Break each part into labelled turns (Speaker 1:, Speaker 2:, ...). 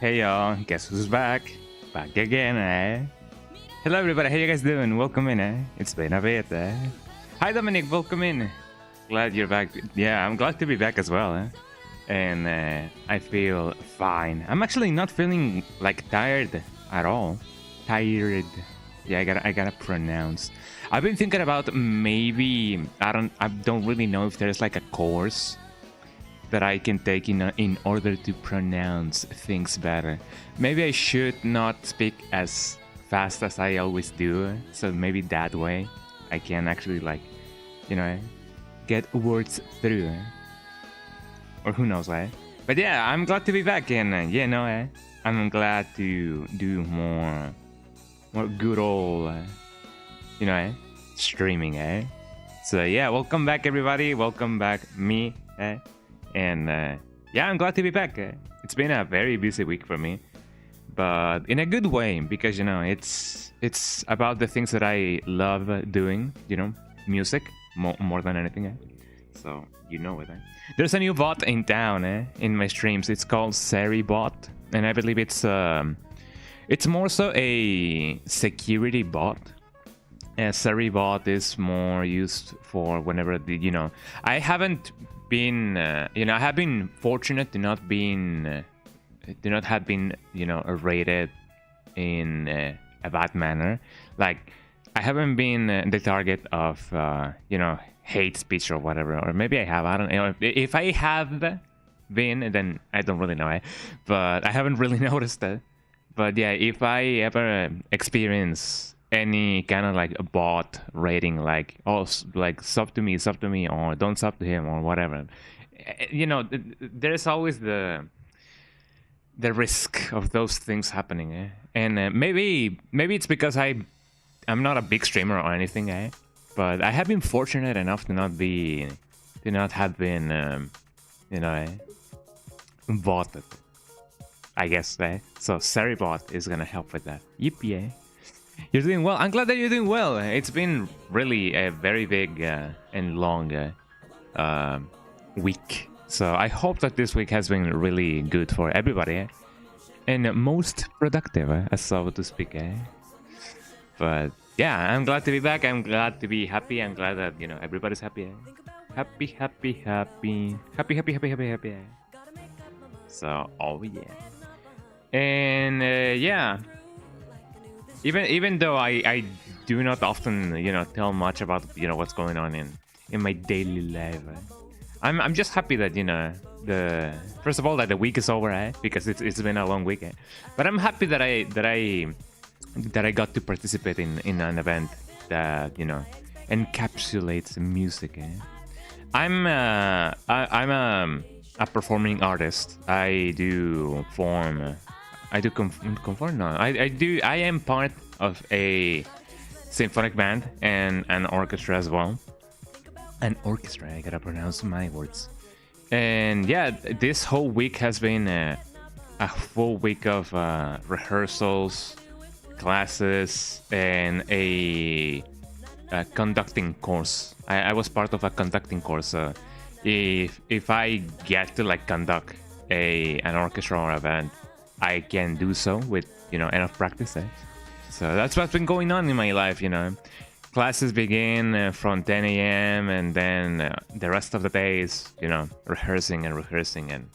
Speaker 1: Hey y'all, guess who's back? Back again, eh? Hello everybody, how you guys doing? Welcome in, eh? It's been a bit, eh? Hi Dominic, welcome in. Glad you're back. Yeah, I'm glad to be back as well, eh? And I feel fine. I'm actually not feeling like tired at all. Tired. Yeah, I gotta pronounce. I've been thinking about maybe I don't really know if there's like a course that I can take in order to pronounce things better. Maybe I should not speak as fast as I always do, so maybe that way I can actually, like, you know, get words through. Or who knows, eh? But yeah, I'm glad to be back, and yeah, no, I'm glad to do more good old, you know, streaming, eh? So yeah, welcome back everybody, welcome back me, eh? And yeah, I'm glad to be back. It's been a very busy week for me, but in a good way, because, you know, it's about the things that I love doing, you know, music more than anything. So you know it. There's a new bot in town, in my streams. It's called Sari bot, and I believe it's more so a security bot. Sari bot is more used for whenever you know, I haven't been you know, I have been fortunate to not have been, you know, rated in a bad manner. Like, I haven't been the target of you know, hate speech or whatever, or maybe I have. I don't know. If I have been, then I don't really know, but I haven't really noticed that. But yeah, if I ever experience any kind of like a bot rating, like, oh, like sub to me, or don't sub to him, or whatever, you know, there's always the the risk of those things happening, eh? And maybe it's because I'm not a big streamer or anything, eh? But I have been fortunate enough to not have been you know, eh, voted, I guess, eh? So Seribot is gonna help with that. Yippee, eh? You're doing well. I'm glad that you're doing well. It's been really a very big and long week. So I hope that this week has been really good for everybody, eh? And most productive, so to speak, eh? But yeah, I'm glad to be back. I'm glad to be happy. I'm glad that, you know, everybody's happy, eh? Happy. Eh? So, oh yeah. And yeah. Even though I do not often, you know, tell much about, you know, what's going on in my daily life, I'm just happy that, you know, first of all that the week is over, eh? Because it's been a long week, eh? But I'm happy that I got to participate in an event that, you know, encapsulates music, eh? I'm a performing artist. I do form. I am part of a symphonic band and an orchestra as well. An orchestra, I gotta pronounce my words. And yeah, this whole week has been a full week of rehearsals, classes, and a conducting course. I was part of a conducting course. If I get to like conduct an orchestra or a band, I can do so with, you know, enough practice, eh? So that's what's been going on in my life, you know. Classes begin from 10 a.m. and then the rest of the day is, you know, rehearsing and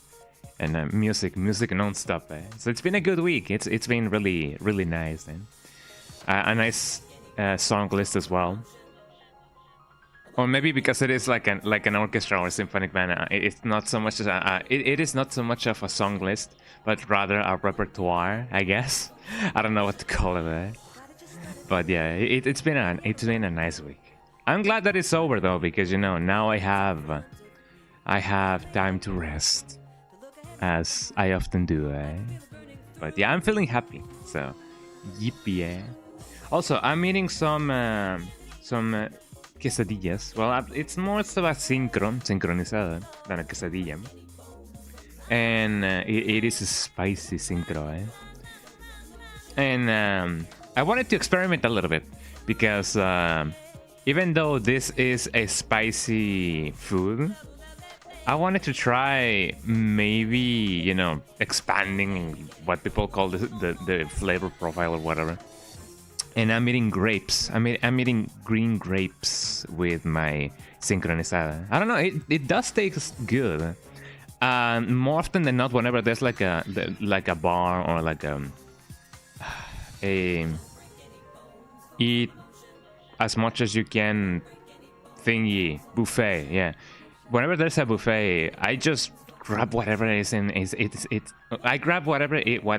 Speaker 1: music non-stop, eh? So it's been a good week. It's been really nice, and a nice song list as well. Or maybe because it is like an orchestra or a symphonic band, it's not so much as it is not so much of a song list, but rather a repertoire, I guess. I don't know what to call it, eh? But yeah, it's been a nice week. I'm glad that it's over though, because, you know, now I have time to rest, as I often do, eh? But yeah, I'm feeling happy, so yippee, eh? Also, I'm eating some quesadillas. Well, it's more of a sincronizada than a quesadilla. And it is a spicy synchro, eh? And I wanted to experiment a little bit, because even though this is a spicy food, I wanted to try maybe, you know, expanding what people call the flavor profile or whatever. And I'm eating grapes. I'm eating green grapes with my sincronizada. I don't know. It does taste good. More often than not, whenever there's like a bar or like a eat as much as you can thingy buffet. Yeah. Whenever there's a buffet, I just grab whatever is in. I grab what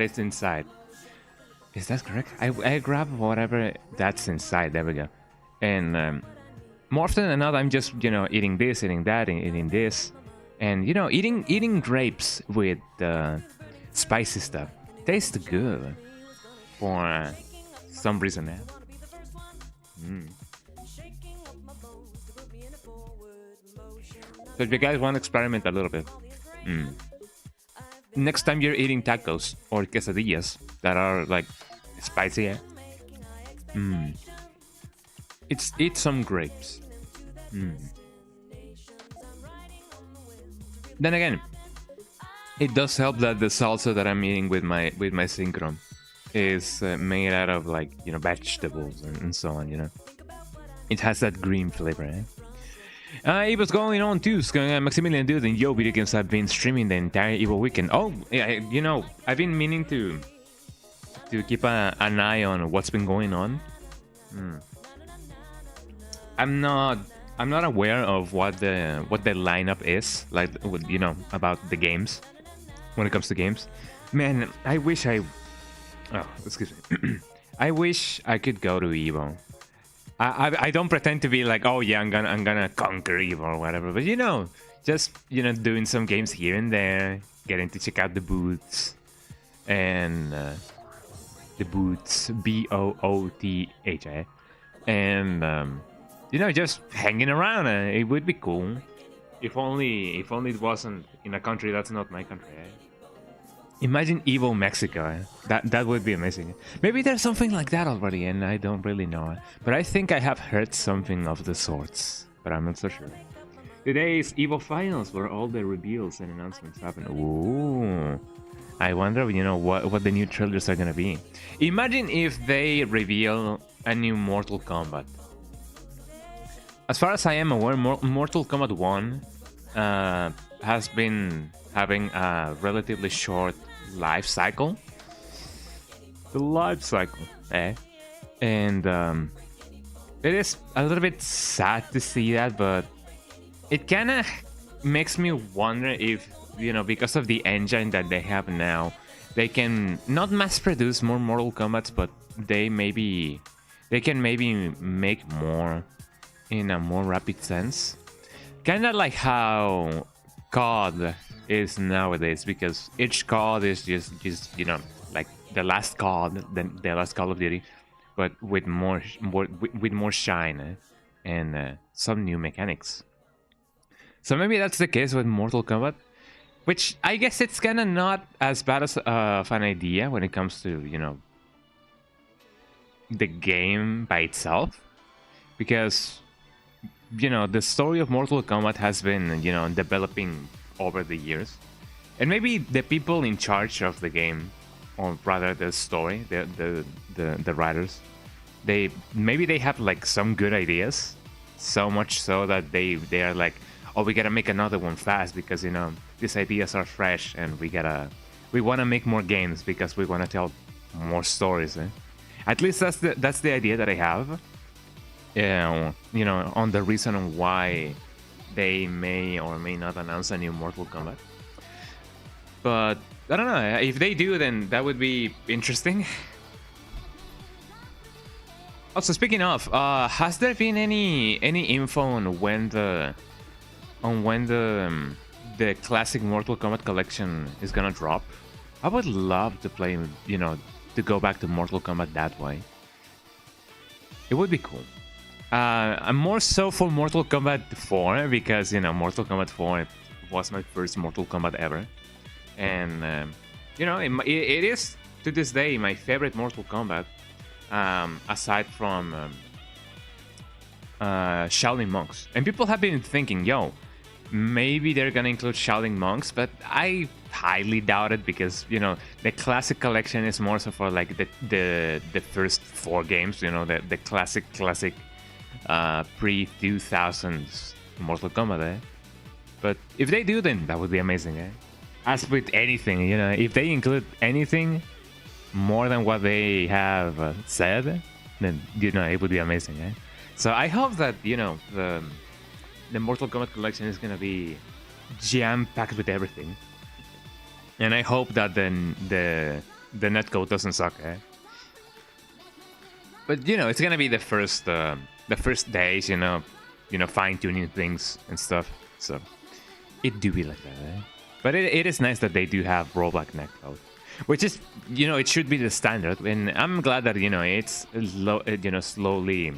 Speaker 1: is inside. Is that correct? I grab whatever that's inside. There we go. And more often than not, I'm just, you know, eating this, eating that, eating this, and, you know, eating grapes with spicy stuff tastes good for some reason. So if you guys want to experiment a little bit, next time you're eating tacos or quesadillas that are like spicy, eat some grapes. Then again, it does help that the salsa that I'm eating with my synchron is made out of, like, you know, vegetables and so on, you know. It has that green flavor, eh? It was going on too. Maximilian Dude and Yo Video Games have been streaming the entire Evo weekend. Oh, you know, I've been meaning to keep an eye on what's been going on. I'm not aware of what the lineup is, like, you know, about the games. When it comes to games, man, I wish I wish I could go to Evo. I don't pretend to be like, oh yeah, I'm gonna conquer Evo or whatever, but, you know, just, you know, doing some games here and there, getting to check out the booths, and the boots, Booth, and you know, just hanging around. It would be cool. If only it wasn't in a country that's not my country. Imagine evil Mexico. That would be amazing. Maybe there's something like that already, and I don't really know. But I think I have heard something of the sorts, but I'm not so sure. Today is Evo Finals, where all the reveals and announcements happen. Ooh. I wonder, you know, what the new trailers are gonna be. Imagine if they reveal a new Mortal Kombat. As far as I am aware, Mortal Kombat 1 has been having a relatively short life cycle. The life cycle, eh? And it is a little bit sad to see that, but it kind of makes me wonder if, you know, because of the engine that they have now, they can not mass produce more Mortal Kombats, but they can maybe make more in a more rapid sense. Kind of like how COD is nowadays, because each COD is just you know, like the last COD, the last Call of Duty, but with more shine, and some new mechanics. So maybe that's the case with Mortal Kombat, which I guess it's kind of not as bad as of an idea when it comes to, you know, the game by itself, because, you know, the story of Mortal Kombat has been, you know, developing over the years, and maybe the people in charge of the game, or rather the story, the writers, they have like some good ideas, so much so that they are like, oh, we gotta make another one fast because, you know, these ideas are fresh, and we want to make more games because we want to tell more stories. At least that's the idea that I have. You know, on the reason why they may or may not announce a new Mortal Kombat. But I don't know, if they do, then that would be interesting. Also, speaking of, has there been any info on when the classic Mortal Kombat collection is gonna drop? I would love to play, you know, to go back to Mortal Kombat that way. It would be cool. I'm more so for Mortal Kombat 4, because, you know, Mortal Kombat 4 was my first Mortal Kombat ever, and you know, it is to this day my favorite Mortal Kombat, aside from Shaolin Monks. And people have been thinking, yo, maybe they're gonna include Shaolin Monks, but I highly doubt it, because, you know, the classic collection is more so for like the first 4 games, you know, the classic pre-2000s Mortal Kombat, eh? But if they do, then that would be amazing, eh? As with anything, you know, if they include anything more than what they have said, then, you know, it would be amazing, eh? So I hope that, you know, the Mortal Kombat collection is gonna be jam-packed with everything, and I hope that then the netcode doesn't suck, eh? But, you know, it's gonna be the first days, you know, fine-tuning things and stuff. So it do be like that, eh? But it is nice that they do have rollback netcode, which is, you know, it should be the standard, and I'm glad that, you know, it's slowly,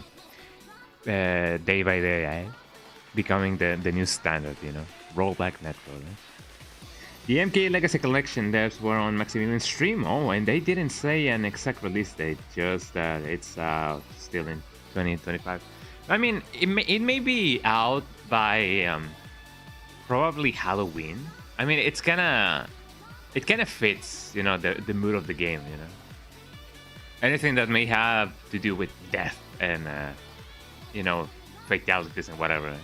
Speaker 1: day by day, eh, becoming the new standard, you know, rollback netcode. Eh? The MK Legacy Collection devs were on Maximilian's stream. Oh, and they didn't say an exact release date, just that it's still in 2025. I mean, it may be out by probably Halloween. I mean, it kind of fits, you know, the mood of the game, you know. Anything that may have to do with death and you know, fatalities and whatever.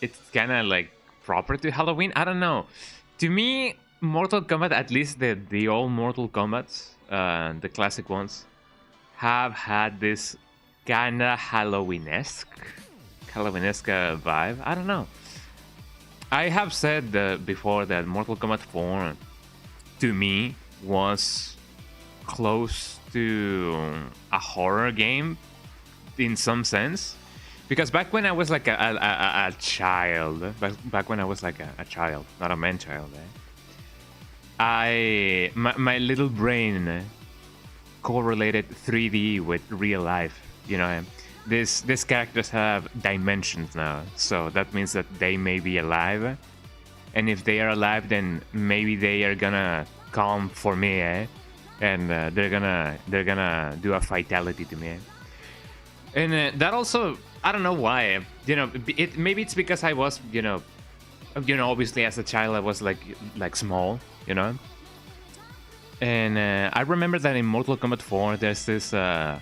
Speaker 1: It's kind of like proper to Halloween. I don't know. To me, Mortal Kombat, at least the old Mortal Kombats, the classic ones, have had this kind of Halloween-esque vibe. I don't know. I have said before that Mortal Kombat 4, to me, was close to a horror game in some sense. Because back when I was like a child, back when I was like a child, not a man-child, my little brain correlated 3D with real life. You know, these characters have dimensions now, so that means that they may be alive, and if they are alive, then maybe they are gonna come for me, and they're gonna do a fatality to me. And that also, I don't know why. You know, maybe it's because I was, obviously as a child I was like small, you know. And I remember that in Mortal Kombat 4, there's this, the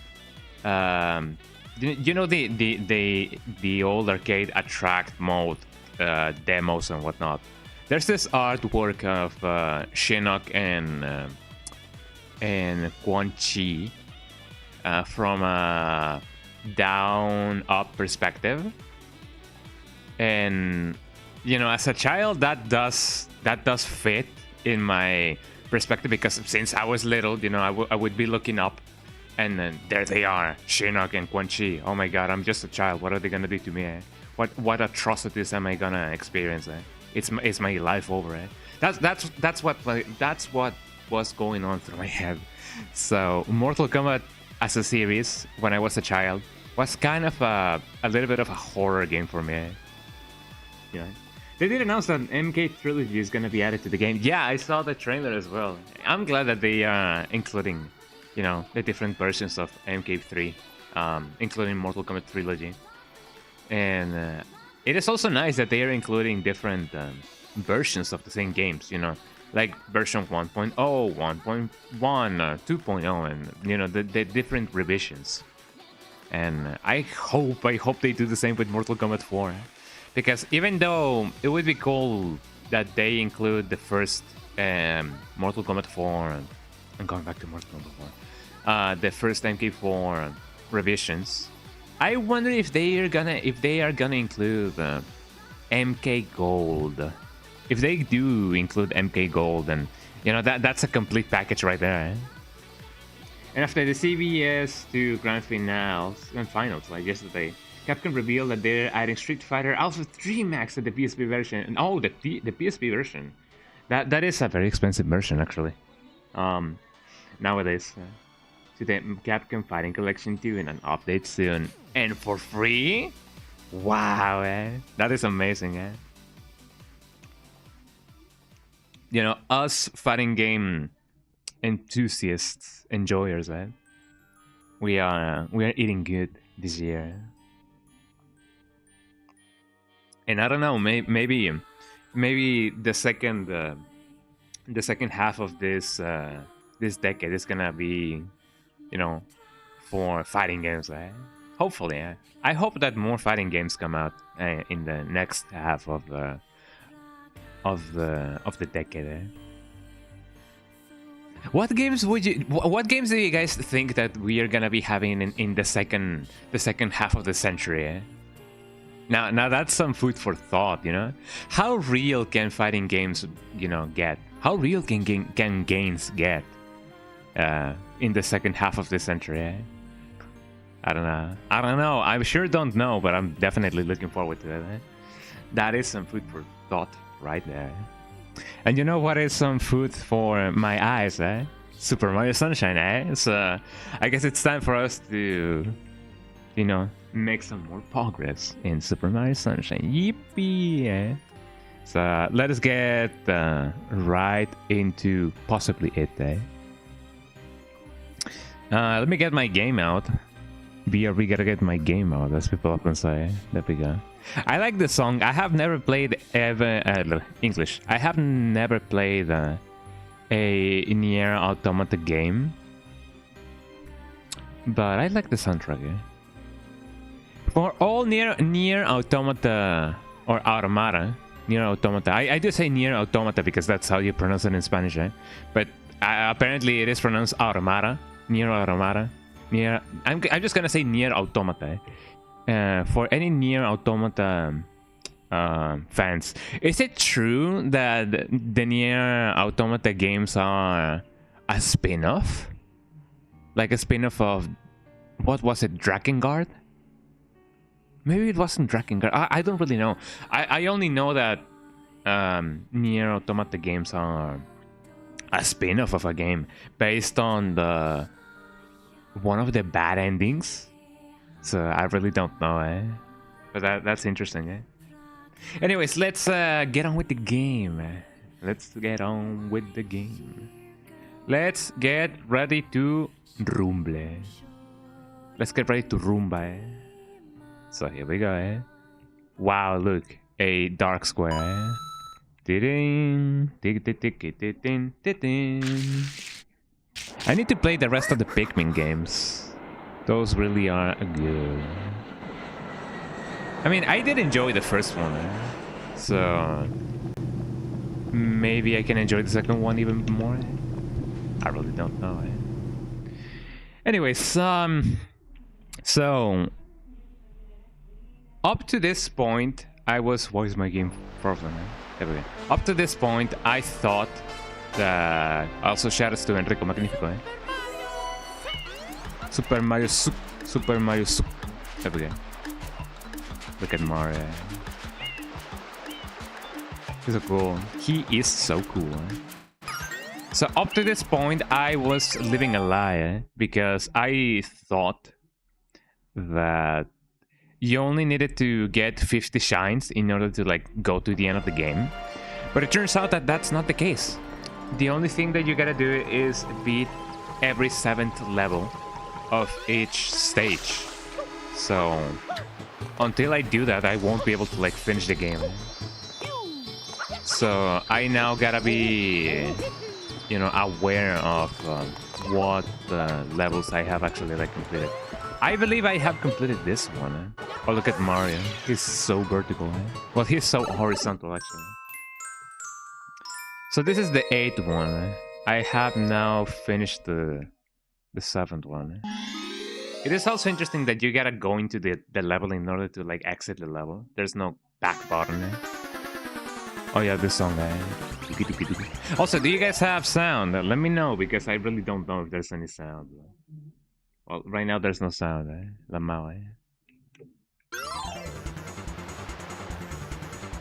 Speaker 1: old arcade attract mode demos and whatnot. There's this artwork of Shinnok and Quan Chi from a down-up perspective, and as a child, that does fit in my perspective, because since I was little, I would be looking up, and then there they are, Shinnok and Quan Chi. Oh my god, I'm just a child. What are they gonna do to me? What atrocities am I gonna experience? It's my life over. That's what was going on through my head. So Mortal Kombat as a series, when I was a child, was kind of a little bit of a horror game for me. Yeah. They did announce that MK Trilogy is gonna be added to the game. Yeah, I saw the trailer as well. I'm glad that they are including, the different versions of MK3, including Mortal Kombat Trilogy. And it is also nice that they are including different versions of the same games, like version 1.0, 1.1, 2.0, and the different revisions. And I hope they do the same with Mortal Kombat 4. Because even though it would be cool that they include the first Mortal Kombat 4, and going back to Mortal Kombat 4, the first MK4 revisions, I wonder if they are gonna include MK Gold. If they do include MK Gold, then that's a complete package right there. And after the CBS to grand finals like yesterday, Capcom revealed that they're adding Street Fighter Alpha 3 Max to the PSP version. And the PSP version, that is a very expensive version actually. Nowadays, to the Capcom Fighting Collection 2 in an update soon, and for free. Wow, that is amazing, us fighting game enthusiasts, enjoyers, we are eating good this year. And I don't know, maybe the second half of this decade is gonna be, for fighting games, Hopefully, I hope that more fighting games come out in the next half of the decade. What games do you guys think that we are gonna be having in the second half of the century? Now that's some food for thought, How real can fighting games, get? How real can games get in the second half of the century? I don't know. I sure don't know, but I'm definitely looking forward to it. That is some food for thought right there. And you know what is some food for my eyes, Super Mario Sunshine, So I guess it's time for us to, make some more progress in Super Mario Sunshine. Yippee! So let us get right into possibly it, Let me get my game out. BRB gotta get my game out, as people often say. There we go. I like the song. I have never played English. I have never played a Nier Automata game, but I like the soundtrack. For all Nier Automata or Automata, Nier Automata. I do say Nier Automata because that's how you pronounce it in Spanish, But apparently it is pronounced Automata. Nier Automata. I'm just gonna say Nier Automata. For any Nier Automata fans, is it true that the Nier Automata games are a spin-off? Like a spin-off of, what was it, Drakengard? Maybe it wasn't Drakengard. I don't really know. I only know that Nier Automata games are a spin-off of a game based on the one of the bad endings. So I really don't know, but that's interesting, Anyways, let's get on with the game. Let's get on with the game. Let's get ready to rumble. Let's get ready to rumba, So here we go, Wow, look, a dark square, I need to play the rest of the Pikmin games. Those really are good. I mean, I did enjoy the first one, so maybe I can enjoy the second one even more. I really don't know. Anyways, so up to this point, I was. Why is my game frozen? There we go. Up to this point, I thought that. Also, shoutouts to Enrico Magnifico. Super Mario Soup. Super Mario Soup. There we go. Look at Mario. He's so cool. He is so cool. So up to this point, I was living a lie because I thought that you only needed to get 50 shines in order to like go to the end of the game. But it turns out that that's not the case. The only thing that you gotta do is beat every 7th level of each stage. So until I do that, I won't be able to like finish the game. So I now gotta be, you know, aware of what levels I have actually like completed. I believe I have completed this one. Oh, look at Mario. He's so vertical. Well, he's so horizontal actually. So this is the 8th one. I have now finished the 7th one. It is also interesting that you gotta go into the level in order to like exit the level. There's no back button. Oh yeah, this song. Also, do you guys have sound? Let me know because I really don't know if there's any sound. Well, right now there's no sound. Lamau.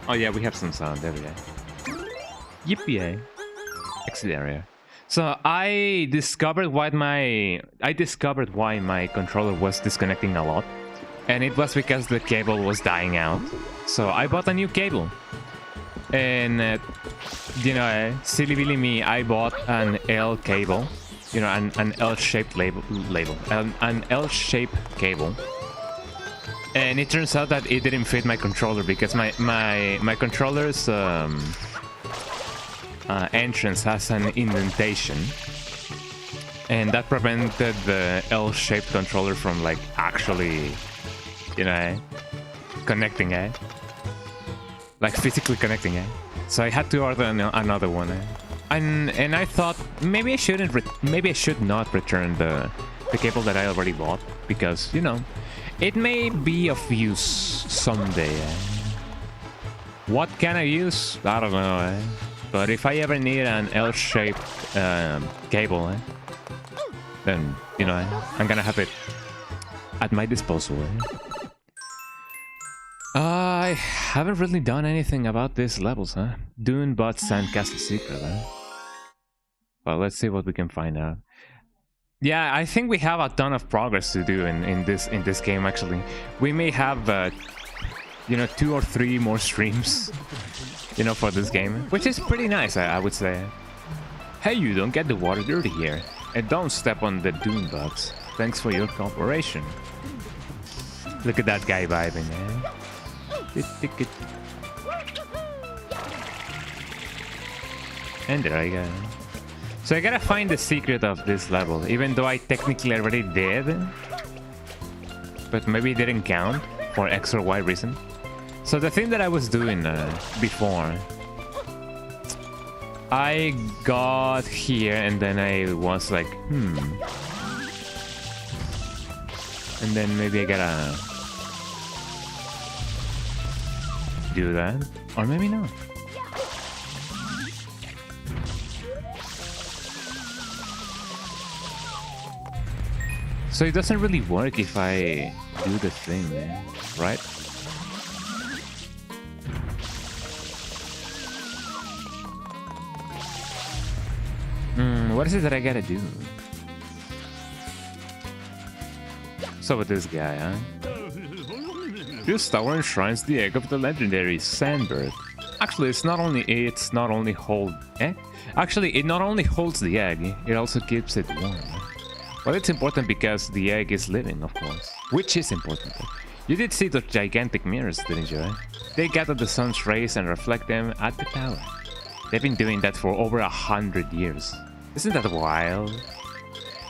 Speaker 1: Oh yeah, we have some sound. There we go. Yippee! Exit area. So I discovered why my controller was disconnecting a lot, and it was because the cable was dying out. So I bought a new cable, and you know, silly billy me, I bought an L cable, you know, an L-shaped an L-shaped cable, and it turns out that it didn't fit my controller because my controller's entrance has an indentation, and that prevented the L-shaped controller from like actually, you know, connecting, like physically connecting, So I had to order another one, and I thought maybe I should not return the cable that I already bought because, you know, it may be of use someday. What can I use? I don't know. But if I ever need an L-shaped cable, then, you know, I'm gonna have it at my disposal. I haven't really done anything about these levels, Dune bought Sandcastle Secret, Well, let's see what we can find out. Yeah, I think we have a ton of progress to do in this game, actually. We may have, you know, 2 or 3 more streams, you know, for this game, which is pretty nice, I would say. Hey, you don't get the water dirty here, and don't step on the dune bugs. Thanks for your cooperation. Look at that guy vibing, And there I go. So I gotta find the secret of this level, even though I technically already did, but maybe it didn't count for X or Y reason. So the thing that I was doing before, I got here and then I was like, and then maybe I gotta do that, or maybe not. So it doesn't really work if I do the thing, right? What is it that I gotta do? What's up with this guy, huh? This tower enshrines the egg of the legendary Sandbird. Actually, it not only holds the egg, it also keeps it warm. Well, it's important because the egg is living, of course. Which is important. You did see those gigantic mirrors, didn't you? They gather the sun's rays and reflect them at the tower. They've been doing that for over 100 years. Isn't that wild?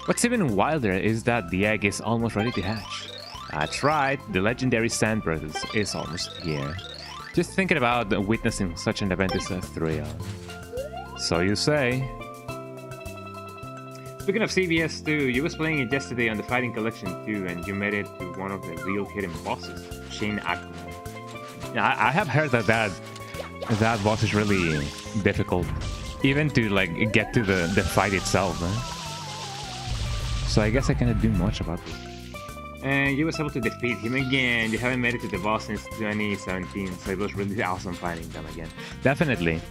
Speaker 1: What's even wilder is that the egg is almost ready to hatch. That's right, the legendary Sandbird is almost here. Just thinking about witnessing such an event is a thrill. So you say. Speaking of CBS 2, you was playing it yesterday on the Fighting Collection 2 and you made it to one of the real hidden bosses, Shane Ackerman. Yeah, I have heard that boss is really difficult, even to like get to the fight itself. So I guess I cannot do much about this. And you was able to defeat him again. You haven't made it to the boss since 2017, so it was really awesome fighting them again. Definitely.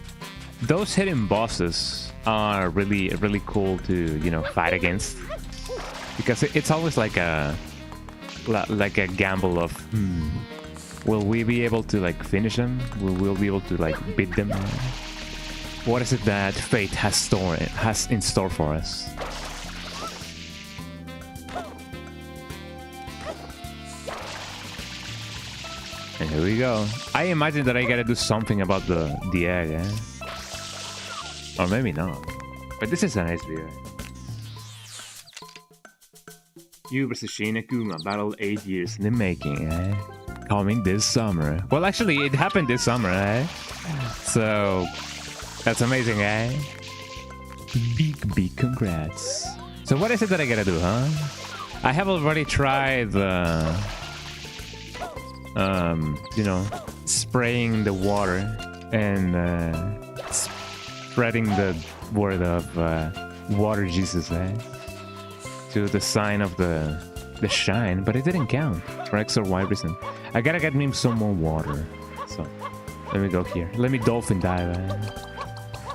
Speaker 1: Those hidden bosses are really cool to, you know, fight against. Because it's always like a gamble of, will we be able to like finish them? Will we be able to like beat them? What is it that fate has in store for us? And here we go. I imagine that I gotta do something about the egg, eh? Or maybe not. But this is a nice video. You versus Shane Akuma, battle 8 years in the making, eh? Coming this summer. Well, actually, it happened this summer, eh? So, that's amazing, eh? Big congrats. So what is it that I gotta do, huh? I have already tried you know, spraying the water and spreading the word of water Jesus, eh? To the sign of the shine, but it didn't count for X or Y reason. I gotta get me some more water. So let me go here. Let me dolphin dive, eh?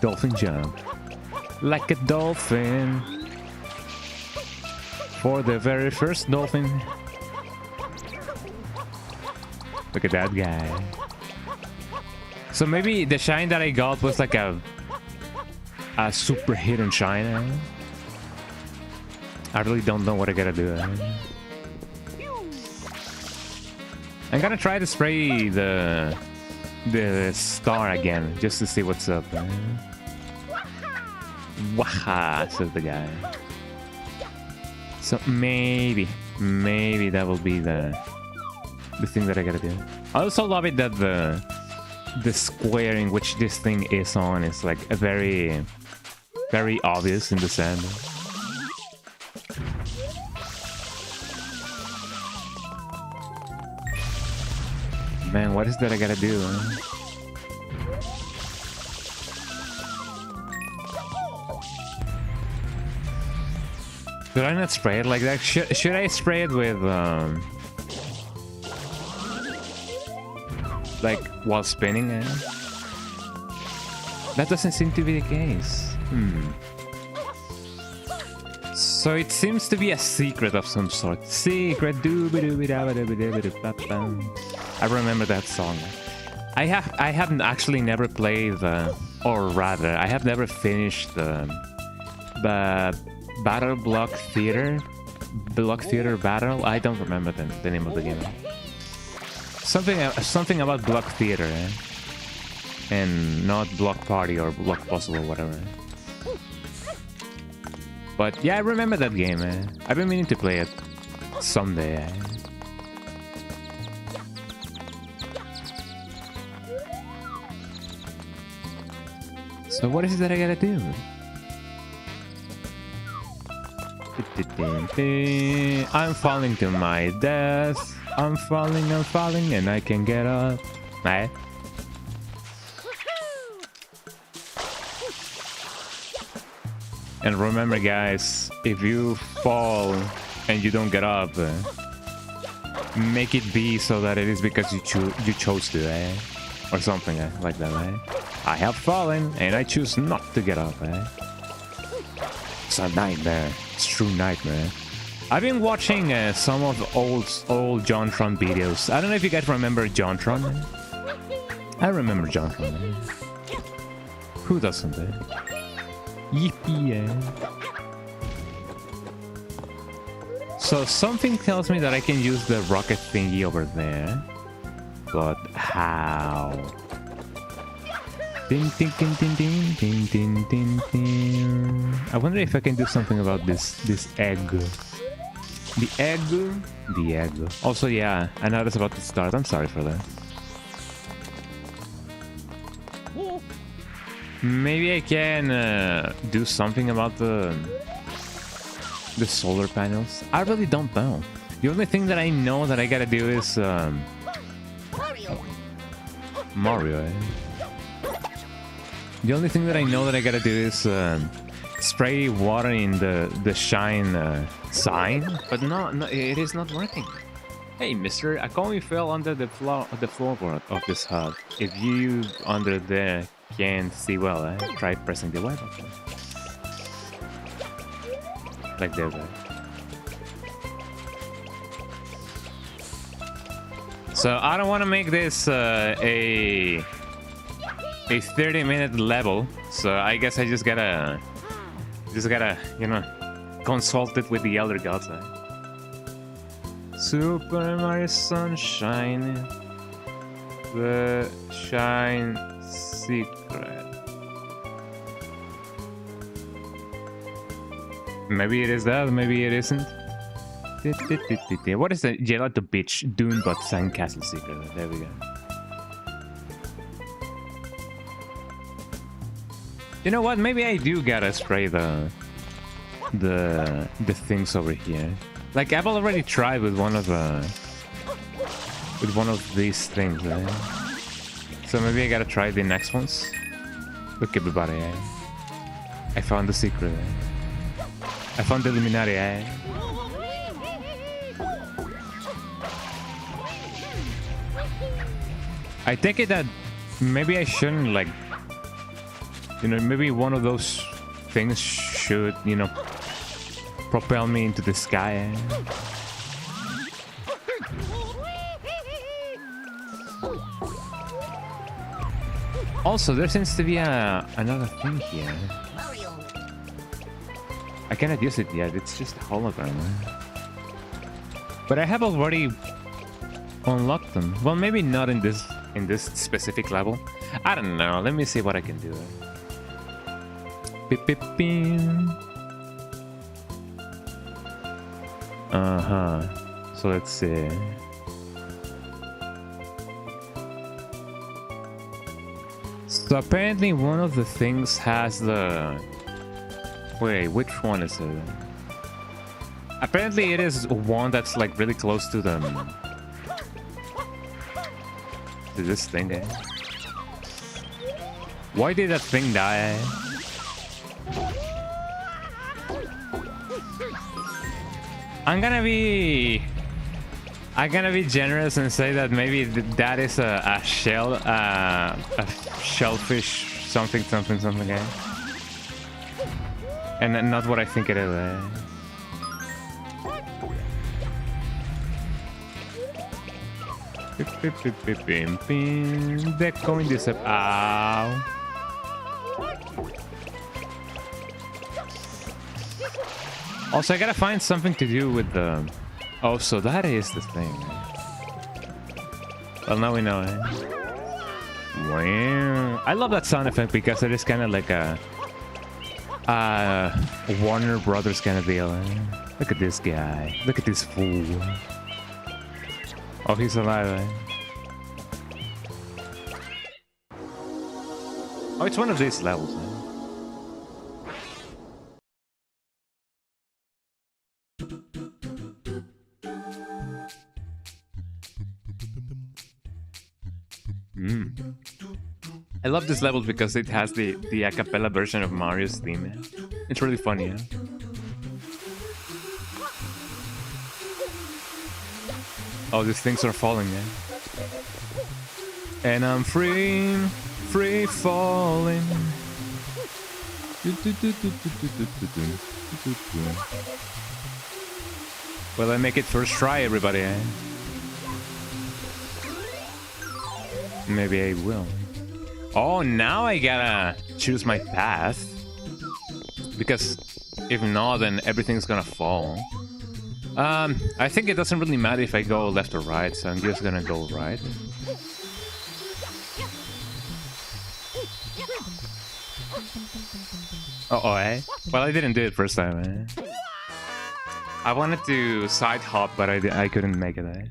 Speaker 1: Dolphin jump. Like a dolphin. For the very first dolphin. Look at that guy. So maybe the shine that I got was like a super hidden shine. Eh? I really don't know what I gotta do. Eh? I'm gonna try to spray the star again just to see what's up. Eh? Waha, says the guy. So maybe that will be the thing that I gotta do. I also love it that the square in which this thing is on is like a very obvious in the sand. Man, what is that I gotta do? Huh? Should I not spray it like that? Should I spray it with like while spinning? Eh? That doesn't seem to be the case. So it seems to be a secret of some sort. Secret. I remember that song. I haven't actually never played or rather, I have never finished the Battle Block Theater Battle. I don't remember the name of the game. Something about Block Theater, eh? And not Block Party or Block Puzzle or whatever. But yeah, I remember that game, eh? I've been meaning to play it someday. Eh? So what is it that I gotta do? I'm falling to my death. I'm falling, and I can get up. Right? And remember, guys, if you fall and you don't get up, make it be so that it is because you chose to, eh? Or something like that, eh? I have fallen and I choose not to get up, eh? It's a nightmare. It's a true nightmare. I've been watching some of the old JonTron videos. I don't know if you guys remember JonTron. I remember JonTron. Who doesn't? Yippee! So something tells me that I can use the rocket thingy over there, but how? Ding, ding, ding, ding, ding, ding, ding, ding, ding. I wonder if I can do something about this egg. The egg. The egg. Also, yeah, I know that's about to start. I'm sorry for that. Maybe I can do something about the solar panels. I really don't know. The only thing that I know that I gotta do is Mario. The only thing that I know that I gotta do is spray water in the shine sign, but no, it is not working. Hey, mister, a coin fell under the floorboard of this hut. If you under there can't see well, try pressing the Y button. Like this, So I don't want to make this a 30-minute level, so I guess I just gotta, you know, consult it with the elder gods. Super Mario Sunshine, the Shine Secret. Maybe it is that, maybe it isn't. What is the Gelato Beach Dune But Sandcastle secret? There we go. You know what? Maybe I do gotta spray the things over here. Like I've already tried with one of these things. So maybe I gotta try the next ones. Look, everybody! I found the secret. I found the Illuminati. I take it that maybe I shouldn't, like, you know, maybe one of those things should, you know, propel me into the sky. Also, there seems to be another thing here. I cannot use it yet, it's just a hologram. But I have already unlocked them. Well, maybe not in this specific level. I don't know, let me see what I can do. Beep, beep, beep. So let's see. So apparently one of the things has the... Wait, which one is it? Apparently it is one that's like really close to the... to this thing, Why did that thing die? I'm gonna be generous and say that maybe that is a shellfish something, and not what I think it is. They're going this up. Ow. Also, I gotta find something to do with the... Oh, so that is the thing. Well, now we know, Wow. I love that sound effect because it is kind of like a Warner Brothers kind of deal. Look at this guy. Look at this fool. Oh, he's alive, Oh, it's one of these levels, I love this level because it has the a cappella version of Mario's theme. It's really funny, Oh, these things are falling, And I'm free falling. Will I make it first try, everybody? Eh? Maybe I will. Oh, now I gotta choose my path. Because if not, then everything's gonna fall. I think it doesn't really matter if I go left or right, so I'm just gonna go right. Uh-oh, eh? Well, I didn't do it first time, eh? I wanted to side hop, but I couldn't make it, eh?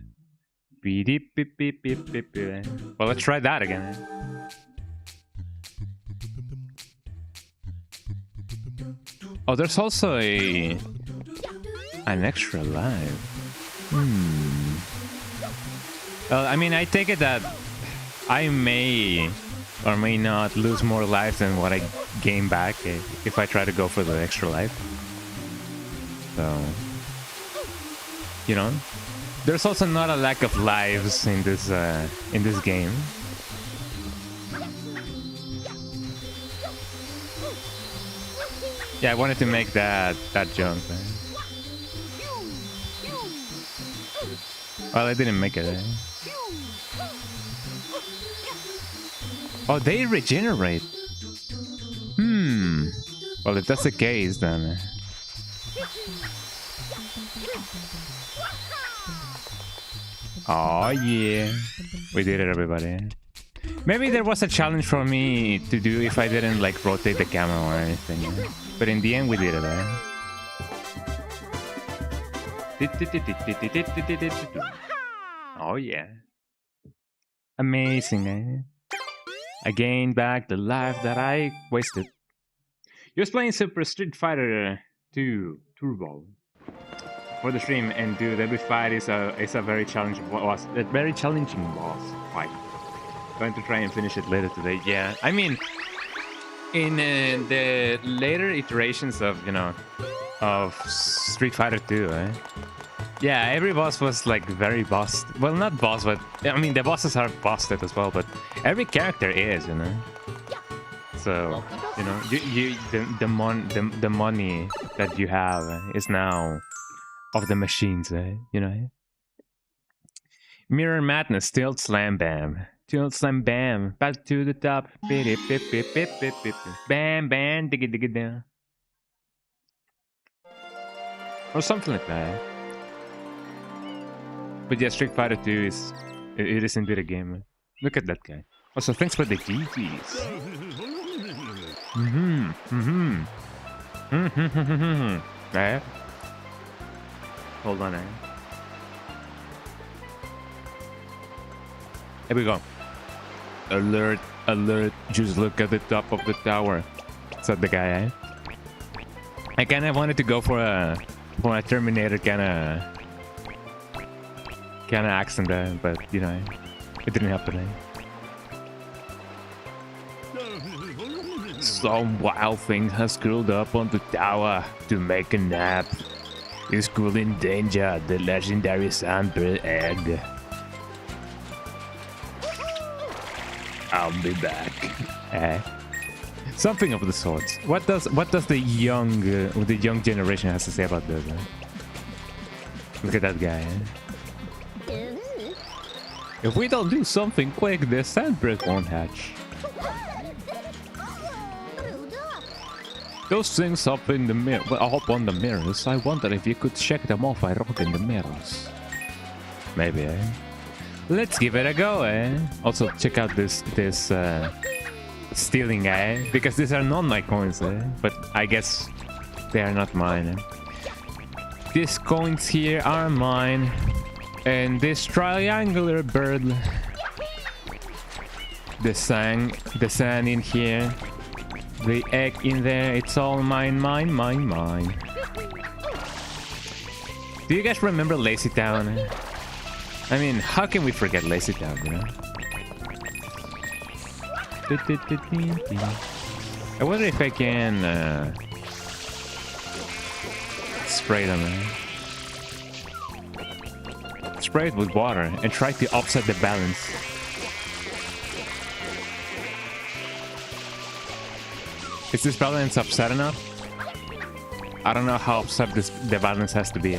Speaker 1: Beep, beep, beep, beep, beep, beep, eh? Well, let's try that again, eh? Oh, there's also an extra life. Well, I mean, I take it that I may or may not lose more life than what I gain back if I try to go for the extra life. So, you know, there's also not a lack of lives in this game. Yeah, I wanted to make that jump. Well, I didn't make it. Eh? Oh, they regenerate. Well, if that's the case, then. Oh yeah, we did it, everybody. Maybe there was a challenge for me to do if I didn't like rotate the camera or anything. Yeah? But in the end, we did it. Oh yeah, amazing, eh? I gained back the life that I wasted. You was playing Super Street Fighter 2 Turbo for the stream, and dude, every fight is a very challenging boss. A very challenging boss fight. Going to try and finish it later today. Yeah, I mean, in the later iterations of Street Fighter 2, eh? Yeah, every boss was like very busted. Well, not boss, but I mean the bosses are busted as well. But every character is, you know. So you know, the money that you have is now of the machines, eh? You know. Mirror Madness, Tilt Slam Bam, Tilt Slam Bam, back to the top, bam bam, digga digga down, or something like that. But yeah, Street Fighter 2 it is indeed a game. Look at that guy. Also, thanks for the GGs. Eh? Hold on, eh? Here we go. Alert, alert, just look at the top of the tower, said the guy, eh? I kinda wanted to go for a Terminator kinda accent there, but you know, it didn't happen, eh? Some wild thing has curled up on the tower to make a nap. Is cool in danger, the legendary sandbird egg. I'll be back. Eh? Something of the sorts. What does the young generation has to say about this? Eh? Look at that guy. Eh? If we don't do something quick, the sandbird won't hatch. Those things up in the mirror, up on the mirrors. I wonder if you could check them off I wrote in the mirrors. Maybe, eh? Let's give it a go, eh? Also, check out this stealing, eh? Because these are not my coins, eh? But I guess they are not mine, eh? These coins here are mine. And this triangular bird, the sand in here, the egg in there, it's all mine, mine, mine, mine. Do you guys remember Lazy Town? I mean, how can we forget Lazy Town, you know? I wonder if I can spray them, eh? Spray it with water and try to offset the balance. Is this balance upset enough? I don't know how upset the balance has to be.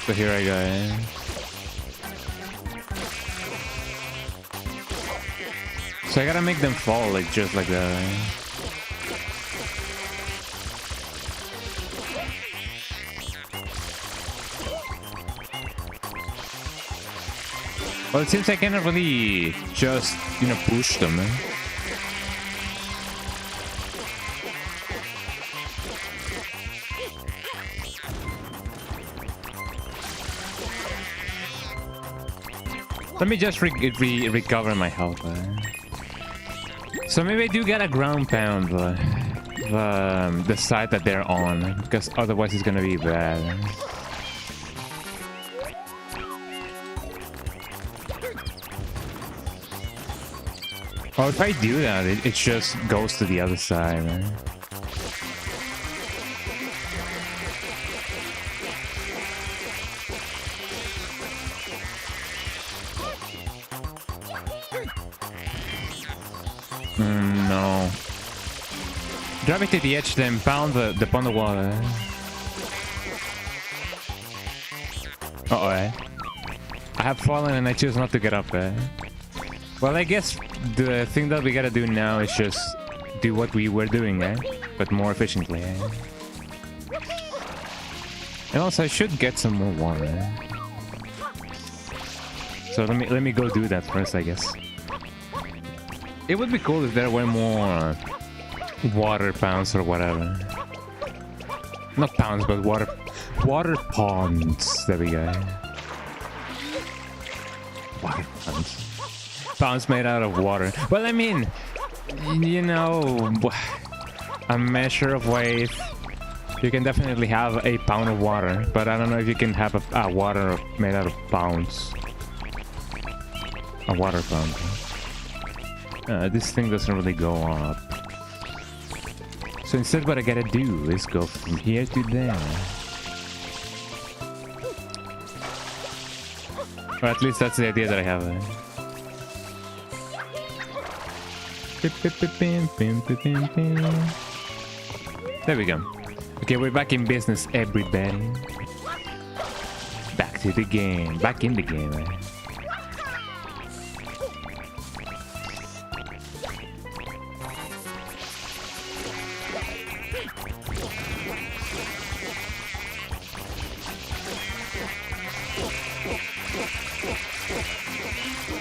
Speaker 1: So here I go. So I gotta make them fall like just like that. Well, it seems I cannot really just, you know, push them. Let me just recover my health. So maybe I do get a ground pound the side that they're on, because otherwise it's gonna be bad. Or if I do that, it just goes to the other side. No. Drive it to the edge, then pound the pond of water. Uh-oh, I have fallen and I choose not to get up. Well, I guess the thing that we gotta do now is just do what we were doing, but more efficiently. And also, I should get some more water. So let me go do that first, I guess. It would be cool if there were more water pounds or whatever. Not pounds, but water ponds. There we go. Water ponds. Pounds made out of water. Well, I mean, you know, a measure of weight. You can definitely have a pound of water, but I don't know if you can have a water made out of pounds. A water pound. This thing doesn't really go up. So instead what I gotta do is go from here to there. Or at least that's the idea that I have. There we go. Okay, we're back in business, everybody. Back to the game. Back in the game,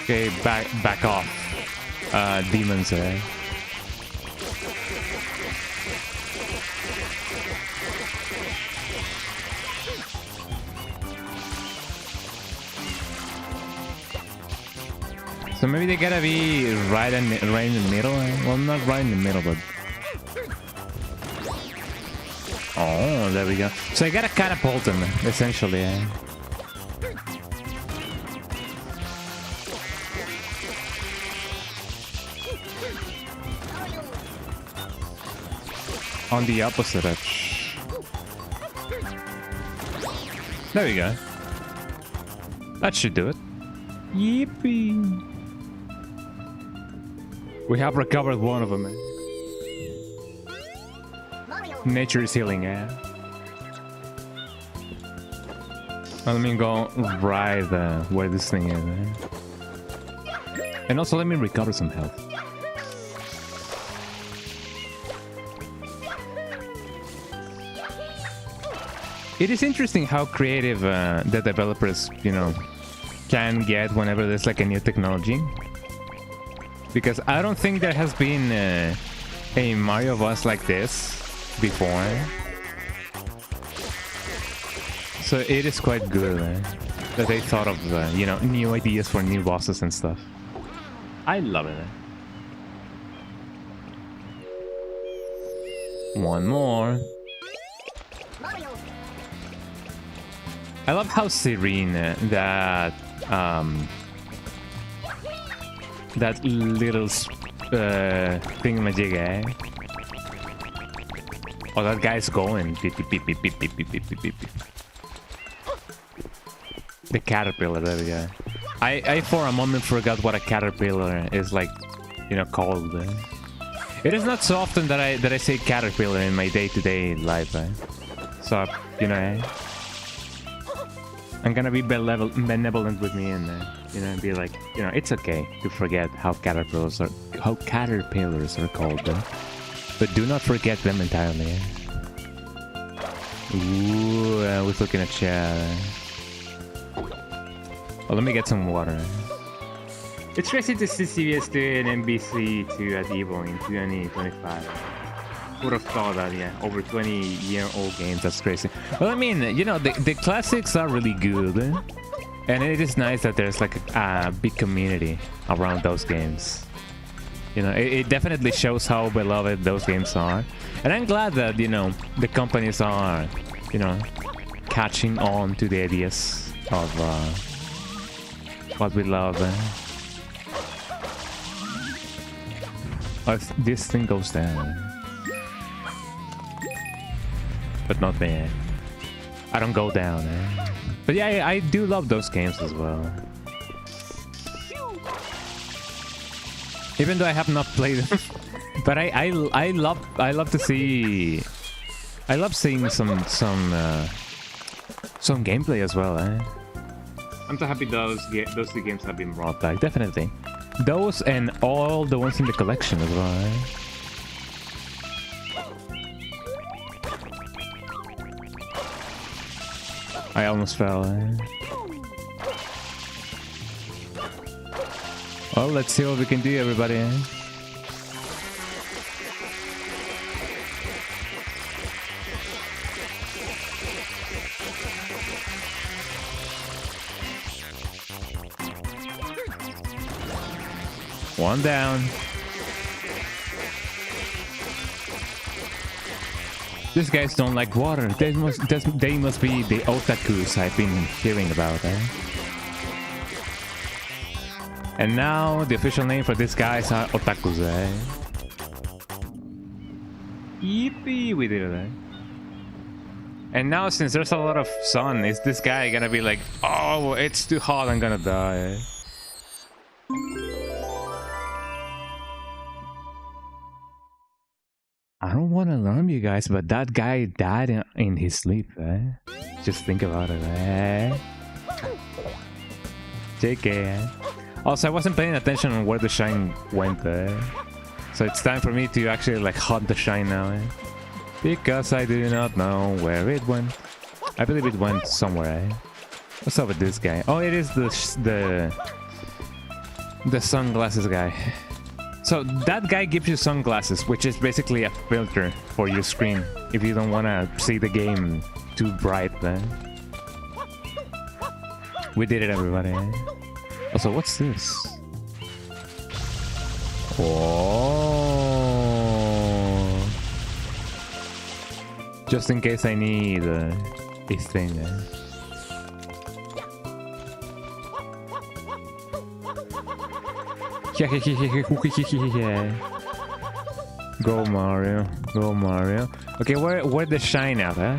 Speaker 1: Okay, back off. Demons, So maybe they gotta be right in the middle. Well, not right in the middle, but... Oh, there we go. So I gotta catapult them, essentially. On the opposite edge. There we go. That should do it. Yippee! We have recovered one of them. Nature is healing, Let me go right where this thing is. And also let me recover some health. It is interesting how creative the developers, you know, can get whenever there's like a new technology. Because I don't think there has been a Mario boss like this before. So it is quite good that they thought of, you know, new ideas for new bosses and stuff. I love it. One more. I love how serene that that little thingamajig, eh? Oh, that guy's going. Beep, beep, beep, beep, beep, beep, beep, beep, beep, beep. The caterpillar, there we go. I for a moment forgot what a caterpillar is like, you know, called. It is not so often that I say caterpillar in my day-to-day life, eh? So, you know, eh? I'm gonna be benevolent with me and, you know, and be like, you know, it's okay to forget how caterpillars are called, eh? But do not forget them entirely, eh? Ooh, I was looking at chat. Oh, let me get some water. It's crazy to see CBS do an NBC to at Evo in 2025. Would have thought that, yeah, over 20-year-old games, that's crazy. Well, I mean, you know, the classics are really good, eh? And it is nice that there's like a big community around those games. You know, it definitely shows how beloved those games are. And I'm glad that, you know, the companies are, you know, catching on to the ideas of what we love. Oh, if this thing goes down. But not me. I don't go down. But yeah, I do love those games as well. Even though I have not played them, but I love to see. I love seeing some gameplay as well. Eh? I'm so happy those two games have been brought back. Definitely, those and all the ones in the collection as well. Eh? I almost fell. Well, let's see what we can do, everybody. One down. These guys don't like water. They must be the otakus I've been hearing about, eh? And now the official name for these guys are otakus, eh? Yippee, we did it, eh? And now since there's a lot of sun, is this guy gonna be like, oh, it's too hot, I'm gonna die, eh? I don't want to alarm you guys, but that guy died in his sleep, eh? Just think about it, eh? JK, eh? Also, I wasn't paying attention on where the shine went, eh? So it's time for me to actually, like, hunt the shine now, eh? Because I do not know where it went. I believe it went somewhere, eh? What's up with this guy? Oh, it is the sunglasses guy. So that guy gives you sunglasses, which is basically a filter for your screen if you don't want to see the game too bright, then. We did it, everybody. Also, what's this? Oh! Just in case I need this thing, eh? Go Mario, go Mario. Okay, where the shine at, huh?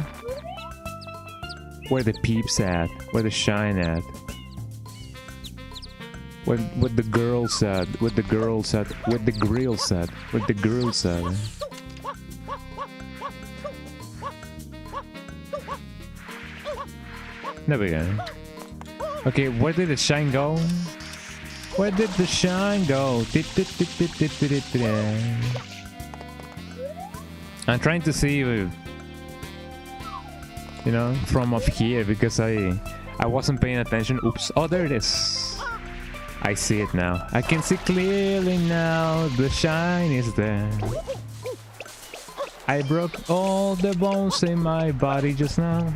Speaker 1: Where the peeps at? Where the shine at? Where the girls at? Where the girls at? Where the grills at? Where the girls at? There we go. Okay, where did the shine go? Where did the shine go? I'm trying to see, you know, from up here because I wasn't paying attention. Oops. Oh, there it is. I see it now. I can see clearly now. The shine is there. I broke all the bones in my body just now.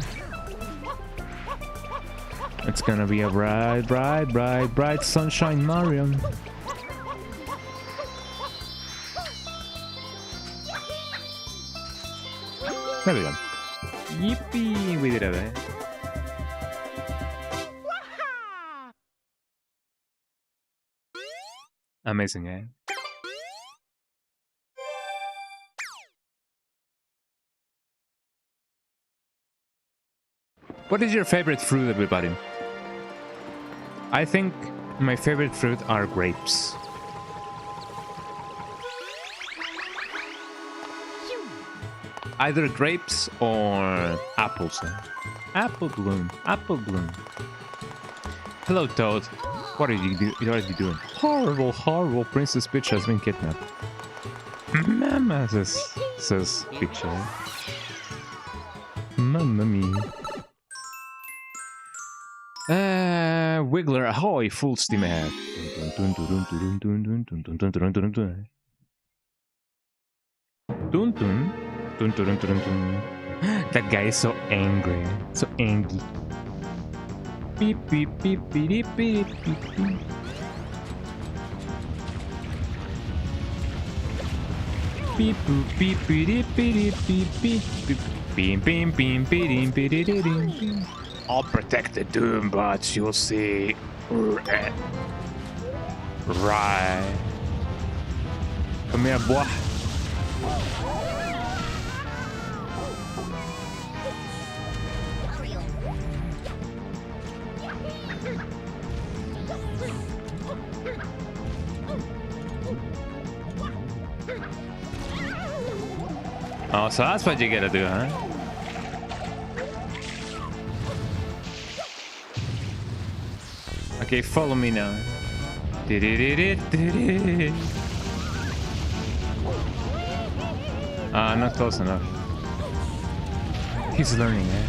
Speaker 1: It's gonna be a bright, bright, bright, bright sunshine Mario. There we go. Yippee! We did it, eh? Amazing, eh? What is your favorite fruit, everybody? I think my favorite fruit are grapes. Either grapes or apples. Eh? Apple bloom. Apple bloom. Hello, Toad. What are you doing? Horrible, horrible. Princess Peach has been kidnapped. Mama, says Peach. Eh? Mamma mia. Wiggler, ahoy, full steam ahead. That guy is so angry. So angry. Beep beep beep beep beep beep beep. Beep boop beep beep beep beep beep beep. Beam beam beam beam beam beam. I'll protect the Doombots, you'll see. Right. Come here, boy. Oh, so that's what you gotta do, huh? Okay, follow me now. Not close enough. He's learning, eh?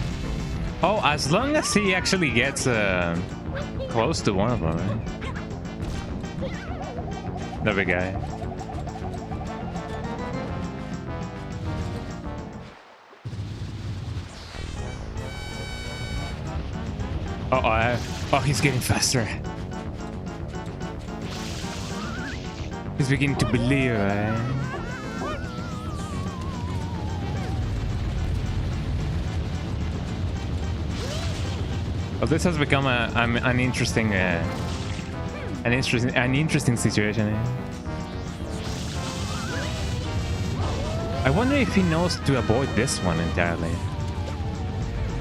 Speaker 1: Oh, as long as he actually gets close to one of them, right? The big guy. Oh, he's getting faster. He's beginning to believe, eh? Well, this has become an interesting situation. Eh? I wonder if he knows to avoid this one entirely.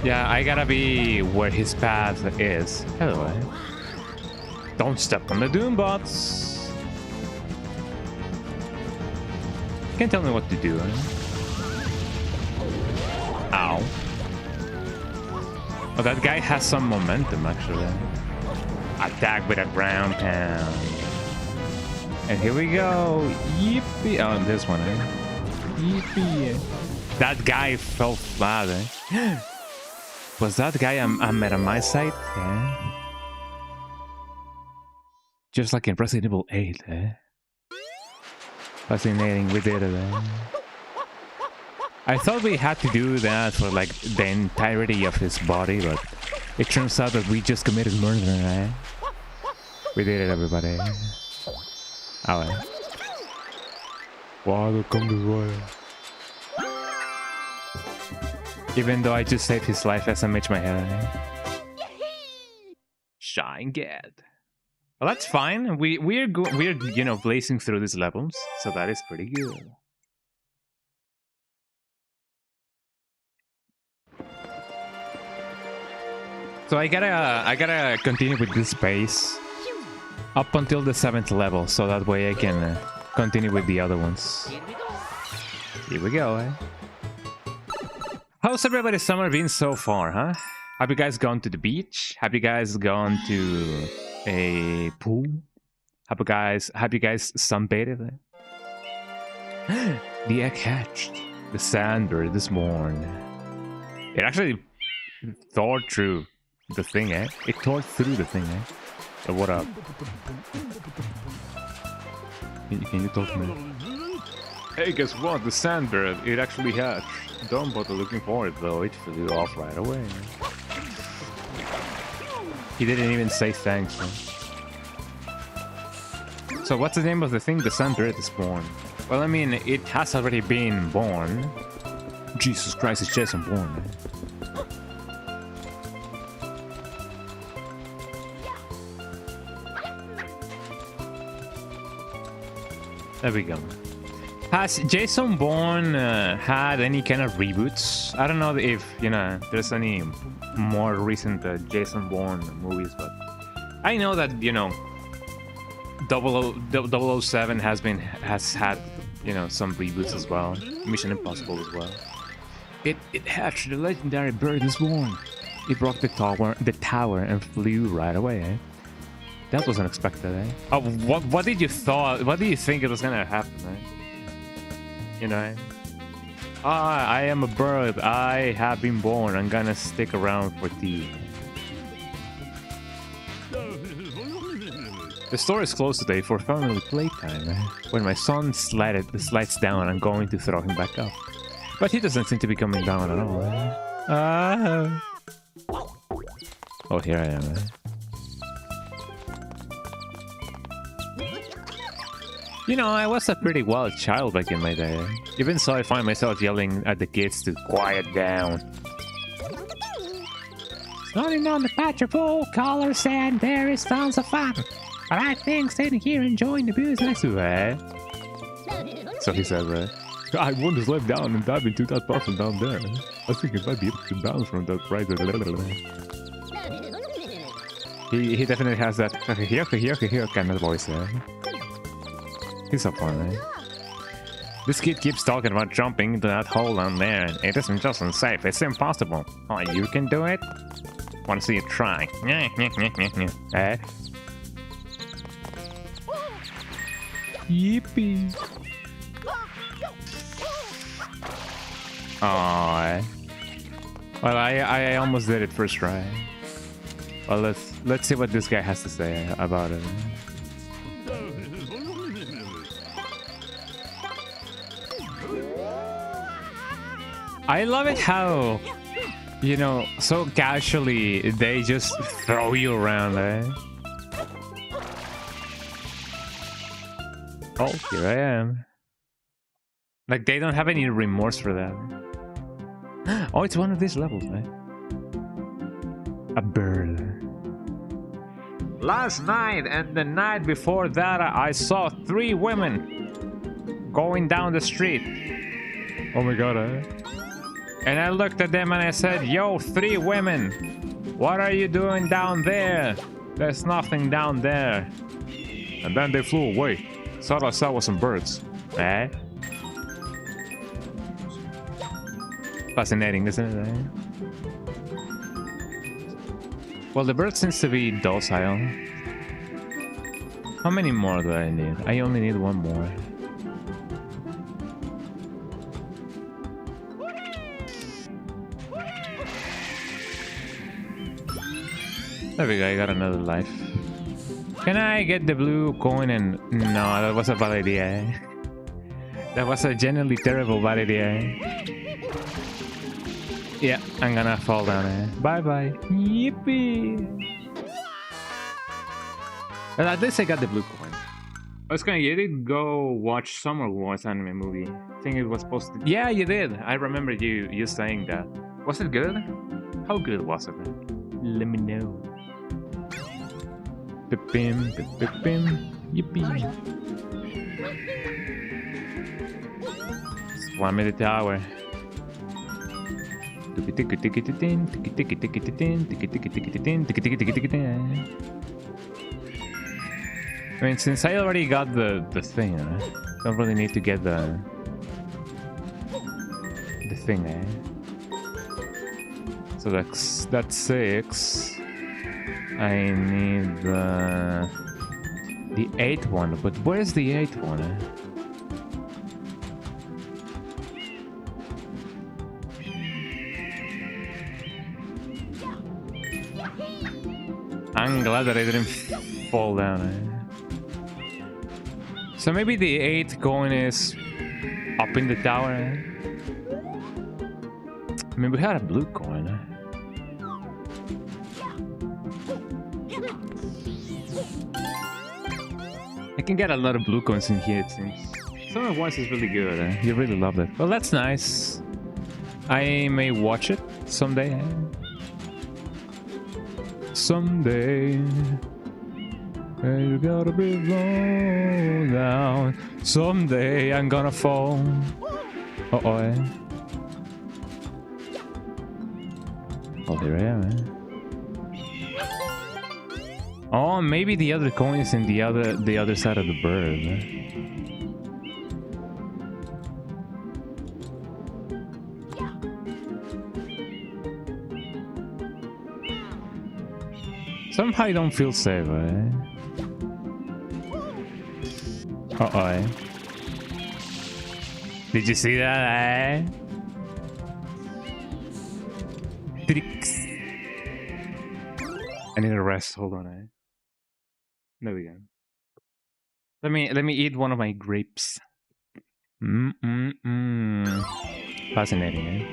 Speaker 1: Yeah, I gotta be where his path is. Hello, eh? Don't step on the Doombots. Can't tell me what to do, eh? Ow. Oh, that guy has some momentum, actually. Attack with a ground pound. And here we go. Yippee. Oh, this one, eh? Yippee. That guy fell flat, eh? Was that guy I met on my side? Yeah. Just like in Resident Evil 8, eh? Fascinating, we did it, eh? I thought we had to do that for like the entirety of his body, but it turns out that we just committed murder, eh? We did it, everybody. Oh, eh? Water, come to water. Even though I just saved his life as I match my head. Eh? Shine get. Well, that's fine. We're you know, blazing through these levels, so that is pretty good. So I gotta continue with this pace up until the 7th level, so that way I can continue with the other ones. Here we go, eh? How's everybody's summer been so far, huh? Have you guys gone to the beach? Have you guys gone to a pool? Have you guys sunbathed? The egg hatched. The sandbird is born. It actually tore through the thing, eh? It tore through the thing, eh? So what up? Can you talk to me? Hey, guess what? The sandbird, it actually hatched. Don't bother looking for it though, it flew off right away. He didn't even say thanks. Huh? So what's the name of the thing? The sandbird is born. Well, I mean, it has already been born. Jesus Christ, it's Jason Bourne. There we go. Has Jason Bourne had any kind of reboots? I don't know if, you know, there's any more recent Jason Bourne movies, but I know that, you know, 007 has had, you know, some reboots as well. Mission Impossible as well. It hatched the legendary bird is born. It broke the tower and flew right away, eh? That was unexpected, eh? Oh, what did you think it was gonna happen, eh? You know, I am a bird. I have been born. I'm gonna stick around for tea. The store is closed today for family playtime. When my son slides down, I'm going to throw him back up. But he doesn't seem to be coming down at all. Oh, here I am. You know, I was a pretty wild child back in my day. Even so, I find myself yelling at the kids to quiet down. Running on the patch of full colors and there is tons of fun. But I think sitting here enjoying the views next to it. So he says, I want to slip down and dive into that person down there. I think it might be able to bounce from that right. He definitely has that here kind of voice. He's so fun, eh? This kid keeps talking about jumping into that hole down there. It isn't just unsafe, it's impossible. Oh, you can do it? Want to see you try? Eh? Yippee! Oh, well, I almost did it first try. Well, let's see what this guy has to say about it. I love it how, you know, so casually they just throw you around, eh? Oh, here I am. Like, they don't have any remorse for that. Oh, it's one of these levels, eh? A bird. Last night and the night before that, I saw 3 women going down the street. Oh my god, eh? And I looked at them and I said, yo, 3 women, what are you doing down there? There's nothing down there. And then they flew away. So all I saw was some birds. Eh? Fascinating, isn't it? Eh? Well, the bird seems to be docile. How many more do I need? I only need 1 more. There we go, I got another life. Can I get the blue coin and... No, that was a bad idea. That was a genuinely terrible bad idea. Yeah, I'm gonna fall down. Bye-bye. Yippee! Well, at least I got the blue coin. I was you did go watch Summer Wars anime movie. I think it was posted. Yeah, you did. I remember you saying that. Was it good? How good was it? Let me know. Bim, yippee. Swam in the tower. I mean, since I already got the thing, don't really need to get the thing, eh? So that's 6. I need the 8th one, but where's the 8th one? I'm glad that I didn't fall down. So maybe the 8th coin is up in the tower. I mean, we had a blue coin. I can get a lot of blue coins in here, it seems. Summer Wars is really good. You really love it. Well, that's nice. I may watch it someday. Someday. You gotta be low down. Someday I'm gonna fall. Uh-oh, eh? Oh, here I am, eh? Oh, maybe the other coin is in the other side of the bird. Eh? Somehow I don't feel safe, eh? Uh-oh, eh? Did you see that, eh? Tricks. I need a rest. Hold on, eh? There we go. Let me eat one of my grapes. Fascinating, eh?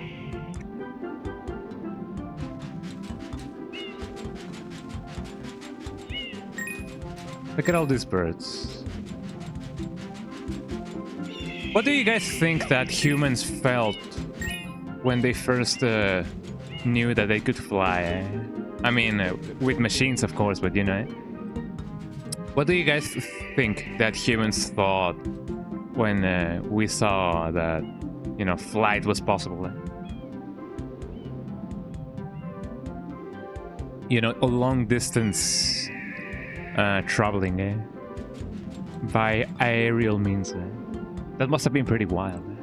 Speaker 1: Look at all these birds. What do you guys think that humans felt when they first knew that they could fly? Eh? I mean, with machines, of course, but you know. What do you guys think that humans thought when we saw that, you know, flight was possible? You know, a long distance traveling, eh? By aerial means, eh? That must have been pretty wild. Eh?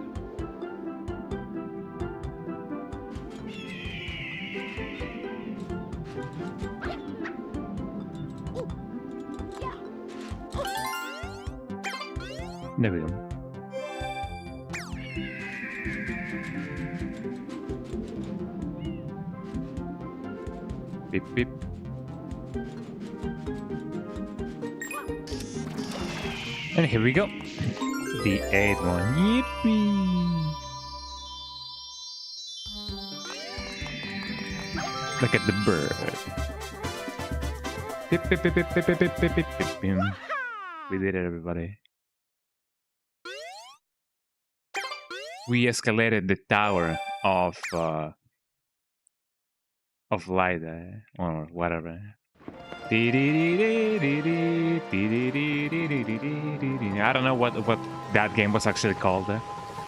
Speaker 1: There we go. Beep beep. And here we go. The 8th one. Yippee! Look at the bird. Beep beep beep beep beep beep beep beep beep beep. We did it, everybody. We escalated the tower of light, or whatever. I don't know what that game was actually called.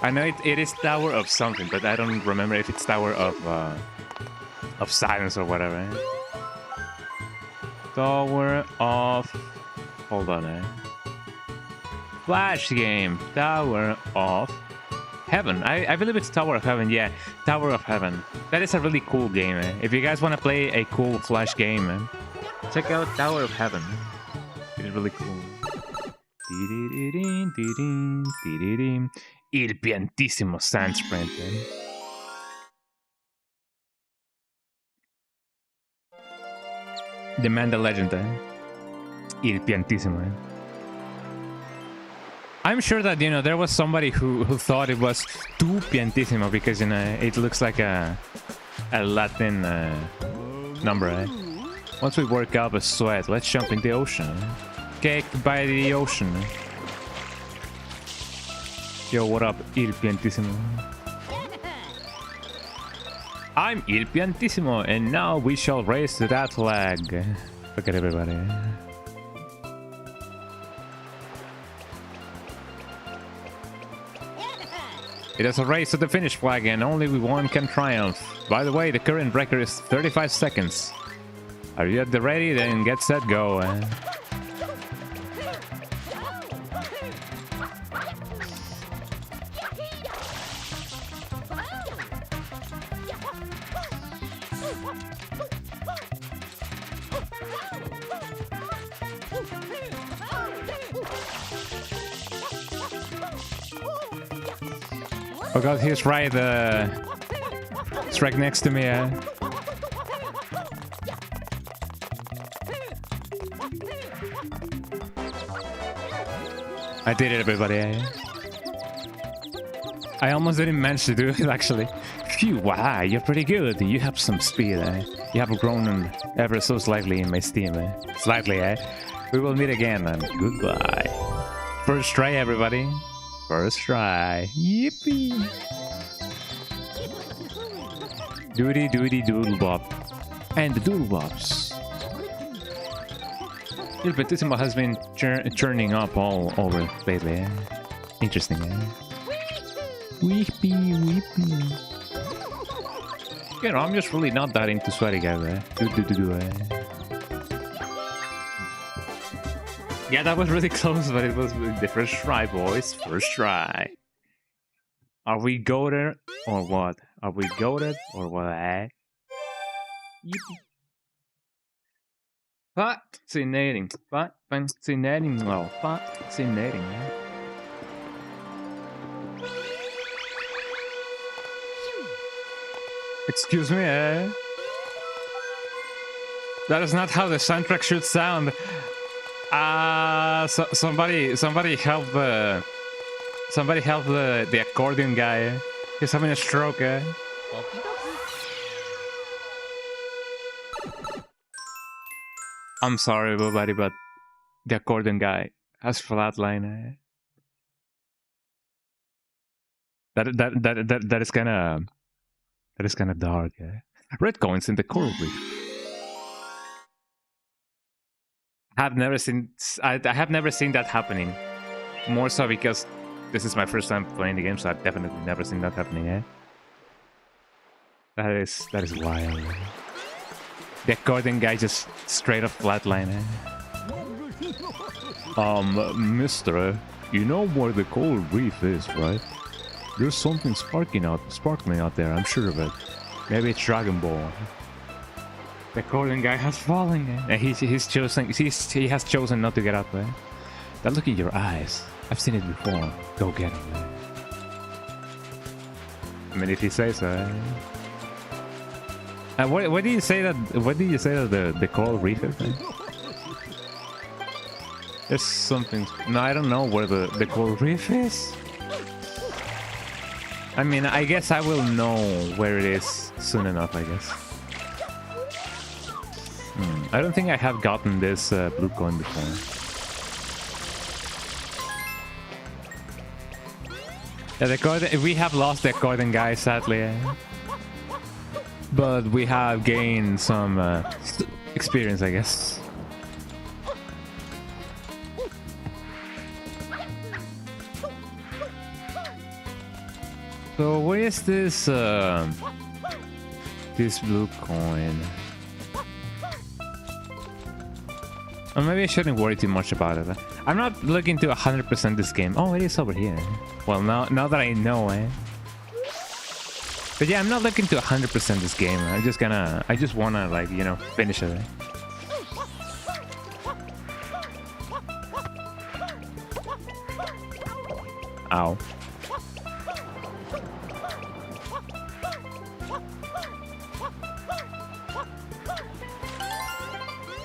Speaker 1: I know it is Tower of something, but I don't remember if it's Tower of Silence or whatever. Tower of... Hold on, Flash game. Tower of Heaven. I believe it's Tower of Heaven. Yeah, Tower of Heaven. That is a really cool game. If you guys want to play a cool Flash game, check out Tower of Heaven. It's really cool. Il piantissimo Sand Sprint. The man, the legend. Il piantissimo. I'm sure that, you know, there was somebody who thought it was too piantissimo because, you know, it looks like a Latin number, eh? Once we work up a sweat, let's jump in the ocean. Cake by the ocean. Yo, what up, Il Piantissimo? I'm Il Piantissimo, and now we shall raise to that flag. Look at everybody. It is a race to the finish flag, and only one can triumph. By the way, the current record is 35 seconds. Are you at the ready? Then get set, go. Oh god, he's right, it's right next to me, I did it, everybody, I almost didn't manage to do it, actually. Phew, wow, you're pretty good. You have some speed, You have grown ever so slightly in my steam, Slightly, We will meet again, and goodbye. First try, everybody. First try. Yippee! Doody doody doodle bop. And the doodle bops. Petissimo has been churning up all over lately. Eh? Interesting, eh? Weepy, weepy. You know, I'm just really not that into sweaty guys, eh? Yeah, that was really close, but it was the first try, boys. First try. Are we goated or what? Are we goated or what, eh? Fascinating. Fascinating. Well, fascinating, eh? Excuse me, eh? That is not how the soundtrack should sound. Somebody help the accordion guy. Eh? He's having a stroke, eh? I'm sorry, everybody, but the accordion guy has flatline. Eh? That is kind of dark. Eh? Red coins in the coral reef. I have never seen that happening. More so because this is my first time playing the game, so I've definitely never seen that happening. Eh? That is wild. Eh? The accordion guy just straight up flatline. Eh? Mister, you know where the coral reef is, right? There's something sparkling out there. I'm sure of it. Maybe it's Dragon Ball. The accordion guy has fallen. Eh? And he has chosen not to get up. Eh? That look in your eyes. I've seen it before. Go get him. Eh? I mean, if he says so. Eh? What did you say that? What did you say that the coral reef is? Eh? There's something. No, I don't know where the coral reef is. I mean, I guess I will know where it is soon enough. I guess. I don't think I have gotten this blue coin before. Yeah, we have lost the accordion guy, sadly. Eh? But we have gained some experience, I guess. So where is this this blue coin? Or maybe I shouldn't worry too much about it. I'm not looking to 100% this game. Oh, it is over here. Well, now that I know, eh? But yeah, I'm not looking to 100% this game. I just wanna, like, you know, finish it. Eh? Ow.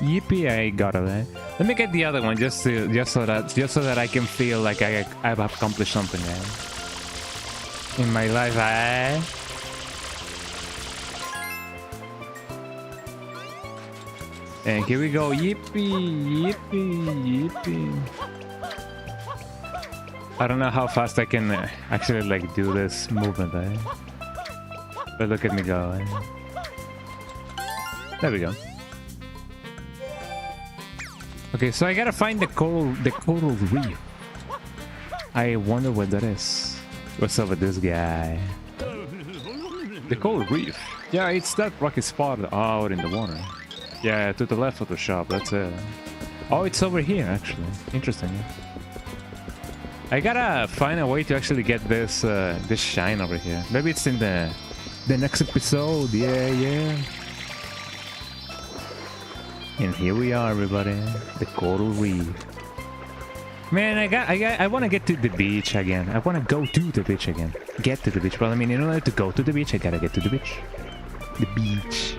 Speaker 1: Yippee! I got it. Eh? Let me get the other one just so that I can feel like I've accomplished something in my life. Eh? And here we go. Yippee! Yippee! Yippee! I don't know how fast I can actually like do this movement. Eh? But look at me go. Eh? There we go. Okay, so I gotta find the coral reef. I wonder what that is. What's up with this guy? The coral reef. Yeah, it's that rocky spot out in the water. Yeah, to the left of the shop. That's it. Oh, it's over here actually. Interesting. I gotta find a way to actually get this this shine over here. Maybe it's in the next episode. Yeah. And here we are, everybody. The coral reef. Man, I want to get to the beach again. I want to go to the beach again. Get to the beach. Well, I mean, in order to go to the beach, I gotta get to the beach. The beach.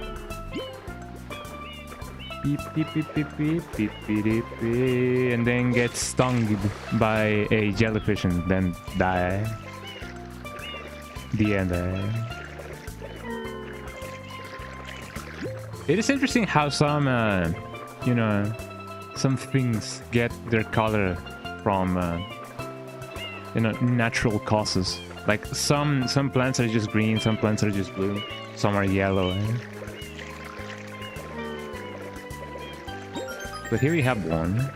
Speaker 1: Beep, beep, beep, beep, beep, beep, beep, beep, beep, and then get stung by a jellyfish and then die. The end. It is interesting how some, you know, some things get their color from, you know, natural causes. Like some plants are just green, some plants are just blue, some are yellow. but here you have one.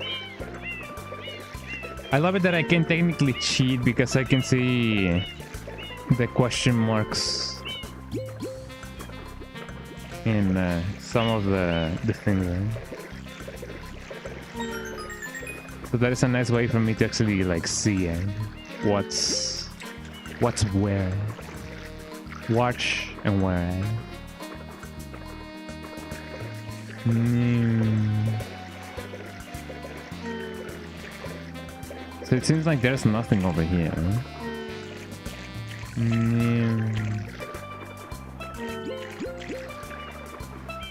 Speaker 1: I love it that I can technically cheat because I can see the question marks in some of the things. So that is a nice way for me to actually like see what's where. Watch and where. So it seems like there's nothing over here.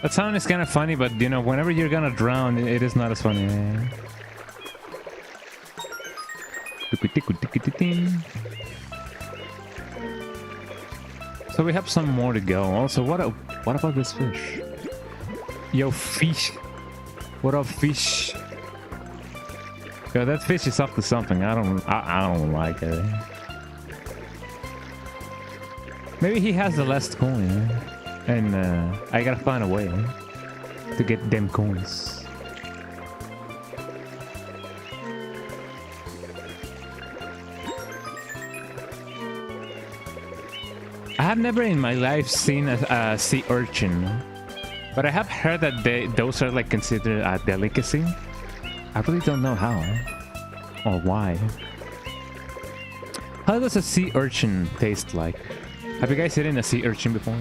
Speaker 1: That sound is kind of funny, but you know, whenever you're gonna drown, it is not as funny. So we have some more to go. Also, what about this fish? Yo, fish. What up, fish? Yo, that fish is up to something. I don't like it. Maybe he has the last coin, and I gotta find a way to get them coins. I have never in my life seen a sea urchin, but I have heard that those are like considered a delicacy. I really don't know how or why. How does a sea urchin taste like? Have you guys eaten a sea urchin before?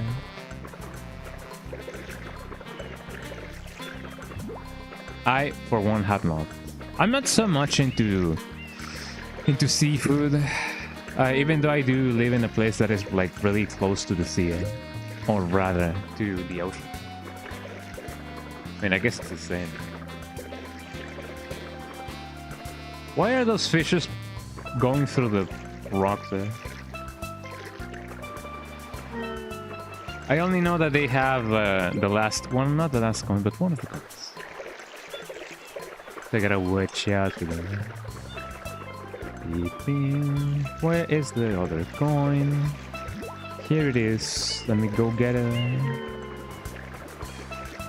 Speaker 1: I, for one, have not. I'm not so much into seafood. Even though I do live in a place that is like really close to the sea, or rather to the ocean. I mean, I guess it's the same. Why are those fishes going through the rocks there? I only know that they have the last one, not the last coin, but one of the coins. They gotta watch out for them. Where is the other coin? Here it is. Let me go get it.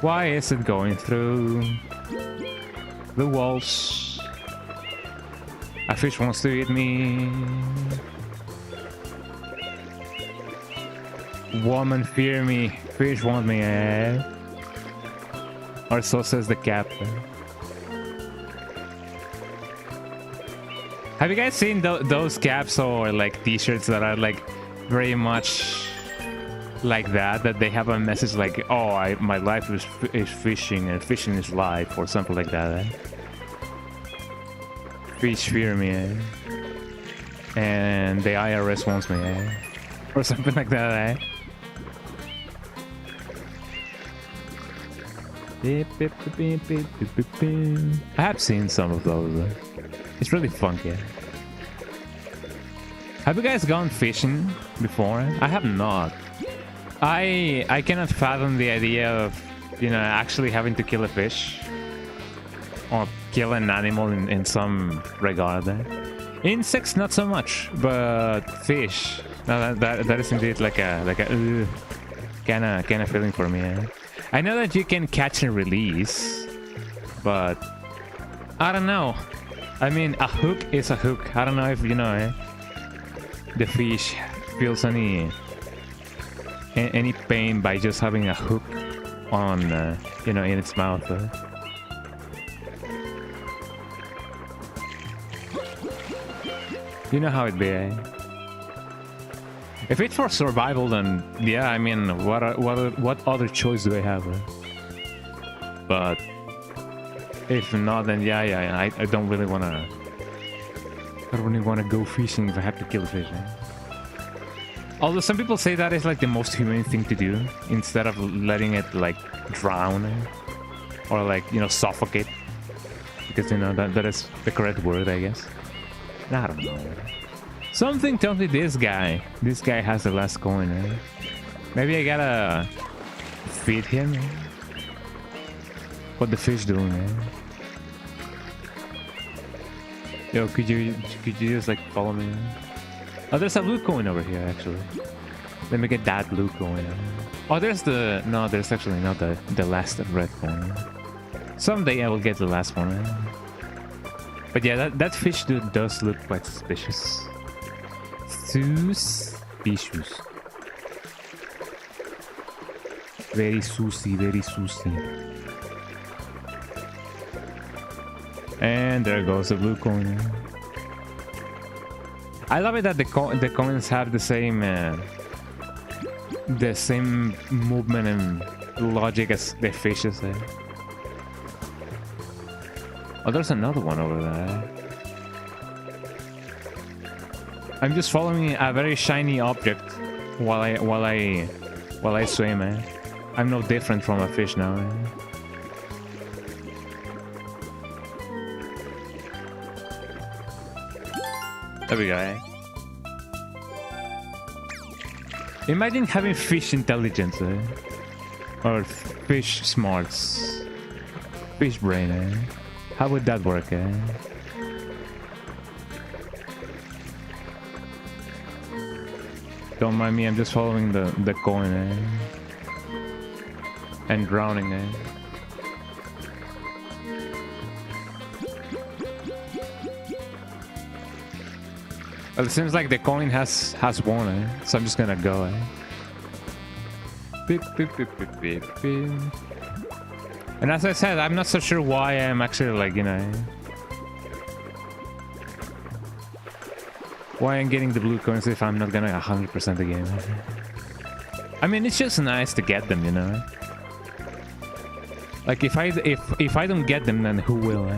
Speaker 1: Why is it going through the walls? A fish wants to eat me. Woman, fear me. Fish want me, Or so says the captain. Have you guys seen those caps or like t-shirts that are like very much like that they have a message like, oh, my life is fishing and fishing is life or something like that, Fish fear me, and the IRS wants me, or something like that, I have seen some of those. It's really funky. Have you guys gone fishing before? I have not. I cannot fathom the idea of, you know, actually having to kill a fish or kill an animal in some regard. Insects, not so much, but fish. No, that is indeed like a kind of feeling for me. I know that you can catch and release, but I don't know. I mean, a hook is a hook. I don't know if you know, the fish feels any pain by just having a hook on, you know, in its mouth. You know how it be, If it's for survival, then yeah. I mean, what other choice do I have? But if not, then yeah. I don't really wanna. I don't really wanna go fishing if I have to kill a fish. Although some people say that is like the most humane thing to do, instead of letting it like drown or like, you know, suffocate, because you know that is the correct word, I guess. I don't know. Something tells me this guy has the last coin. Maybe I gotta feed him. What the fish doing? Yo, could you just like follow me? Oh, there's a blue coin over here actually. Let me get that blue coin. Oh, there's actually not the last red coin. Someday I will get the last one. But yeah, that fish dude does look quite suspicious. Suspicious. Very sushi, very sushi. And there goes the blue coin. I love it that the coins have the same movement and logic as the fishes. Oh, there's another one over there. I'm just following a very shiny object while I swim. I'm no different from a fish now. There we go. Imagine having fish intelligence, or fish smarts, fish brain. How would that work? Don't mind me, I'm just following the coin and drowning. Well, it seems like the coin has won, so I'm just gonna go. Beep, beep, beep, beep, beep, beep. And as I said, I'm not so sure why I'm actually like, why I'm getting the blue coins if I'm not gonna 100% the game. I mean, it's just nice to get them, Like if I don't get them, then who will?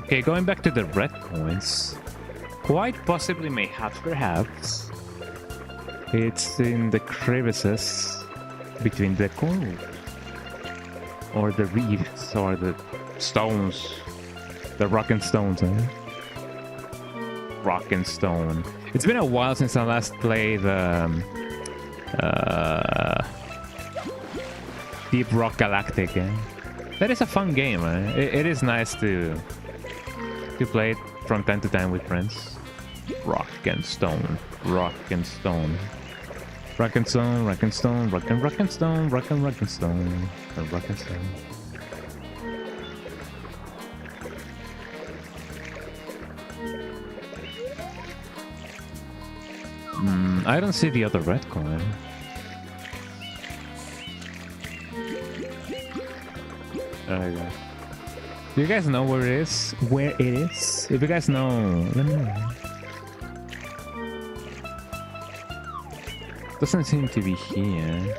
Speaker 1: Okay, going back to the red coins. Quite possibly, perhaps, it's in the crevices between the coins, or the reefs, or the stones, the rock and stones. Rock and stone. It's been a while since I last played Deep Rock Galactic. That is a fun game. It is nice to play it from time to time with friends. Rock and stone, rock and stone, rock and stone, rock and stone, rock and stone, rock and stone, and rock and stone. I don't see the other red coin. There we go. Do you guys know where it is? Where it is? If you guys know, let me know. Doesn't seem to be here.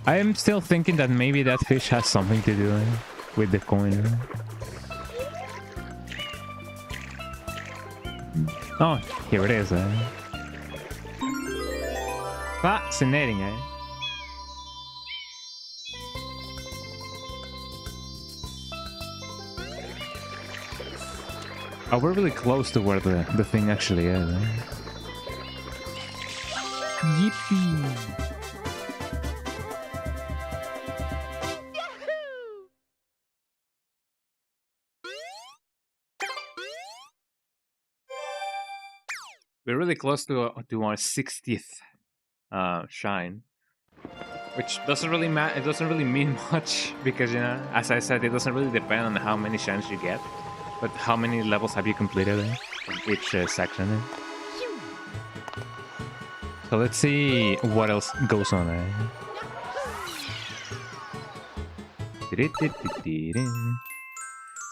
Speaker 1: I am still thinking that maybe that fish has something to do with the coin. Oh, here it is. Fascinating, Oh, we're really close to where the thing actually is. Yippee! We're really close to our 60th shine, which doesn't really matter. It doesn't really mean much because, as I said, it doesn't really depend on how many shines you get, but how many levels have you completed in each section. So let's see what else goes on.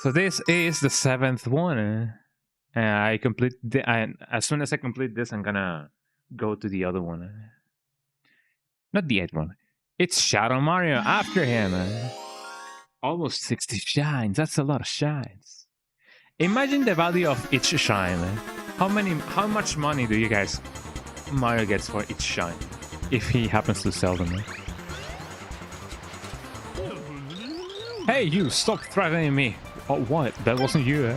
Speaker 1: So this is the 7th one. I complete as soon as I complete this, I'm gonna go to the other one. Not the 8th one. It's Shadow Mario after him. Almost 60 shines. That's a lot of shines. Imagine the value of each shine. How much money do you guys Mario gets for each shine if he happens to sell them? Hey, you! Stop threatening me. Oh, what? That wasn't you,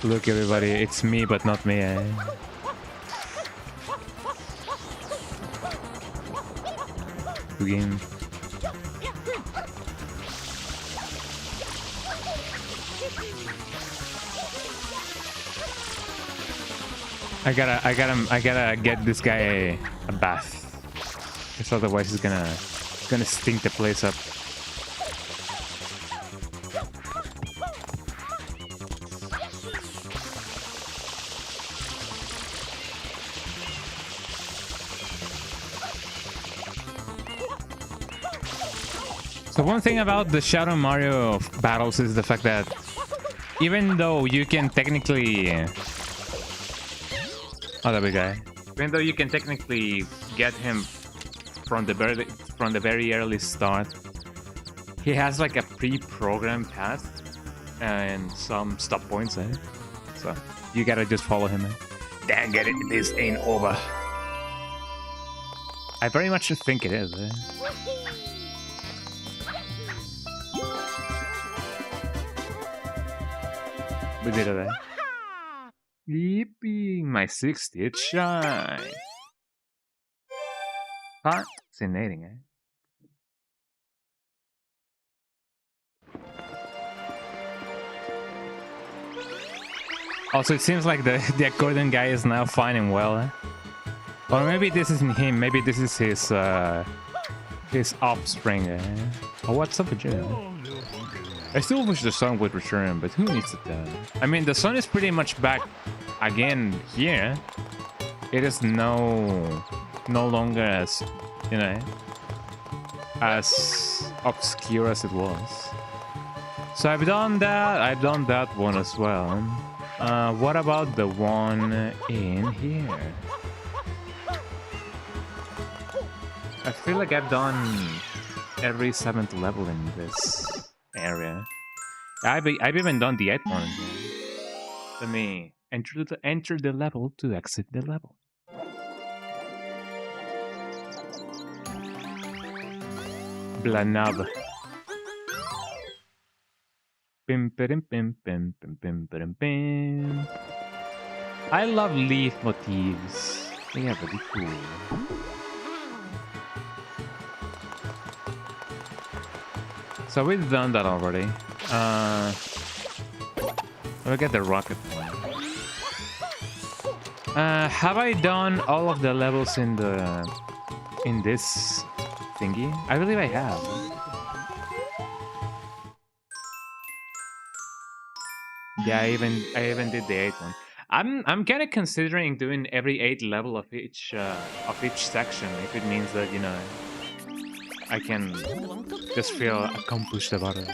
Speaker 1: Look, everybody, it's me, but not me, Game. I gotta get this guy a bath. Because otherwise he's gonna stink the place up. So one thing about the Shadow Mario battles is the fact that even though you can technically... Oh, that big guy. Even though you can technically get him from the very early start, he has like a pre-programmed path and some stop points, eh? So you gotta just follow him, eh? Dang it, this ain't over. I very much think it is, eh? We did it, eh? Yippee! My 60th shine! Fascinating, eh? Also, it seems like the accordion guy is now fine and well, eh? Or maybe this isn't him, maybe this is his offspring, eh? Oh, what's up with you? I still wish the sun would return, but who needs it then? I mean, the sun is pretty much back again here. It is no longer as, you know, as obscure as it was. So I've done that one as well. What about the one in here? I feel like I've done every 7th level in this area. I've even done the 8th one. Let me enter the level to exit the level. Blanab. Pim pim pim pim pim pim pim pim. I love leaf motifs. They are really cool. So we've done that already. We'll get the rocket one. Have I done all of the levels in this thingy? I believe I have. Yeah, I even did the 8th one. I'm kind of considering doing every 8th level of each section if it means that, you know, I can just feel accomplished about it.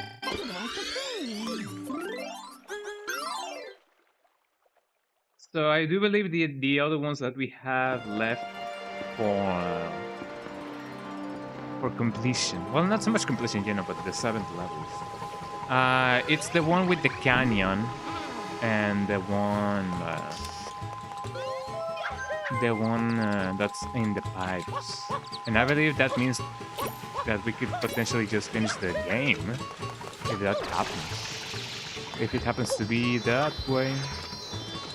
Speaker 1: So I do believe the other ones that we have left for completion. Well, not so much completion, you know, but the 7th levels. It's the one with the canyon and the one that's in the pipes. And I believe that means that we could potentially just finish the game if that happens. If it happens to be that way.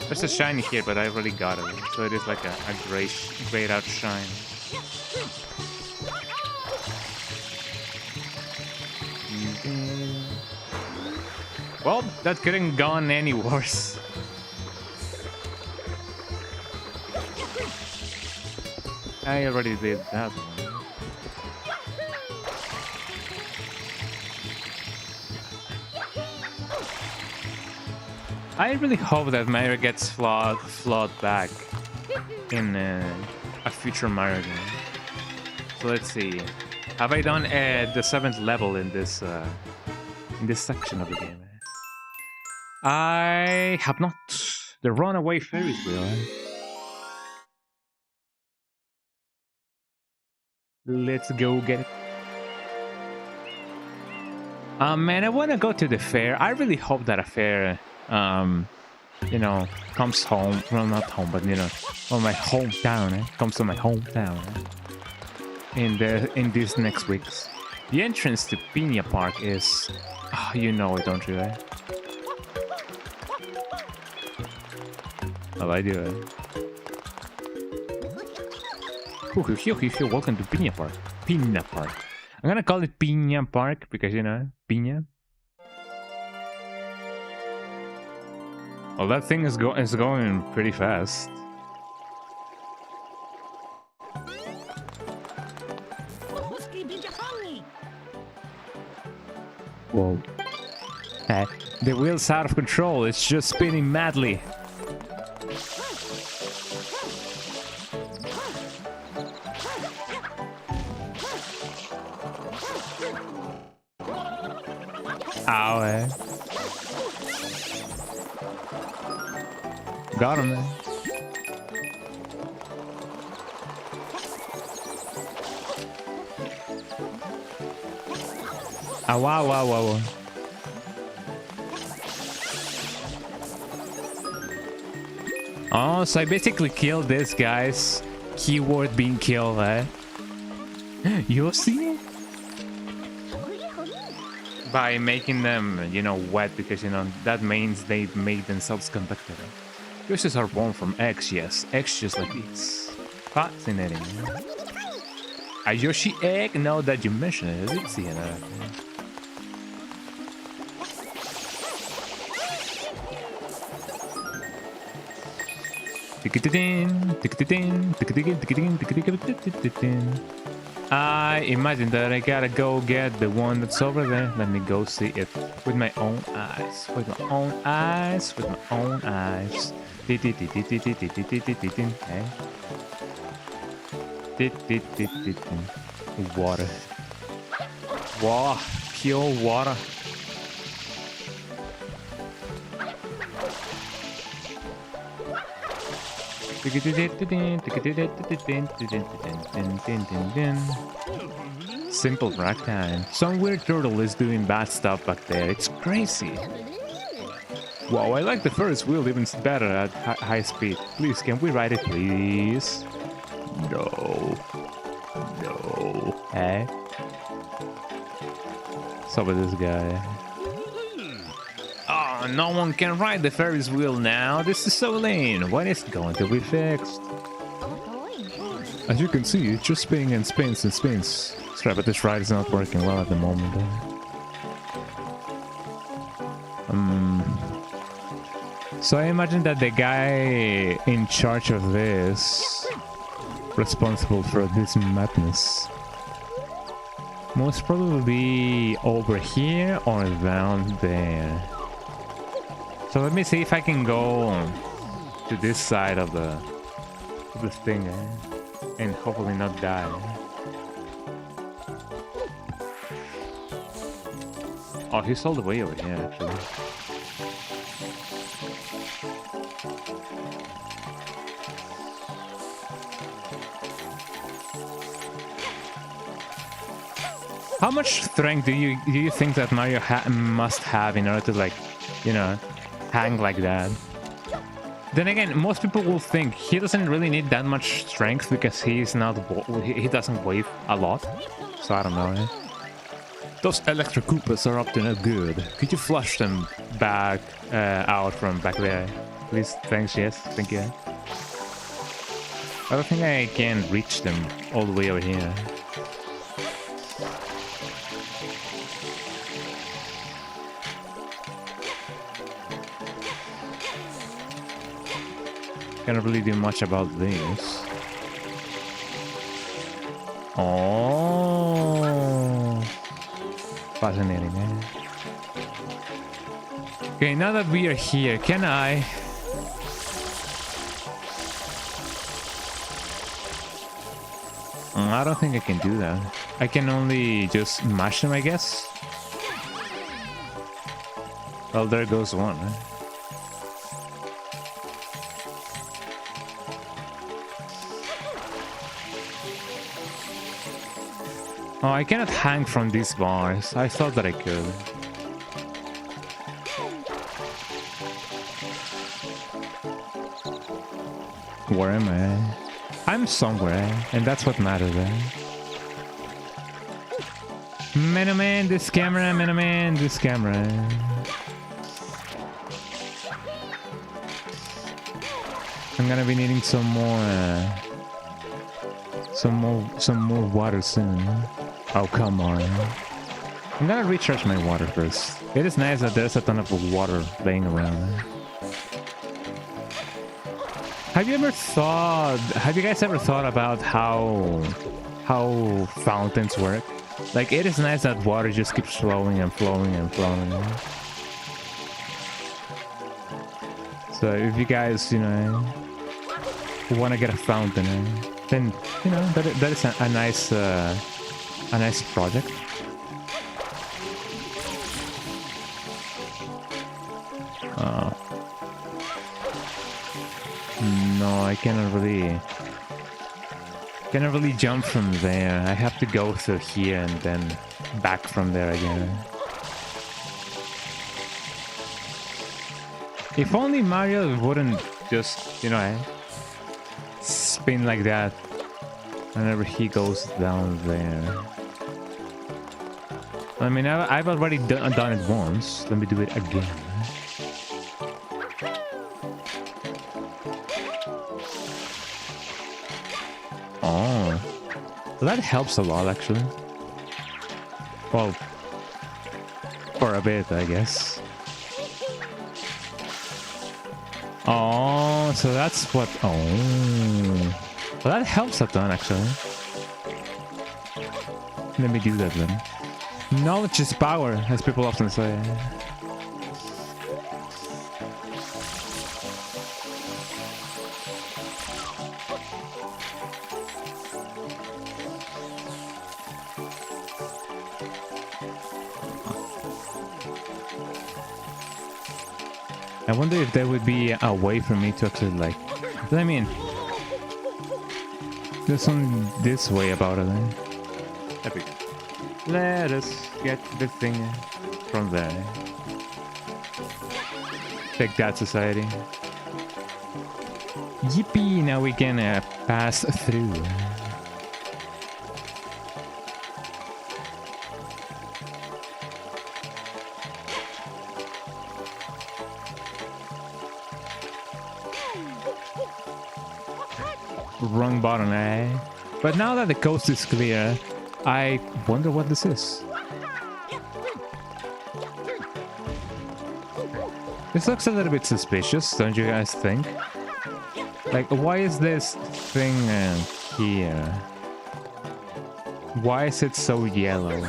Speaker 1: There's a shiny here, but I already got it. So it is like a grayed out shine. Well, that couldn't gone any worse. I already did that one. I really hope that Mario gets flawed back in a future Mario game. So let's see. Have I done the 7th level in this section of the game? I have not. The runaway Ferris wheel. Let's go get it. Man, I want to go to the fair. I really hope that a fair, you know, comes home. Well, not home, but you know, well, my hometown. Comes to my hometown. In these next weeks. The entrance to Piña Park is, oh, you know it, don't you? Oh, I do it. Welcome to Piña Park. Piña Park. I'm gonna call it Piña Park because, you know, Piña. Well, that thing is going pretty fast. Whoa. The wheel's out of control. It's just spinning madly. Ow, Got him, man. Ah, wow. Oh, so I basically killed this guy's keyword being killed, You see? By making them, wet, because, that means they've made themselves conductive. Juices are born from eggs, yes. Eggs just like this. Fascinating. A Yoshi egg? Now that you mention it, I did see it. I imagine that I gotta go get the one that's over there. Let me go see it with my own eyes. With my own eyes. With my own eyes. Water. Wow, pure water. Simple ragtime. Some weird turtle is doing bad stuff back there. It's crazy. Wow, I like the Ferris wheel even better at high speed. Please, can we ride it, please? No. Hey? What's up with this guy? Oh, no one can ride the Ferris wheel now. This is so lame. When is it going to be fixed? As you can see, it's just spinning and spins and spins. Sorry, but this ride is not working well at the moment. So I imagine that the guy in charge of this, responsible for this madness, most probably be over here or down there. So let me see if I can go to this side of the thing, and hopefully not die. Oh, he's all the way over here, actually. How much strength do you think that Mario must have in order to, like, hang like that? Then again, most people will think he doesn't really need that much strength because he doesn't weigh a lot. So I don't know. Those electric Koopas are up to no good. Could you flush them back out from back there, please? Thanks. Yes, thank you. I don't think I can reach them all the way over here. Can't really do much about this. Oh, fascinating, man. Okay, now that we are here, can I? I don't think I can do that. I can only just mash them, I guess. Well, there goes one. Oh, I cannot hang from these bars. I thought that I could. Where am I? I'm somewhere, and that's what matters, Man, this camera, man, this camera. I'm gonna be needing some more water soon. Oh, come on. I'm gonna recharge my water first. It is nice that there's a ton of water laying around. Have you guys ever thought about how fountains work? Like, it is nice that water just keeps flowing and flowing and flowing. So if you guys, you know, want to get a fountain, then, you know, that is a nice project. No, I cannot really jump from there. I have to go through here and then back from there again. If only Mario wouldn't just, you know, spin like that whenever he goes down there. I mean, I've already done it once. Let me do it again. Oh, that helps a lot, actually. Well, for a bit, I guess. Oh, so that's what... Oh, well, that helps a ton, actually. Let me do that then. Knowledge is power, as people often say. I wonder if there would be a way for me to actually, like... I mean... There's some this way about it, eh? Epic. Let us get the thing from there. Take that, society. Yippee! Now we can pass through. Wrong button, eh? But now that the coast is clear, I wonder what this is. This looks a little bit suspicious, don't you guys think? Like, why is this thing here? Why is it so yellow?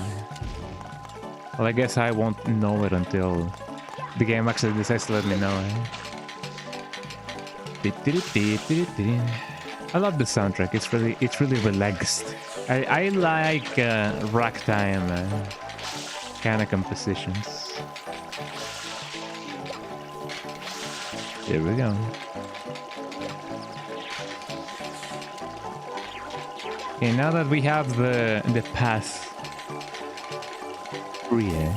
Speaker 1: Well, I guess I won't know it until the game actually decides to let me know, eh? I love the soundtrack. It's really relaxed. I like ragtime kind of compositions. Here we go. Okay, now that we have the path free,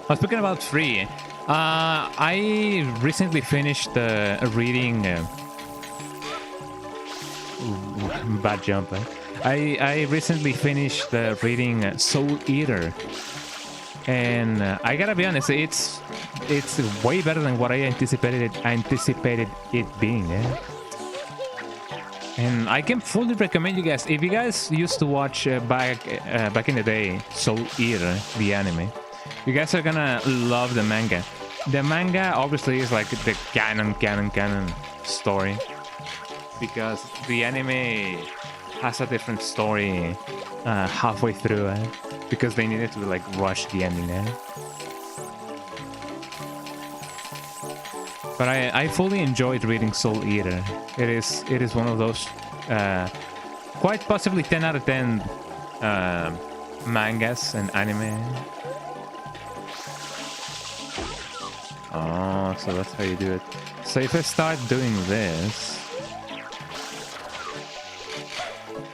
Speaker 1: Oh, speaking about free, I recently finished reading. Bad jump. I recently finished reading Soul Eater, and I gotta be honest, it's way better than what I anticipated it being. And I can fully recommend you guys, if you guys used to watch back in the day Soul Eater, the anime, you guys are gonna love the manga. The manga obviously is like the canon story, because the anime has a different story halfway through, because they needed to like rush the ending. But I fully enjoyed reading Soul Eater. It is one of those quite possibly 10 out of 10 mangas and anime. Oh, so that's how you do it. So if I start doing this,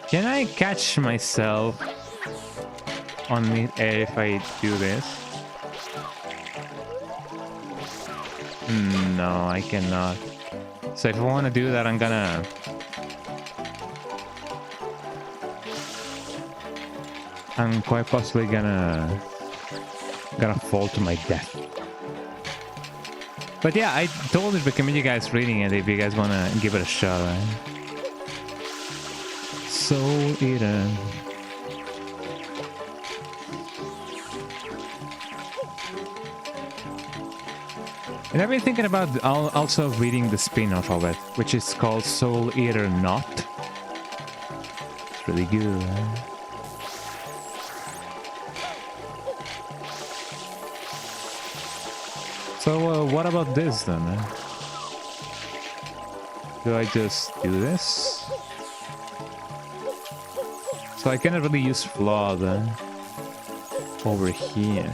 Speaker 1: can I catch myself on mid-air if I do this? No, I cannot. So if I want to do that, I'm quite possibly gonna fall to my death. But yeah, I totally recommend you guys reading it if you guys want to give it a shot. Soul Eater. And I've been thinking about also reading the spin-off of it, which is called Soul Eater Not. It's really good. So what about this then? Do I just do this? So I cannot really use flaw then. Over here.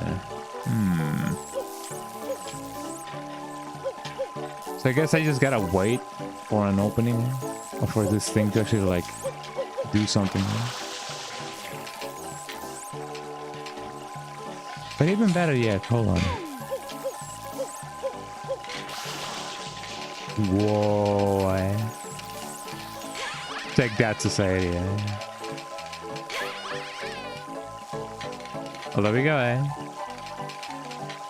Speaker 1: So I guess I just gotta wait for an opening or for this thing to actually like do something. But even better yet, hold on. Whoa. Take that, society. Well, there we go,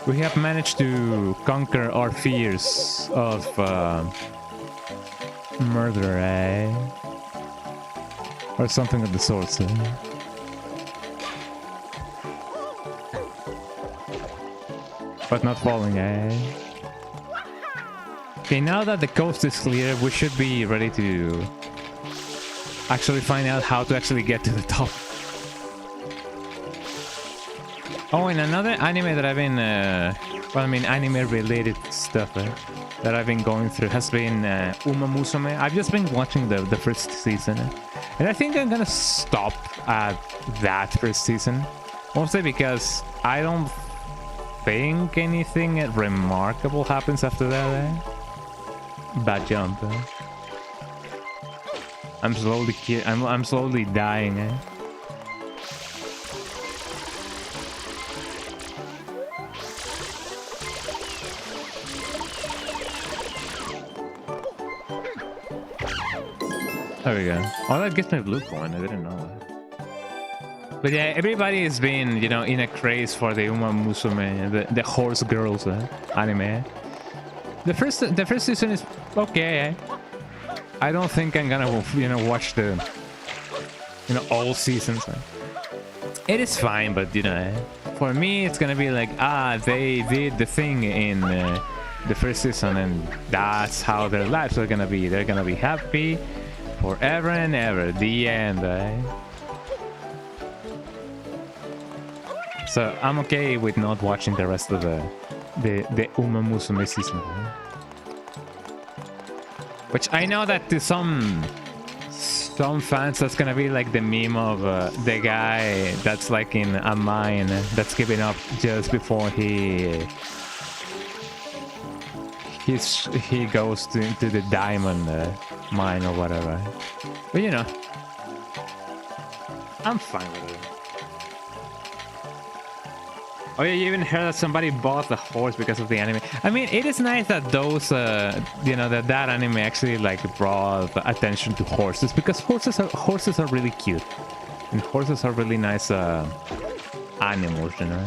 Speaker 1: We have managed to conquer our fears of murder, or something of the sort, But not falling, Okay, now that the coast is clear, we should be ready to actually find out how to actually get to the top. Oh, and another anime that I've been, well, I mean, anime-related stuff that I've been going through has been Uma Musume. I've just been watching the first season, and I think I'm gonna stop at that first season, mostly because I don't think anything remarkable happens after that. Bad jump. I'm slowly dying. There we go. Oh, that gets me a blue coin. I didn't know that. But yeah, everybody has been, you know, in a craze for the Uma Musume, the horse girls anime. The first season is okay. I don't think I'm gonna, you know, watch the, you know, all seasons. It is fine, but you know, for me, it's gonna be like, they did the thing in the first season, and that's how their lives are gonna be. They're gonna be happy forever and ever. The end. So I'm okay with not watching the rest of the Uma Musume season. Which I know that to some fans that's gonna be like the meme of the guy that's like in a mine that's giving up just before he goes into the diamond mine or whatever. But you know, I'm fine with it. Oh yeah, you even heard that somebody bought the horse because of the anime. I mean, it is nice that those, you know, that anime actually like brought attention to horses, because horses are really cute, and horses are really nice animals, you know.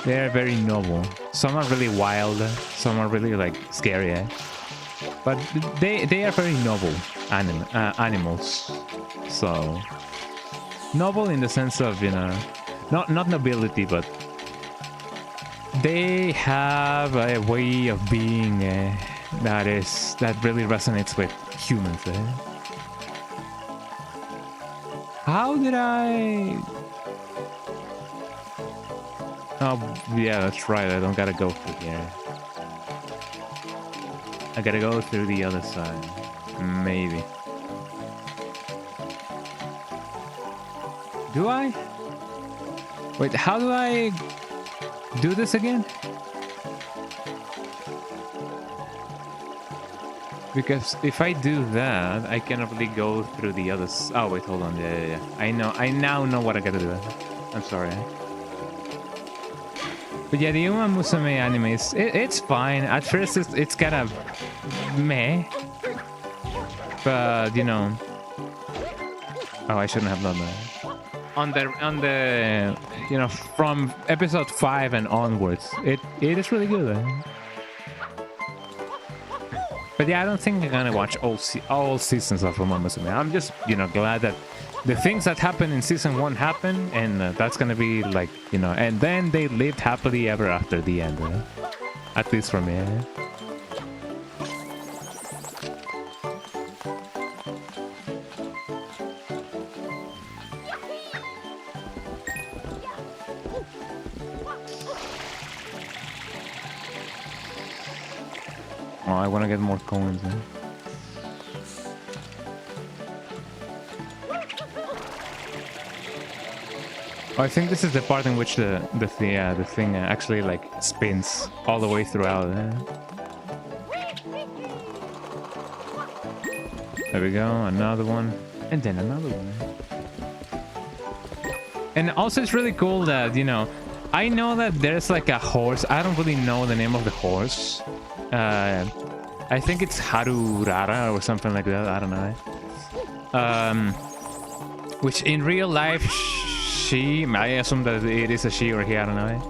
Speaker 1: They are very noble. Some are really wild, some are really like scary, but they are very noble animals. So noble in the sense of, you know, not nobility, but they have a way of being that really resonates with humans. How did I? Oh yeah, that's right. I don't gotta go through here. I gotta go through the other side. Maybe. Do I? Wait, how do I do this again? Because if I do that, I cannot really go through the others. Oh wait, hold on. Yeah. I now know what I gotta do. I'm sorry. But yeah, the Uma Musume anime it's fine. At first it's kind of meh. But you know. Oh, I shouldn't have done that. On the you know, from episode 5 and onwards, it is really good. But yeah, I don't think I'm gonna watch all seasons of Uma Musume. I'm just, you know, glad that the things that happened in season 1 happen, and that's gonna be like, you know, and then they lived happily ever after the end. At least for me. Oh, I want to get more coins. Oh, I think this is the part in which the thing actually like spins all the way throughout. There we go, another one, and then another one. And also, it's really cool that, you know, I know that there's like a horse. I don't really know the name of the horse. I think it's Harurara or something like that. I don't know. Which in real life, I assume that it is a she or he. I don't know.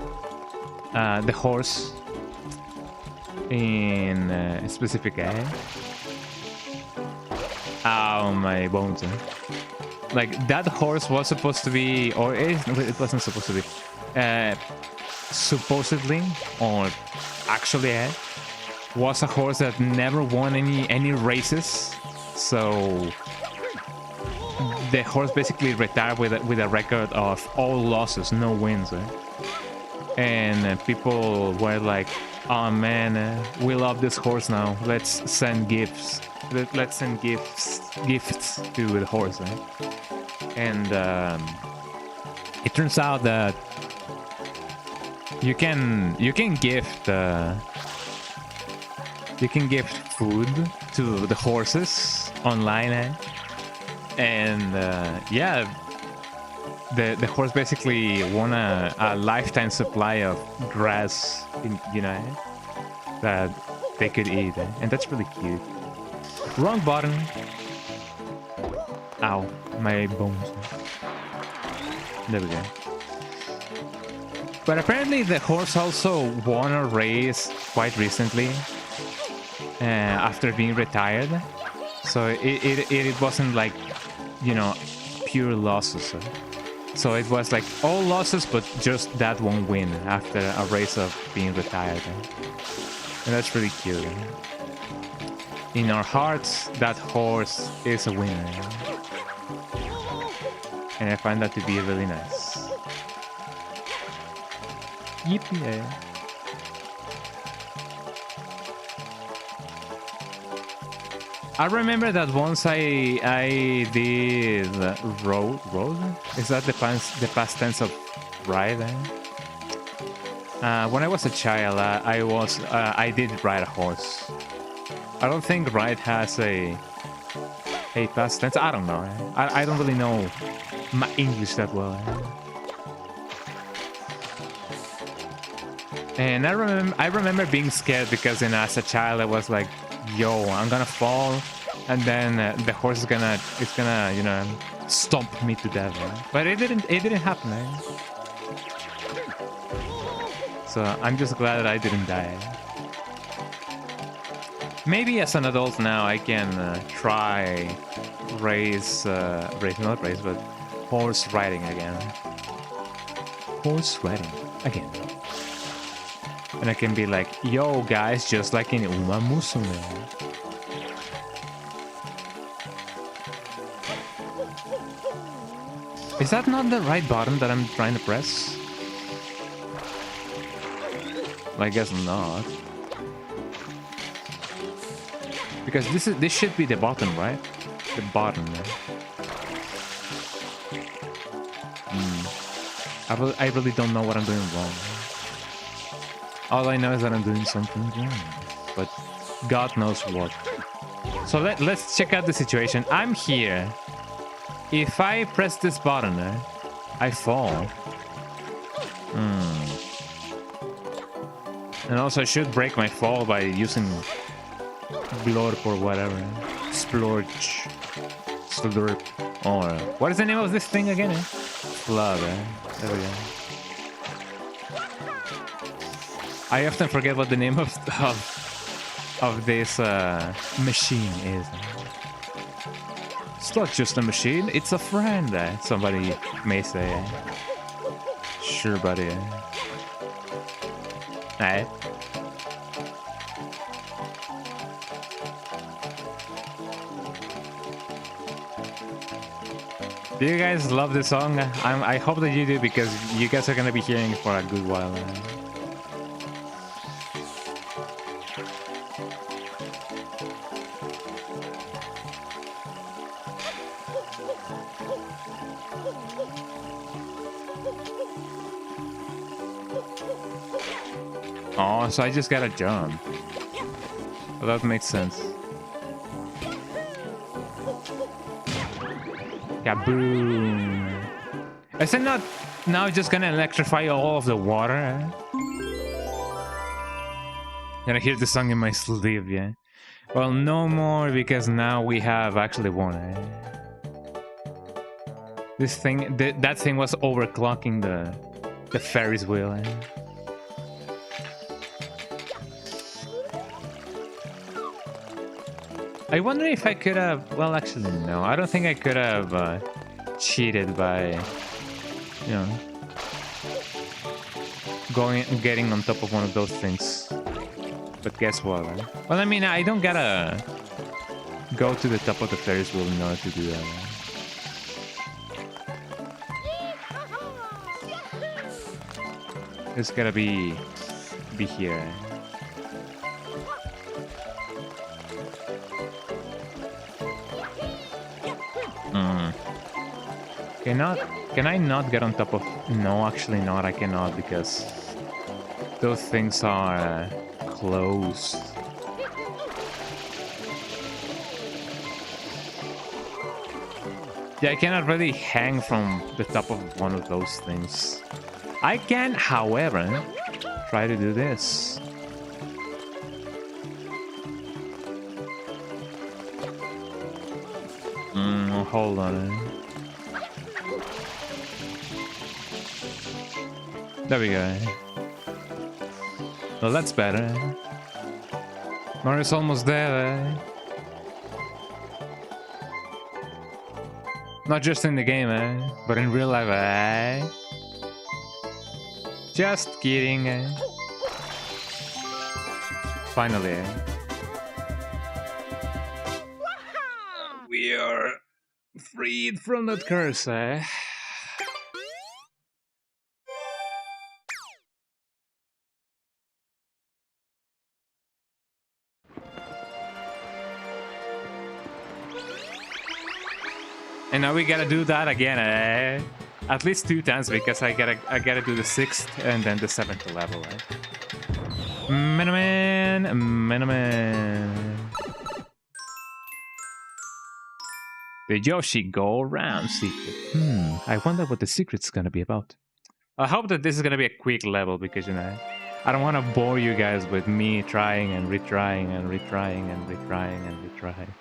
Speaker 1: The horse in specific guy. Ow, my bones. Like, that horse was supposed to be, or it wasn't supposed to be. Supposedly, or actually, was a horse that never won any races. So the horse basically retired with a record of all losses, no wins. And people were like, "Oh man, we love this horse now. Let's send gifts. Let's send gifts to the horse." And it turns out that you can gift food to the horses online, and yeah, the horse basically won a lifetime supply of grass, that they could eat, and that's really cute. Wrong button. Ow, my bones. There we go. But apparently the horse also won a race quite recently, after being retired. So it wasn't like, pure losses. So it was like all losses, but just that one win after a race of being retired. And that's really cute. In our hearts, that horse is a winner. And I find that to be really nice. Yippee! I remember that once I did rode. Is that the past tense of ride? When I was a child, I did ride a horse. I don't think ride has a past tense. I don't know. I don't really know my English that well. And I remember being scared because as a child I was like, yo, I'm gonna fall, and then the horse is gonna stomp me to death. But it didn't happen. So I'm just glad that I didn't die. Maybe as an adult now I can try horse riding again. Horse riding again. And I can be like, yo guys, just like in Uma Musume. Is that not the right button that I'm trying to press? Well, I guess not. Because this should be the button, right? The button. I really don't know what I'm doing wrong. All I know is that I'm doing something wrong, but God knows what. So let's check out the situation. I'm here. If I press this button, I fall. And also I should break my fall by using Blorp or whatever. Splorch. Slurp. Or what is the name of this thing again? Flood. There we go. I often forget what the name of this machine is. It's not just a machine, it's a friend, somebody may say. Sure, buddy. Alright. Do you guys love this song? I hope that you do, because you guys are gonna be hearing it for a good while. Oh, so I just gotta jump. Well, that makes sense. Kaboom! Is it not now just gonna electrify all of the water? Gonna hear the song in my sleep, yeah? Well, no more, because now we have actually won, This thing, that thing was overclocking the Ferris wheel, I wonder if I could have... Well, actually, no. I don't think I could have cheated by, you know, getting on top of one of those things. But guess what? Well, I mean, I don't gotta go to the top of the Ferris wheel in order to do that. It's gotta be here. Can I not get on top of... No, actually not, I cannot, because those things are closed. Yeah, I cannot really hang from the top of one of those things. I can, however, try to do this. Hold on. There we go. Well, that's better. Mario's almost there. Not just in the game, but in real life. Just kidding. Finally. We are freed from that curse, And now we gotta do that again, At least 2 times, because I gotta do the 6th and then the 7th level, Miniman. The Yoshi Go Round secret. I wonder what the secret's gonna be about. I hope that this is gonna be a quick level, because, you know, I don't want to bore you guys with me trying and retrying and retrying and retrying and retrying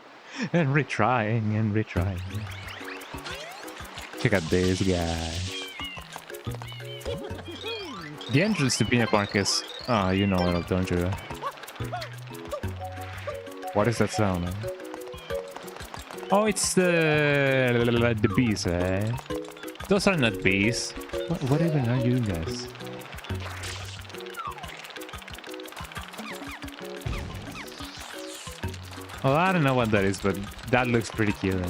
Speaker 1: and retrying and retrying. Check out this guy. The entrance to Peanut Park is... Oh, you know it, don't you? What is that sound? Oh, it's the bees, Those are not bees. What even are you guys? Well, I don't know what that is, but that looks pretty cute,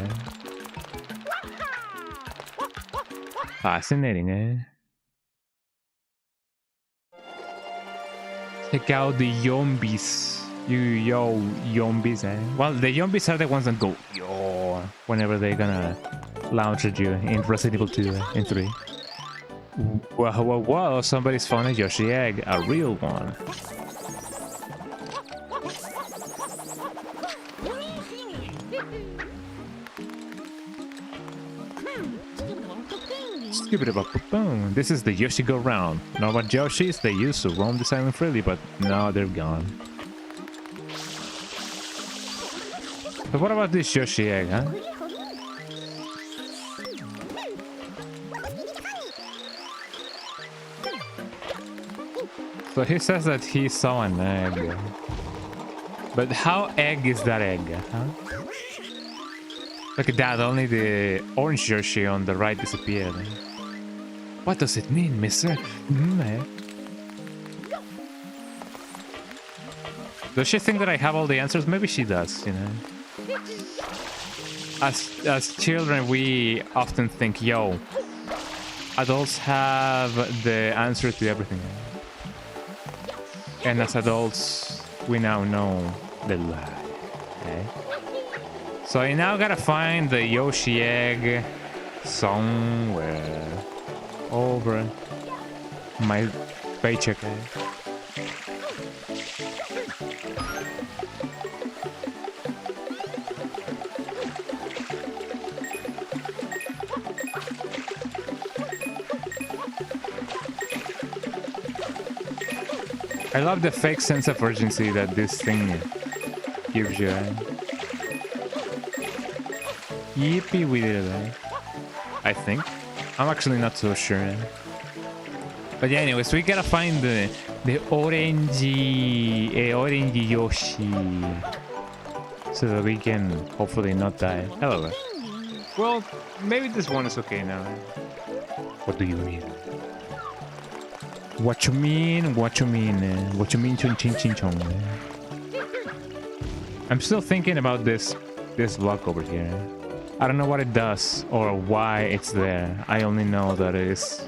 Speaker 1: Fascinating, Check out the zombies. Zombies, Well, the zombies are the ones that go yo whenever they're gonna launch at you in Resident Evil 2 and 3. Whoa, somebody's found a Yoshi egg, a real one. Boom. This is the Yoshi Go Round. Normal Yoshis, they used to roam this island freely, but now they're gone. But what about this Yoshi egg, So he says that he saw an egg. But how egg is that egg, Look at that, only the orange Yoshi on the right disappeared. What does it mean, mister? Does she think that I have all the answers? Maybe she does, you know. As children, we often think, yo, adults have the answer to everything. And as adults, we now know the lie. So I now gotta find the Yoshi egg somewhere over my paycheck. I love the fake sense of urgency that this thing gives you. Yippee, we did it. I think. I'm actually not so sure. But yeah, anyways, we gotta find the orangey Yoshi, so that we can hopefully not die. Hello. Well, maybe this one is okay now. What do you mean? What you mean? What you mean? What you mean? Ching ching ching chong. I'm still thinking about this block over here. I don't know what it does or why it's there. I only know that it is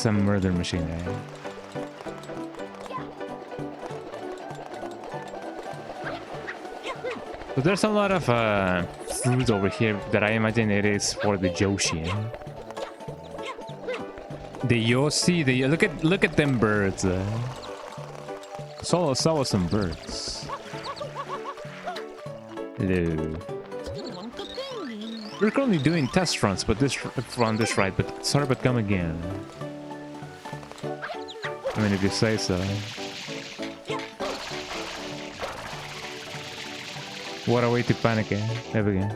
Speaker 1: a murder machine. So there's a lot of fruit over here that I imagine it is for the Yoshi. The Yoshi, look at them birds. Saw some birds. Hello. We're currently doing test runs, but this right. But sorry, but come again. I mean, if you say so. What a way to panic, eh? Never again.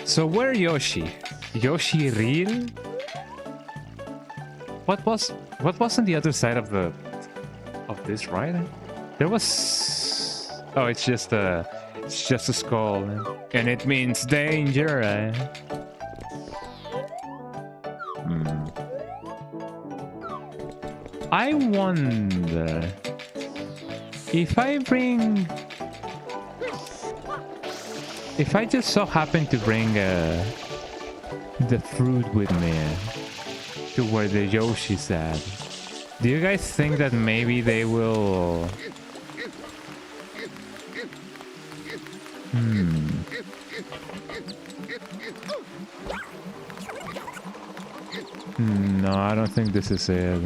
Speaker 1: So where Yoshi? Yoshi real? What was on the other side of this, right? There was. Oh, it's just a skull, and it means danger. I wonder if I just so happen to bring the fruit with me to where the Yoshi's at. Do you guys think that maybe they will... No, I don't think this is it.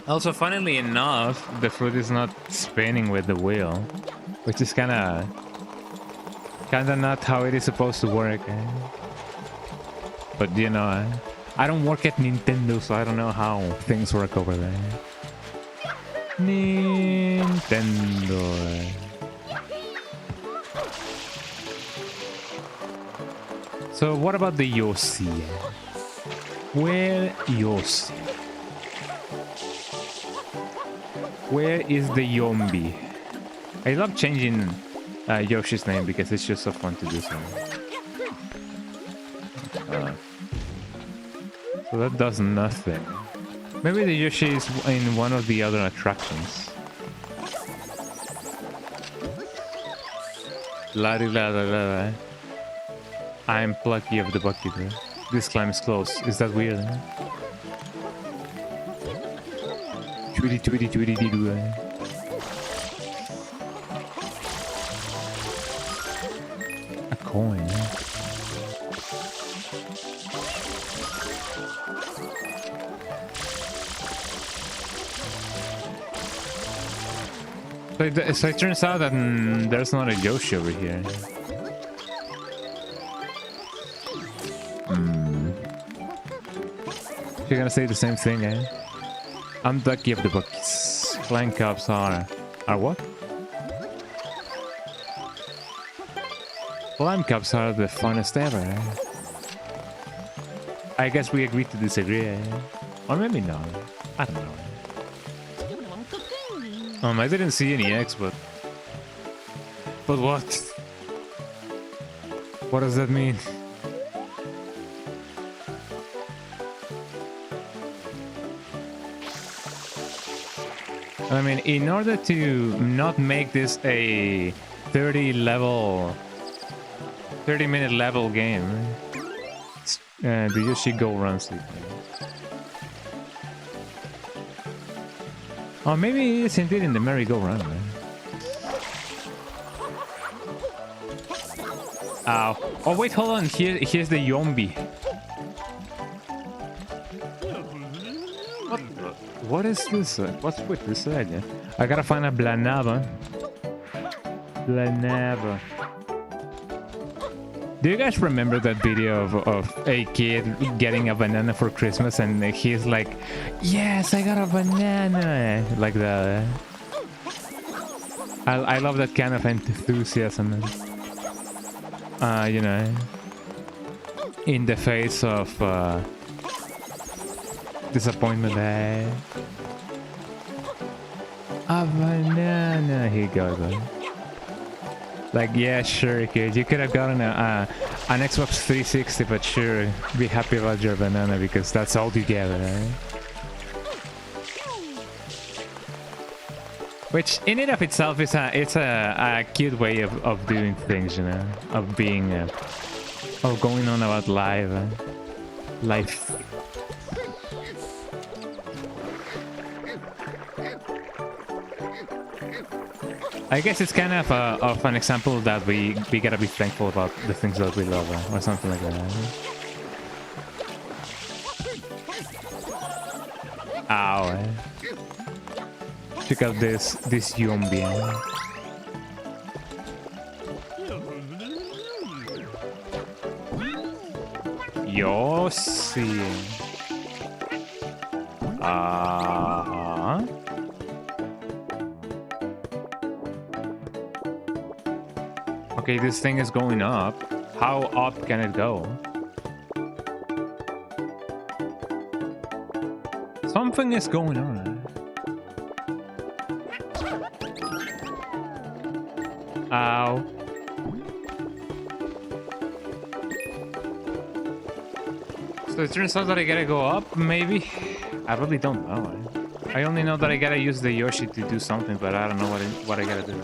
Speaker 1: Also, funnily enough, the fruit is not spinning with the wheel, which is kinda not how it is supposed to work. But you know, I don't work at Nintendo, so I don't know how things work over there. Nintendo. So what about the Yoshi? Where Yoshi? Where is the Yombi? I love changing Yoshi's name because it's just so fun to do so. So that does nothing. Maybe the Yoshi is in one of the other attractions. La di la la la. I'm plucky of the bucket. This climb is close. Is that weird? Tweety tweety tweety dee doo. A coin. So it turns out that there's not a Yoshi over here. You're gonna say the same thing, eh? I'm lucky of the books. Flying cups are what? Flying cups are the funnest ever, eh? I guess we agree to disagree, eh? Or maybe not. I don't know. I didn't see any eggs, but what? What does that mean? I mean, in order to not make this a 30-minute level game, the Yoshi go run sleep. Oh, maybe it's indeed in the merry-go-round, man. Ow. Oh, wait, hold on. Here's the Yombi. What is this? What's with this egg? I gotta find a Blanava. Blanava. Do you guys remember that video of a kid getting a banana for Christmas and he's like, yes, I got a banana, like that? I love that kind of enthusiasm, you know, in the face of disappointment. A banana, he goes. Like, yeah, sure, kid. You could have gotten an Xbox 360, but sure, be happy about your banana because that's all you get, right? Which, in and of itself, is a cute way of doing things, you know, of being, of going on about life. Life. I guess it's kind of an example that we gotta be thankful about the things that we love, or something like that. Ow. Check out this zombie. Yo, see. Okay, this thing is going up. How up can it go? Something is going on. Ow. So it turns out that I gotta go up, maybe? I really don't know. I only know that I gotta use the Yoshi to do something, but I don't know what I gotta do.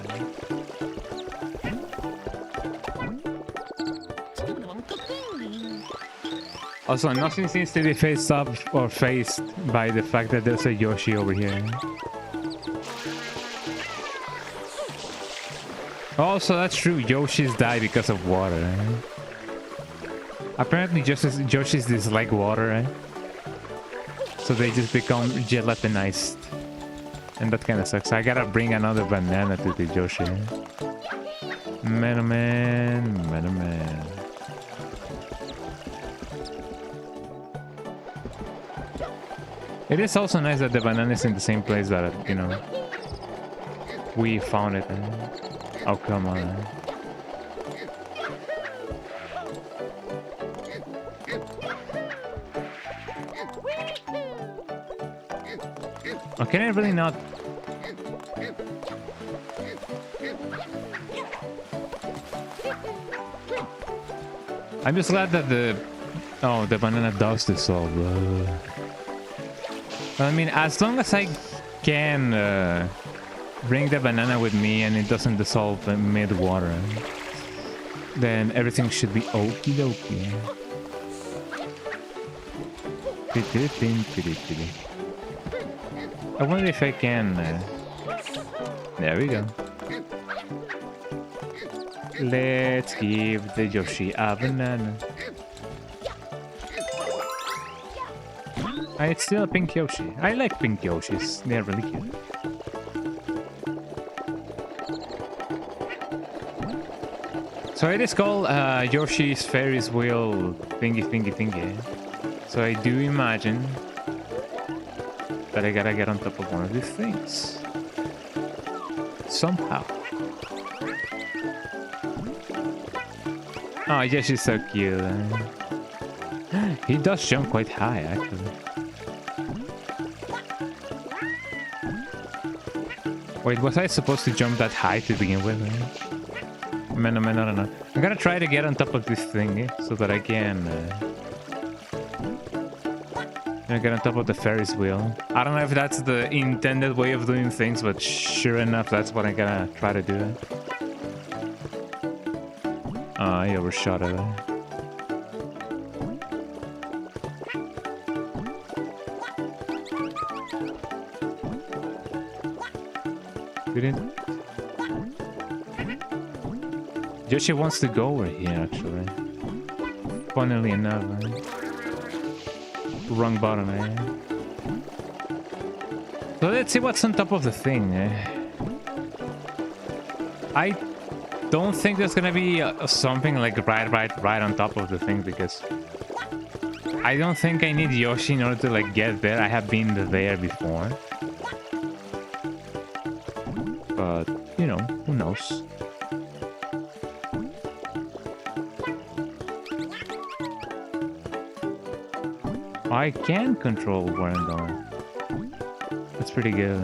Speaker 1: Also, nothing seems to be faced up or faced by the fact that there's a Yoshi over here. Also, that's true. Yoshis die because of water. Apparently, Yoshis dislike water, so they just become gelatinized. And that kind of sucks. I gotta bring another banana to the Yoshi. Man. It is also nice that the banana is in the same place that, you know, we found it. Oh, come on. Oh, can I really not? I'm just glad that the banana does dissolve. I mean, as long as I can bring the banana with me and it doesn't dissolve mid-water, then everything should be okie dokie. I wonder if I can... there we go. Let's give the Yoshi a banana. It's still a pink Yoshi. I like pink Yoshis. They're really cute. So it is called Yoshi's Ferris Wheel thingy. So I do imagine that I gotta get on top of one of these things. Somehow. Oh, Yoshi's so cute. He does jump quite high, actually. Wait, was I supposed to jump that high to begin with? Man, I don't know. I'm gonna try to get on top of this thing so that I can get on top of the Ferris wheel. I don't know if that's the intended way of doing things, but sure enough, that's what I'm gonna try to do. I overshot it. Didn't. Yoshi wants to go over here, actually. Funnily enough, right? Wrong button, eh? So let's see what's on top of the thing, eh? I don't think there's gonna be something like right on top of the thing, because I don't think I need Yoshi in order to like get there. I have been there before. But, you know, who knows? I can control where I'm going. That's pretty good.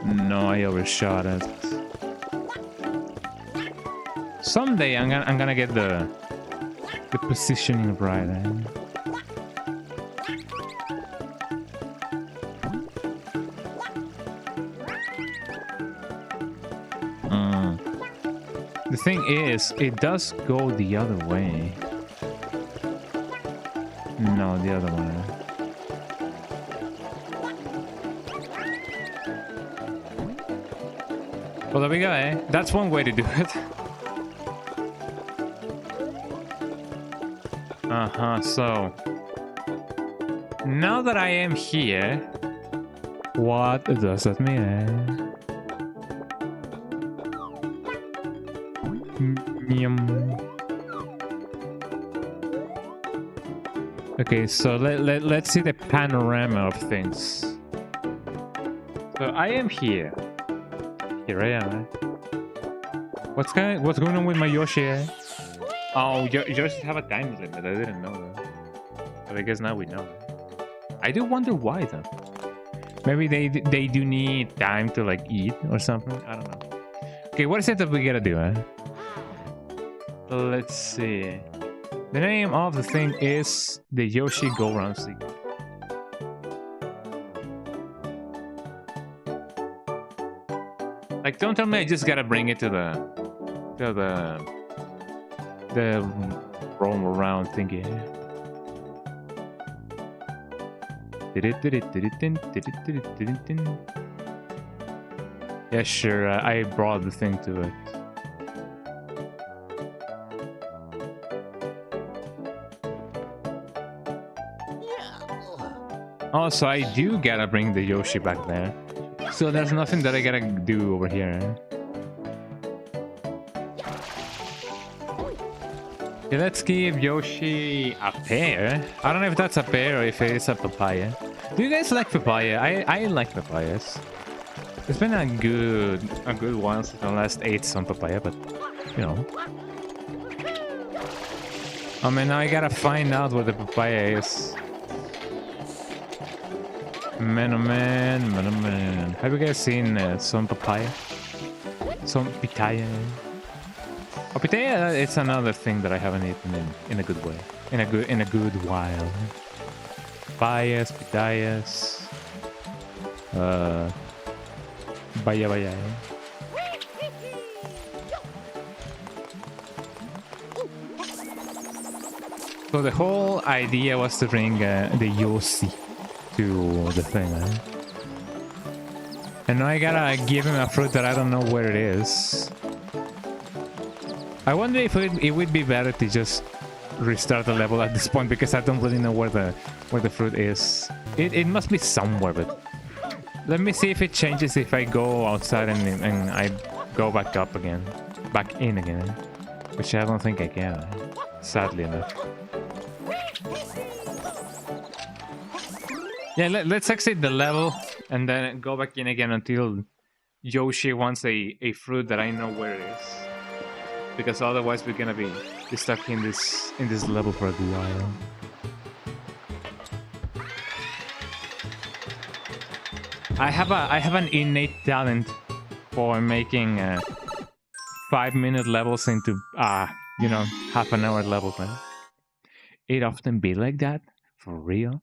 Speaker 1: No, I overshot it. Someday I'm gonna get the positioning right. The thing is, it does go the other way. No, the other one. Well, there we go, eh? That's one way to do it. So... now that I am here... what does that mean, eh? Okay, so let's see the panorama of things. So I am here. Here I am. What's going on with my Yoshi? Oh, Yoshi have a time limit. I didn't know that. But I guess now we know. I do wonder why though. Maybe they do need time to like eat or something. I don't know. Okay, what is it that we gotta do? Let's see. The name of the thing is the Yoshi Go Round Secret. Like, don't tell me I just gotta bring it to the roam around thingy. Yeah, sure. I brought the thing to it. Oh, so I do gotta bring the Yoshi back there. So there's nothing that I gotta do over here. Okay, let's give Yoshi a pear. I don't know if that's a pear or if it is a papaya. Do you guys like papaya? I like papayas. It's been a good while since I last ate some papaya, but you know. I mean, now I gotta find out what the papaya is. Man, oh man, man, oh man. Have you guys seen some papaya? Some pitaya? Oh, pitaya, it's another thing that I haven't eaten in a good way. In a good while. Papayas, pitayas. Baya. So the whole idea was to bring the Yoshi to the thing, eh? And now I gotta give him a fruit that I don't know where it is. I wonder if it would be better to just restart the level at this point, because I don't really know where the fruit is. It must be somewhere, but let me see if it changes if I go outside and I go back up again, back in again, which I don't think I can, sadly enough. Yeah, let's exit the level and then go back in again until Yoshi wants a fruit that I know where it is. Because otherwise we're gonna be stuck in this level for a while. I have an innate talent for making 5-minute levels into you know, half-an-hour levels, man. It often be like that, for real.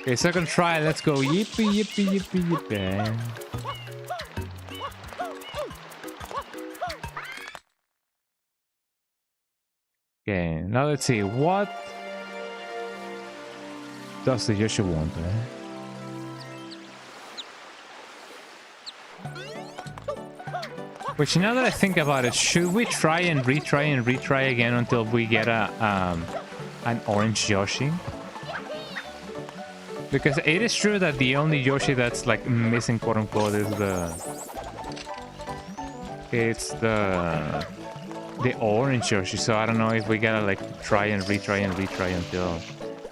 Speaker 1: Okay, second try, let's go. Yippee. Okay, now let's see. What does the Yoshi want, Which, now that I think about it, should we try and retry again until we get an orange Yoshi? Because it is true that the only Yoshi that's like missing, quote unquote, is the orange Yoshi. So I don't know if we gotta like try and retry until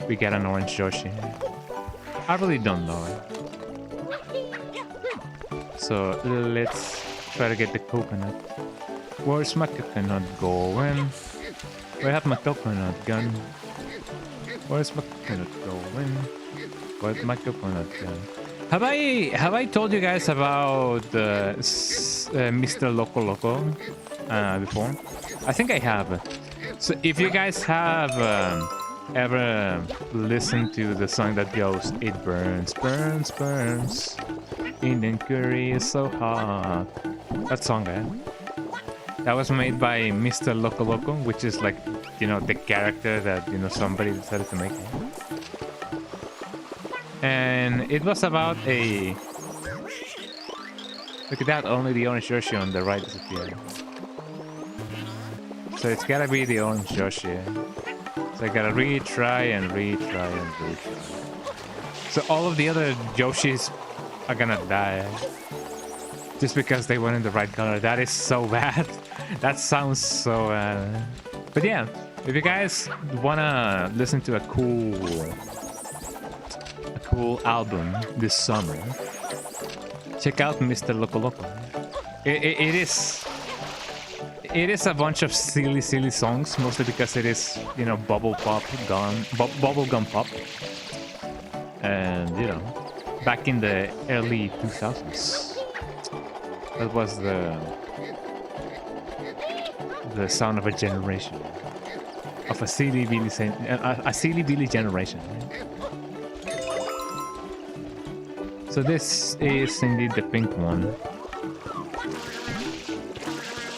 Speaker 1: we get an orange Yoshi. I really don't know. So let's try to get the coconut. Where's my coconut going? Where have my coconut gone? Where's my coconut going? Where's my coconut gone? Have I told you guys about Mr. Loco Loco before? I think I have. So if you guys have ever listened to the song that goes, "It burns, burns, burns. Indian curry is so hot." That song, that was made by Mr. Loco Loco, which is like, you know, the character that, you know, somebody decided to make. And it was about a... Look at that, only the orange Yoshi on the right disappeared. So it's gotta be the orange Yoshi. So I gotta retry and retry and retry. So all of the other Yoshis are gonna die. Just because they weren't in the right color. That is so bad. That sounds so bad. But yeah, if you guys wanna listen to a cool album this summer, check out Mr. Loco Loco. It is a bunch of silly songs, mostly because it is, you know, bubblegum pop, and you know, back in the early 2000s, that was the sound of a generation, of a silly Billy generation. So this is indeed the pink one.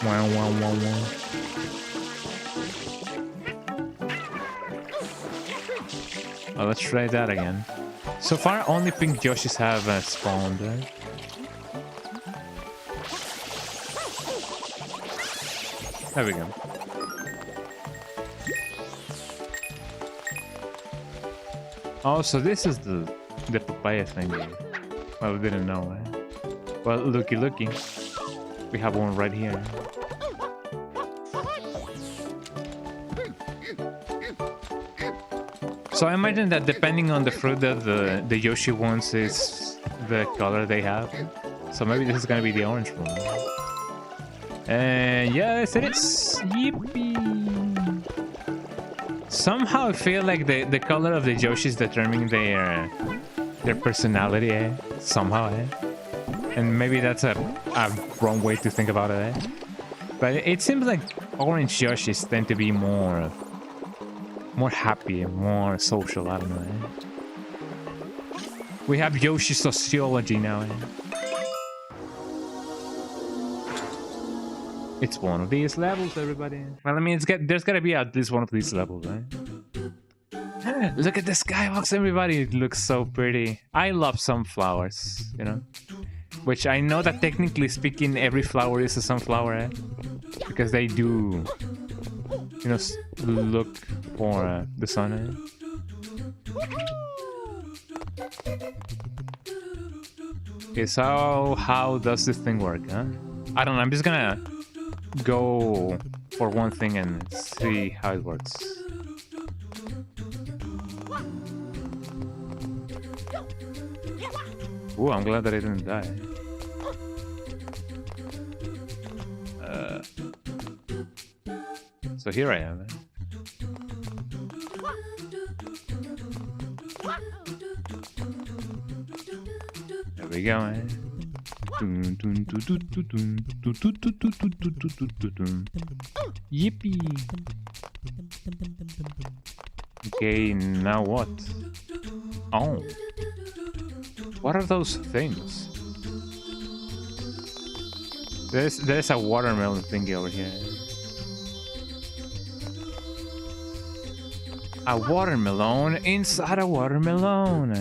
Speaker 1: Wow, wow, wow, wow. Oh, let's try that again. So far, only pink Yoshis have spawned. There we go. Oh, so this is the papaya thing. Well, we didn't know. Well, looky. We have one right here. So I imagine that depending on the fruit that the Yoshi wants is the color they have. So maybe this is gonna be the orange one. And yes, it is. Yippee! Somehow I feel like the color of the Yoshis determine their personality, somehow, and maybe that's a wrong way to think about it, but it seems like orange Yoshis tend to be more happy, more social. I don't know. We have Yoshi sociology now. It's one of these levels, everybody. Well, I mean, there's gotta be at least one of these levels, right? Look at the skybox, everybody. It looks so pretty. I love sunflowers, you know? Which I know that technically speaking, every flower is a sunflower, because they do, you know, look for the sun. Okay, so how does this thing work, huh? I don't know, I'm just gonna go for one thing and see how it works. Ooh, I'm glad that I didn't die. So here I am. There we go, man. Yippee! Okay, now what? Oh. What are those things? There's a watermelon thingy over here. A watermelon inside a watermelon,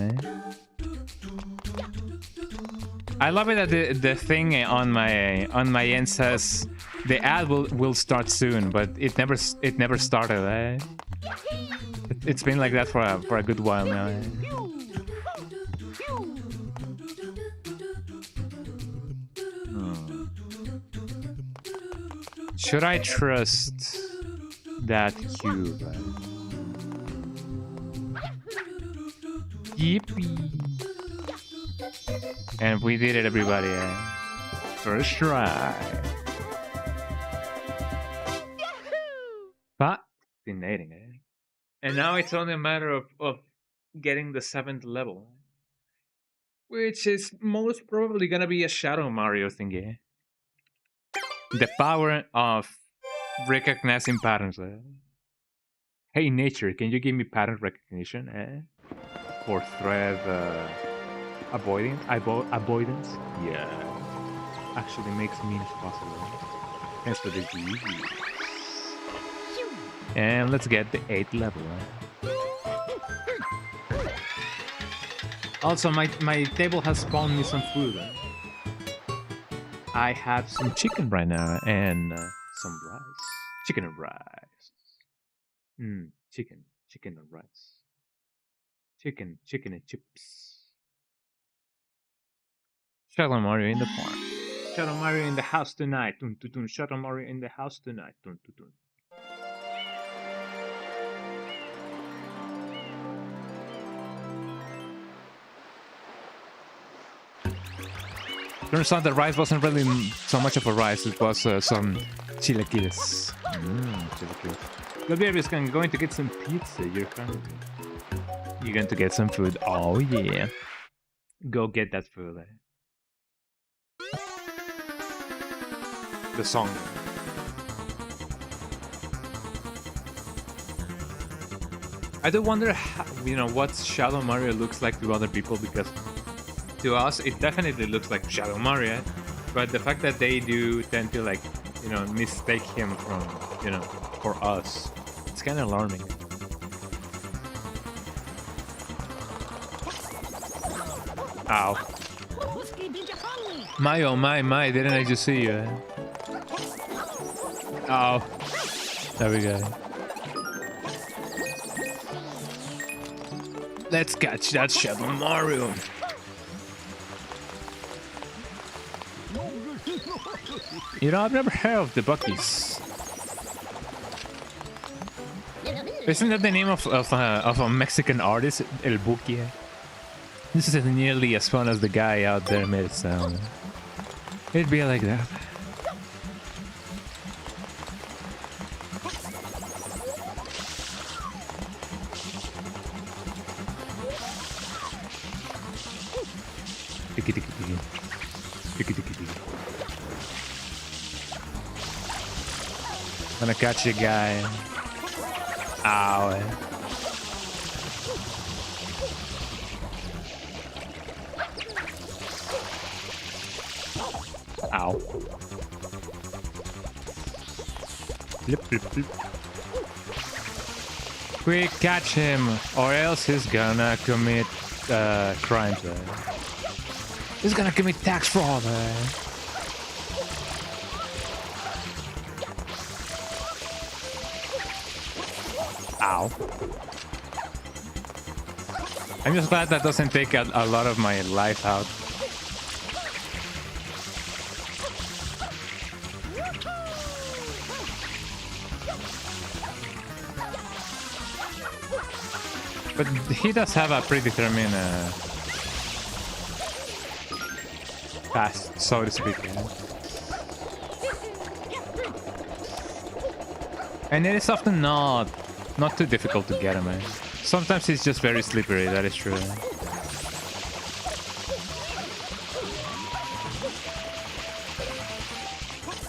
Speaker 1: I love it that the thing on my end says the ad will start soon, but it never started. Eh? It's been like that for a good while now. Eh? Should I trust that cube? Yippee! And we did it, everybody. First try. Fascinating, eh? And now it's only a matter of getting the 7th level. Which is most probably gonna be a Shadow Mario thingy. The power of recognizing patterns. Eh? Hey, nature, can you give me pattern recognition? Eh? For thread avoidance? Yeah. Actually makes memes possible. Thanks for the GG. And let's get the 8th level. Also, my table has spawned me some food. I have some chicken right now and some rice. Chicken and rice. Chicken and rice. Chicken and chips. Shadow Mario in the park. Shadow Mario in the house tonight. Dun, dun, dun. Shadow Mario in the house tonight. Dun, dun, dun. Turns out the rice wasn't really so much of a rice, it was some chilaquiles. Chilaquiles. The baby is going to get some pizza. You're going to get some food. Oh yeah. Go get that food. Eh? The song. I do wonder how, what Shadow Mario looks like to other people, because to us it definitely looks like Shadow Mario, but the fact that they do tend to mistake him from for us, it's kind of alarming. Ow. My oh my, didn't I just see you? Oh, there we go. Let's catch that Shadow Mario. I've never heard of the Buckies. Isn't that the name of a Mexican artist, El Buki? This is nearly as fun as the guy out there made it sound. It'd be like that. Tiki tiki tiki. Tiki tiki tiki. Gonna catch you, guy. Ow. Ow. Flip, flip, flip. Quick, catch him, or else he's gonna commit crimes. He's gonna commit tax fraud. Ow. I'm just glad that doesn't take a lot of my life out. But he does have a predetermined path, so to speak. And it is often not too difficult to get him. Sometimes he's just very slippery, that is true.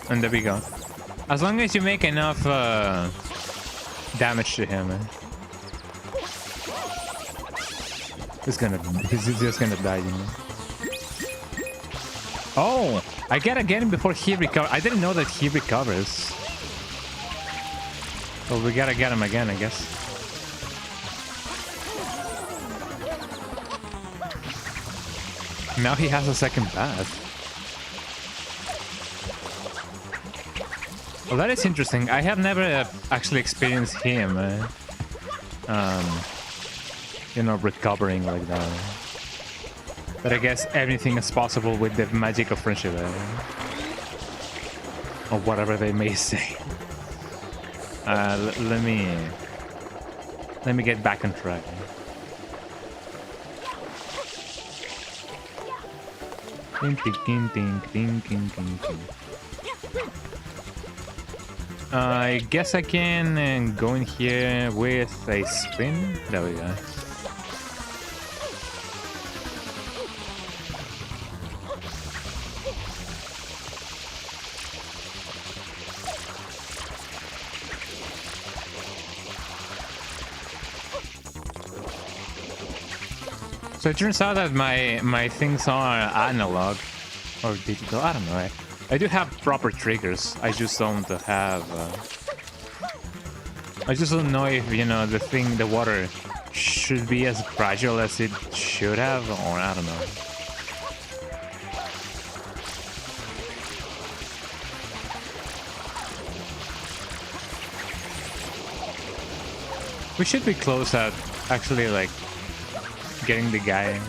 Speaker 1: And there we go. As long as you make enough damage to him, he's just gonna die, Oh, I gotta get him before he recovers. I didn't know that he recovers. Well, we gotta get him again, I guess. Now he has a second path. Well, that is interesting. I have never actually experienced him, you know, recovering like that. But I guess everything is possible with the magic of friendship, or whatever they may say. Let me get back on track. Ding, ding, ding, ding, ding, ding, ding, ding. I guess I can go in here with a spin. There we go. So it turns out that my things are analog or digital. I don't know. I do have proper triggers. I just don't have. I just don't know if, you know, the water should be as gradual as it should have, or I don't know. We should be close at actually like getting the guy.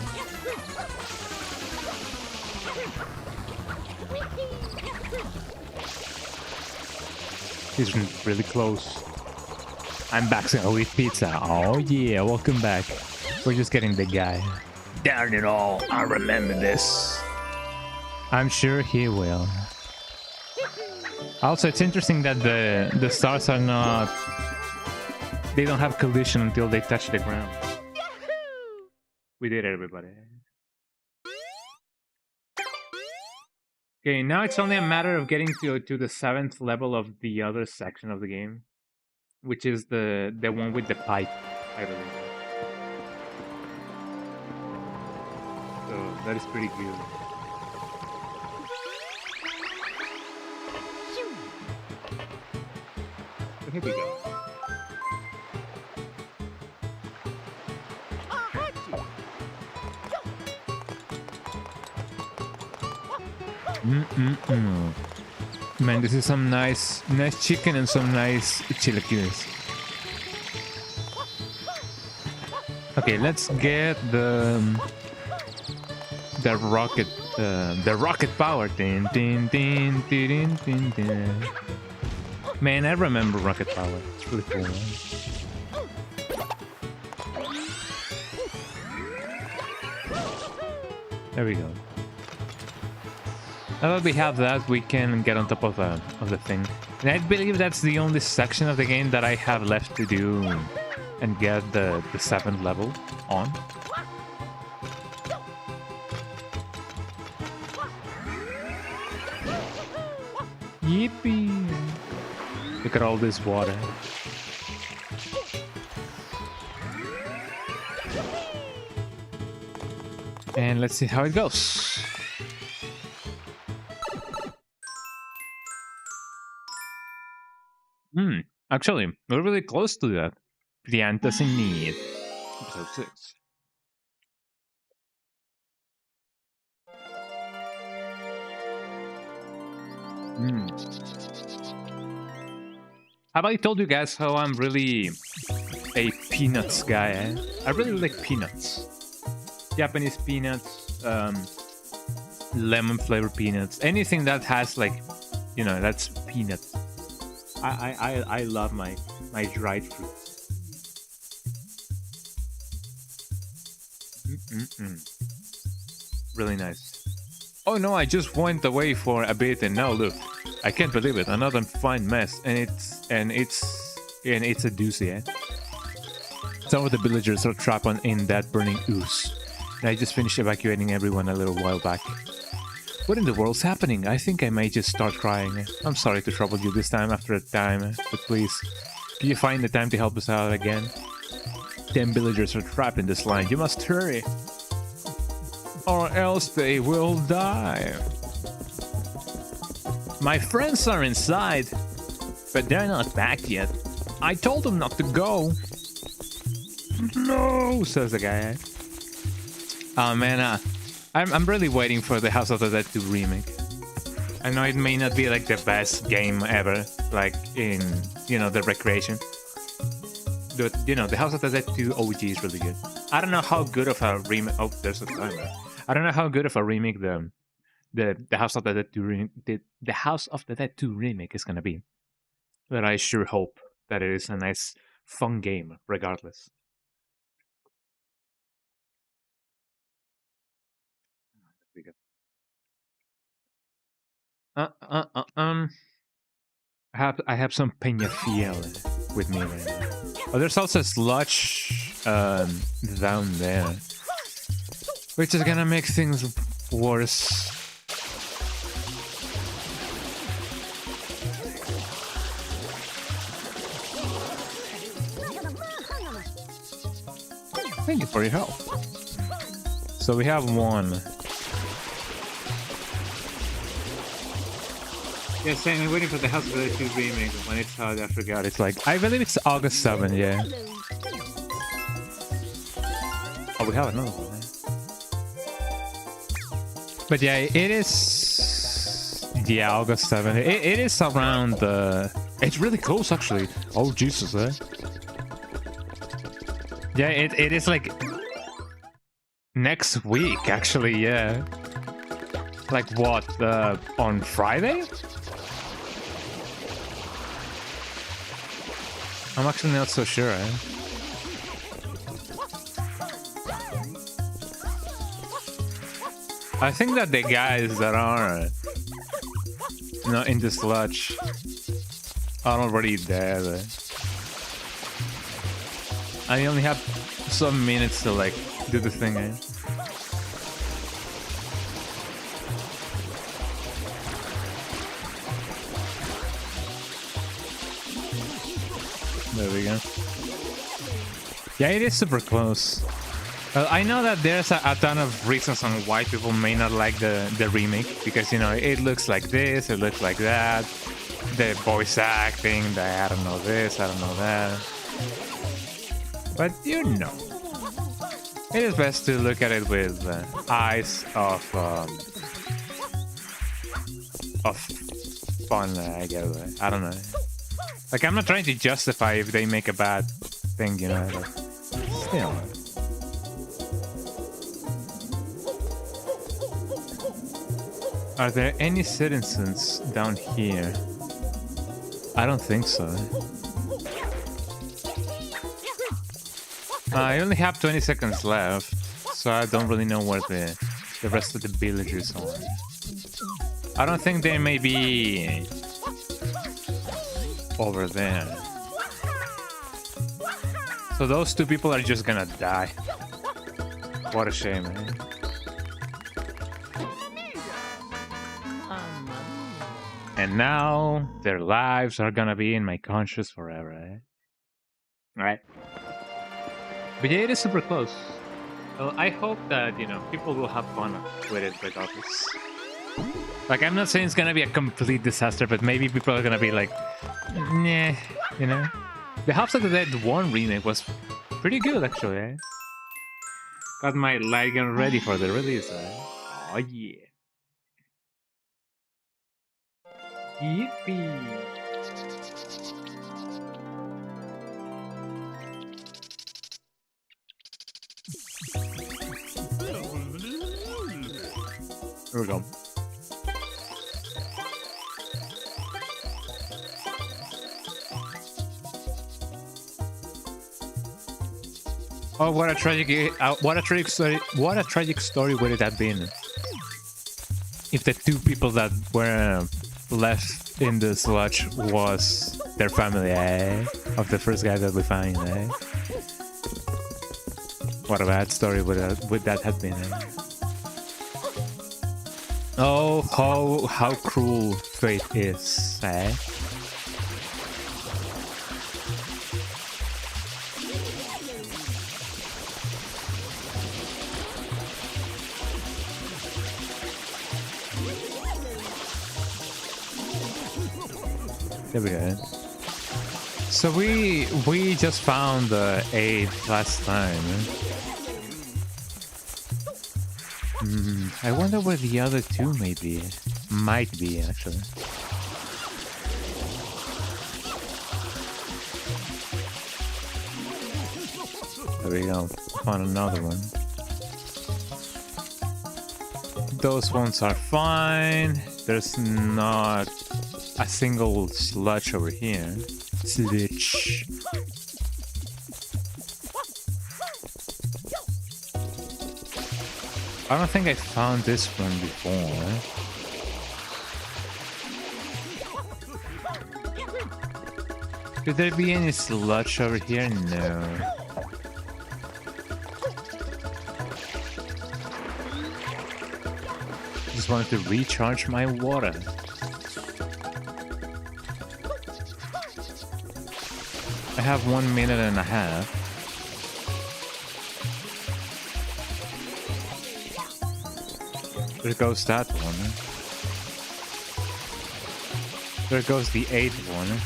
Speaker 1: He's really close. I'm back with pizza. Oh yeah, welcome back. We're just getting the guy. Darn it all, I remember this. I'm sure he will. Also, it's interesting that the stars are not... They don't have collision until they touch the ground. We did it, everybody. Okay, now it's only a matter of getting to the 7th level of the other section of the game, which is the one with the pipe, I believe. So that is pretty good. So here we go. Man, this is some nice chicken and some nice chilaquiles. Okay, let's get the rocket power. Din, din, din, din, din, din. Man, I remember rocket power. It's really cool, man. There we go. Now that we have that, we can get on top of the thing. And I believe that's the only section of the game that I have left to do and get the 7th level on. Yippee! Look at all this water. And let's see how it goes. Actually, we're really close to that. Plantas in Need. Episode 6. Have I told you guys how I'm really a peanuts guy, eh? I really like peanuts. Japanese peanuts, lemon flavored peanuts. Anything that has, like, you know, that's peanuts. I love my dried fruits. Really nice. Oh no, I just went away for a bit and now look, I can't believe it. Another fine mess, and it's a doozy, eh? Some of the villagers are trapped in that burning ooze. And I just finished evacuating everyone a little while back. What in the world's happening? I think I may just start crying. I'm sorry to trouble you this time after a time, but please, can you find the time to help us out again? 10 villagers are trapped in this line. You must hurry, or else they will die. My friends are inside, but they're not back yet. I told them not to go. No, says the guy. Oh man, I'm really waiting for the House of the Dead 2 remake. I know it may not be like the best game ever, like in, you know, the recreation. But, you know, the House of the Dead 2 OG is really good. I don't know how good of a remake. Oh, there's a timer. I don't know how good of a remake the House of the Dead 2 the House of the Dead 2 remake is gonna be. But I sure hope that it is a nice, fun game, regardless. I have some Peñafiel with me right now. Oh, there's also sludge down there, which is gonna make things worse. Thank you for your help. So we have one. Yeah, same. I'm waiting for the House of the Dead 2 remake. When it's out, I forgot. It's like, I believe it's August 7th, yeah. Oh, we have another one. But yeah, it is... Yeah, August 7th. It is around... It's really close, actually. Oh, Jesus, eh? Yeah, it is like... Next week, actually, yeah. Like what? On Friday? I'm actually not so sure, eh? I think that the guys that are not in the sludge are already there. I only have some minutes to like do the thing, eh? There we go. Yeah, it is super close. I know that there's a ton of reasons on why people may not like the remake, because, you know, it looks like this, it looks like that, the voice acting, the I don't know this, I don't know that. But, you know, it is best to look at it with eyes of fun, I guess. I don't know. Like, I'm not trying to justify if they make a bad thing, you know, but still. Are there any citizens down here? I don't think so. I only have 20 seconds left, so I don't really know where the rest of the villagers are. I don't think they may be over there. So those two people are just gonna die. What a shame, man. And now their lives are gonna be in my conscience forever, eh? Right? But yeah, it is super close. Well, I hope that, you know, people will have fun with it regardless. Like, I'm not saying it's gonna be a complete disaster, but maybe people are gonna be like, nah, you know? The House of the Dead 1 remake was pretty good, actually, eh? Got my light gun ready for the release, eh? Oh, yeah. Yippee! Here we go. Oh, what a tragic! What a tragic story! What a tragic story would it have been if the two people that were left in the sludge was their family, eh? Of the first guy that we find, eh? What a bad story would that have been, eh? Oh, how cruel fate is, eh? There we go. So we just found the 8 last time. I wonder where the other two may be. Might be, actually. There we go. Found another one. Those ones are fine. There's not a single sludge over here. Sludge. I don't think I found this one before. Could there be any sludge over here? No. Just wanted to recharge my water. I have 1 minute and a half. There goes that one. There goes the 8th one.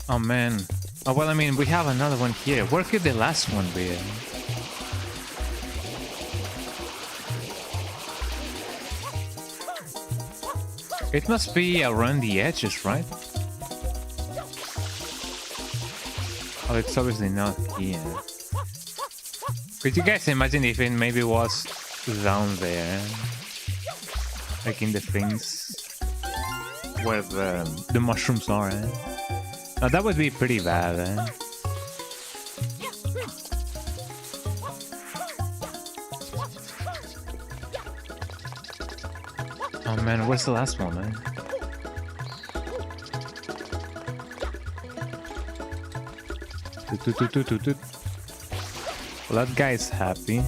Speaker 1: Oh man. Oh well, I mean, we have another one here. Where could the last one be? It must be around the edges, right? Oh, it's obviously not here. Could you guys imagine if it maybe was down there? Like in the things where the mushrooms are, eh? Now that would be pretty bad, eh? Oh man, where's the last one, man? Well, that guy's happy.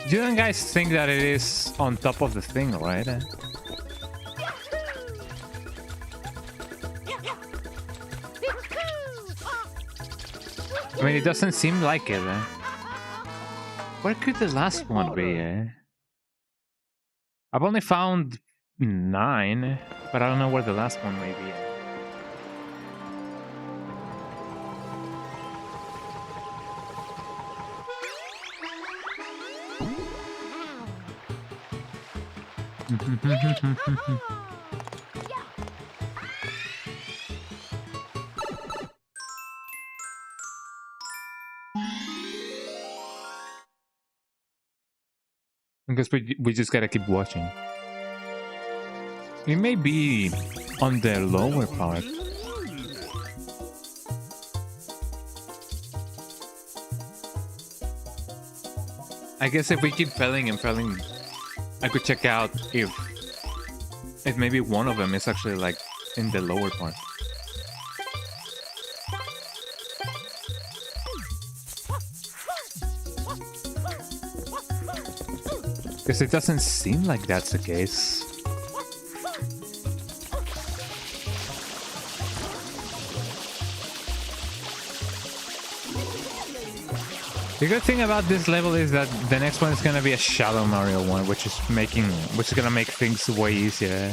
Speaker 1: Do you guys think that it is on top of the thing, right? I mean, it doesn't seem like it, eh? Where could the last one be, eh? I've only found 9, but I don't know where the last one may be. I guess we just gotta keep watching. It may be on the lower part. I guess if we keep failing and failing, I could check out if maybe one of them is actually like in the lower part. Because it doesn't seem like that's the case. The good thing about this level is that the next one is gonna be a shallow Mario one, which is gonna make things way easier.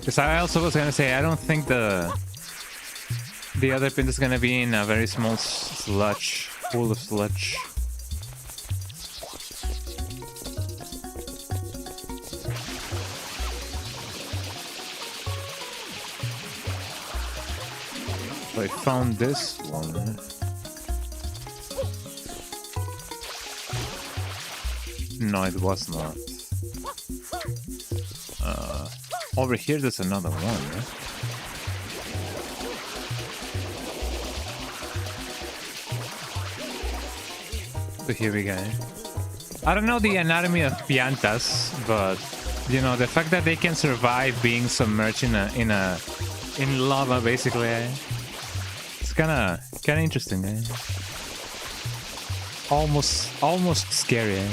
Speaker 1: Because I also was gonna say, I don't think the other pin is gonna be in a very small sludge, pool of sludge. I found this one. No, it was not. Over here there's another one. So here we go. I don't know the anatomy of piantas, but you know, the fact that they can survive being submerged in lava basically, it's kinda interesting, eh? Almost scary, eh?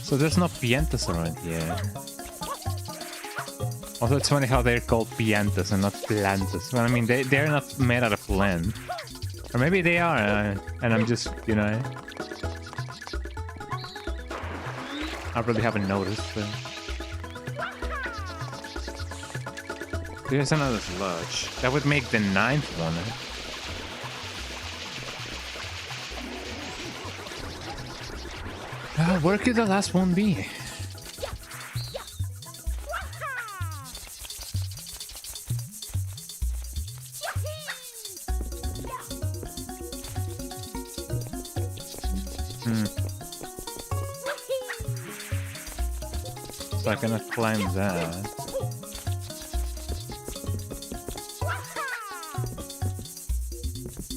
Speaker 1: So there's no piantas around here. Also, it's funny how they're called piantas and not plantas. Well, I mean, they're not made out of plant. Or maybe they are, and I'm just, you know... I really haven't noticed. There's another sludge. That would make the 9th one. Where could the last one be? So I cannot climb that.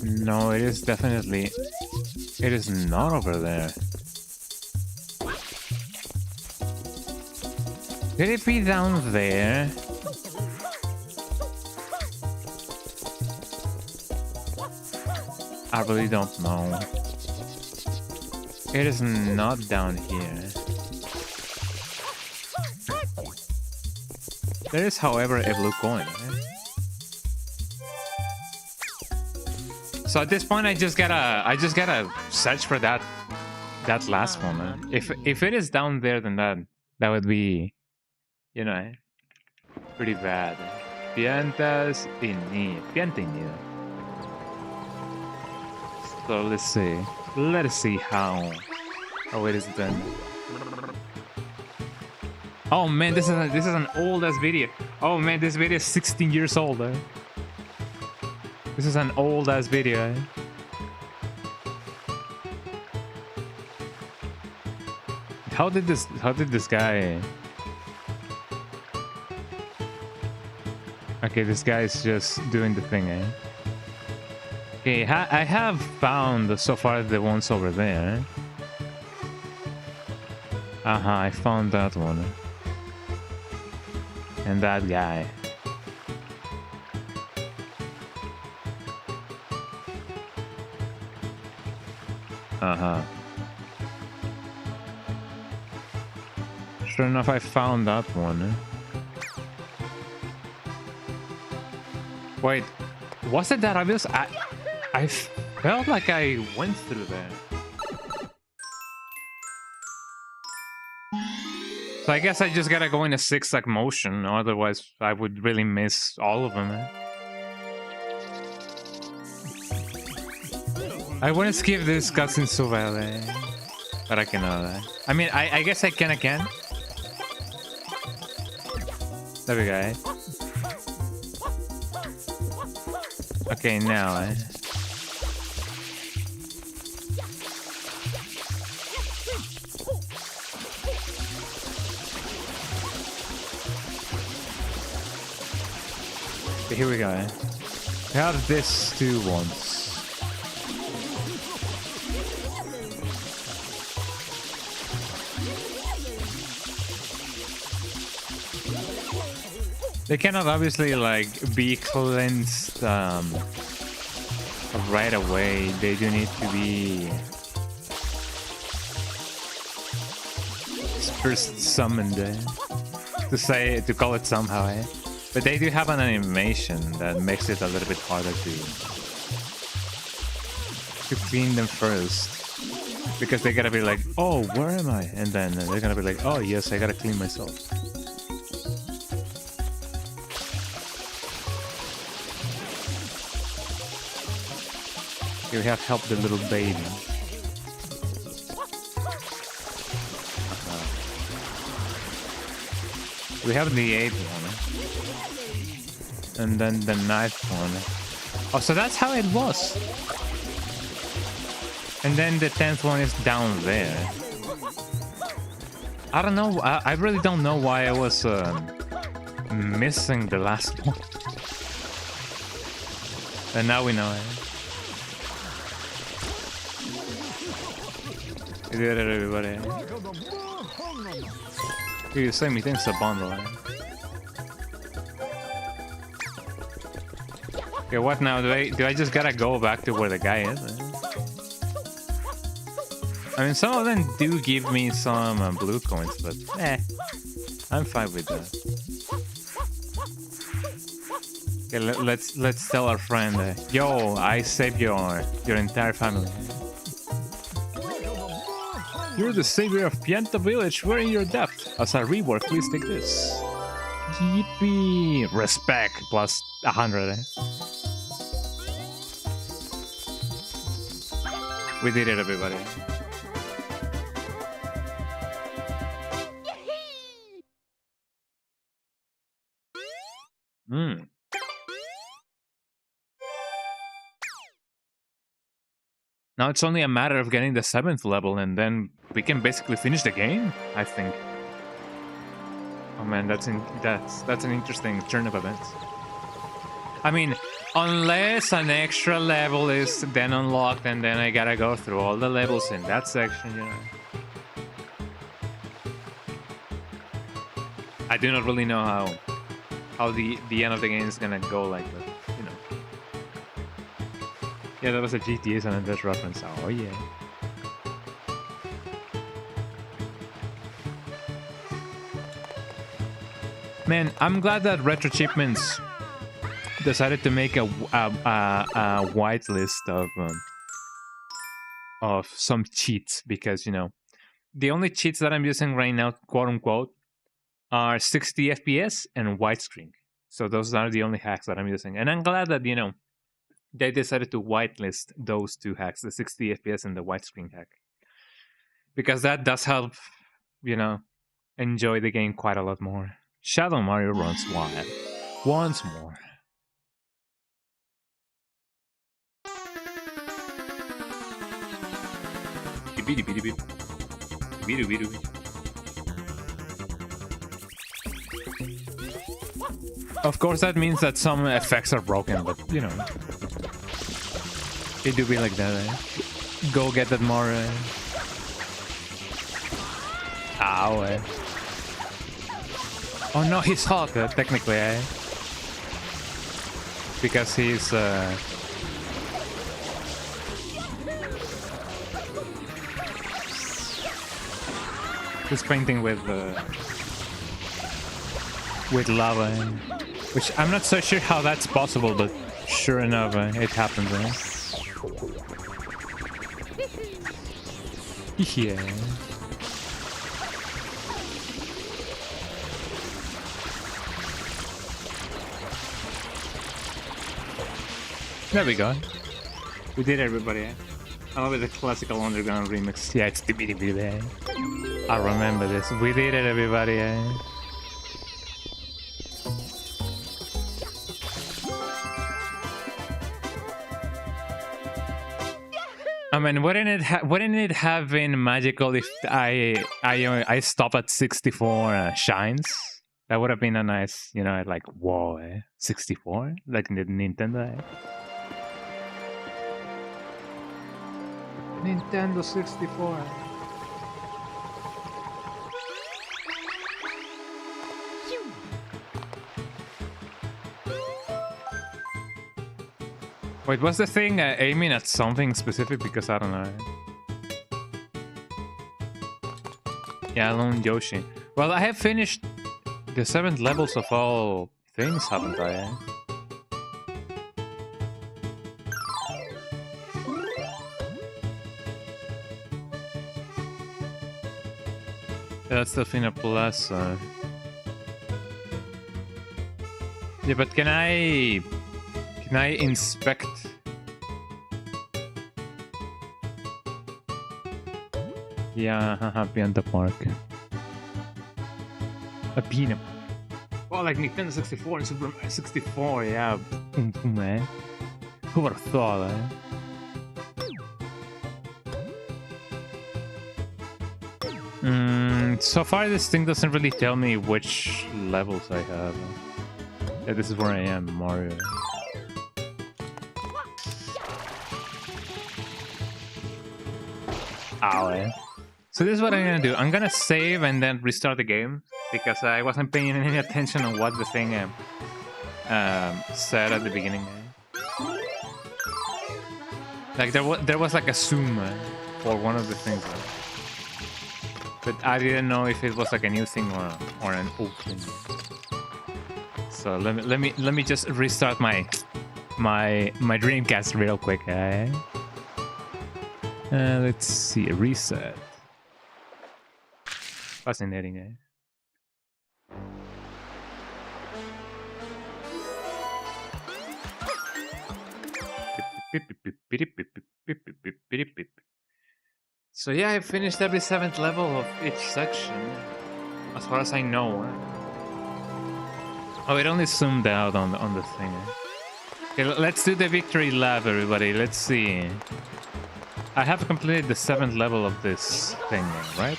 Speaker 1: No, it is definitely... It is not over there. Could it be down there? I really don't know. It is not down here. There is, however, a blue coin. So at this point, I just gotta search for that last one. If it is down there, then that would be, you know, pretty bad. Piantas in. So let's see. Let's see how it is done. Oh man, this is an old ass video. Oh man, this video is 16 years old. This is an old ass video. How did this guy? Okay, this guy is just doing the thing, eh? Okay, I have found so far the ones over there. I found that one. And that guy. Sure enough, I found that one. Wait, was it that obvious? I felt like I went through there. So I guess I just gotta go in a zigzag motion, otherwise I would really miss all of them. I want to skip this cutscene so well, but I cannot. I mean, I guess I can again. There we go. Okay, now. Okay, here we go. We have this two once. They cannot obviously like be cleansed right away. They do need to be first summoned to call it somehow, eh? But they do have an animation that makes it a little bit harder to clean them first, because they gotta be like, oh, where am I? And then they're gonna be like, oh yes, I gotta clean myself. Here we have helped the little baby. We have the 8th one. And then the 9th one. Oh, so that's how it was. And then the 10th one is down there. I don't know. I really don't know why I was missing the last one. And now we know it. You did it, everybody. You say me things to bundle. Okay, what now? Do I just gotta go back to where the guy is? I mean, some of them do give me some blue coins, but I'm fine with that. Okay, let's tell our friend, yo, I saved your entire family. You're the savior of Pianta Village. We're in your debt. As a reward, please take this. Yippee! Respect plus 100. We did it, everybody. Now it's only a matter of getting the 7th level, and then we can basically finish the game, I think. Oh man, that's an interesting turn of events. I mean, unless an extra level is then unlocked, and then I gotta go through all the levels in that section, you know. I do not really know how the end of the game is gonna go like that, you know. Yeah, that was a GTA San Andreas reference. Oh yeah. Man, I'm glad that Retro Shipments decided to make a whitelist of some cheats, because, you know, the only cheats that I'm using right now, quote unquote, are 60 FPS and widescreen. So those are the only hacks that I'm using, and I'm glad that, you know, they decided to whitelist those two hacks, the 60 FPS and the widescreen hack, because that does help, you know, enjoy the game quite a lot more. Shadow Mario runs wild once more. Of course, that means that some effects are broken, but, you know, it do be like that, eh? Go get that more. Ow, eh? Oh no, he's Hulk, technically, eh? Because he's he's painting with lava, eh? Which I'm not so sure how that's possible, but sure enough, it happens, eh? Yeah. There we go. We did it, everybody, eh? I love it, the classical underground remix. Yeah, it's the bitty eh? I remember this. We did it, everybody, eh? I mean, wouldn't it have been magical if I stop at 64 shines? That would have been a nice, you know, like, whoa, 64? Like the Nintendo, Nintendo 64. Wait, was the thing aiming at something specific? Because I don't know. Yeah, Lone Yoshi. Well, I have finished the 7th levels of all things, haven't I? Yeah, that's the thing, a plus. Yeah, but can I inspect? Yeah, haha, beyond the park. A peanut. Oh, like Nintendo 64 and Super Mario 64, yeah. Man. Who would have thought, So far this thing doesn't really tell me which levels I have. Yeah, this is where I am, Mario. Ow, eh? So this is what I'm gonna do. I'm gonna save and then restart the game, because I wasn't paying any attention on what the thing said at the beginning. Like there was like a zoom for one of the things. But I didn't know if it was like a new thing or an old thing. So let me just restart my Dreamcast real quick. Let's see, reset. Fascinating, eh? So yeah, I finished every 7th level of each section, as far as I know. Oh, it only zoomed out on the thing. Okay, let's do the victory lap, everybody. Let's see. I have completed the 7th level of this thing, right?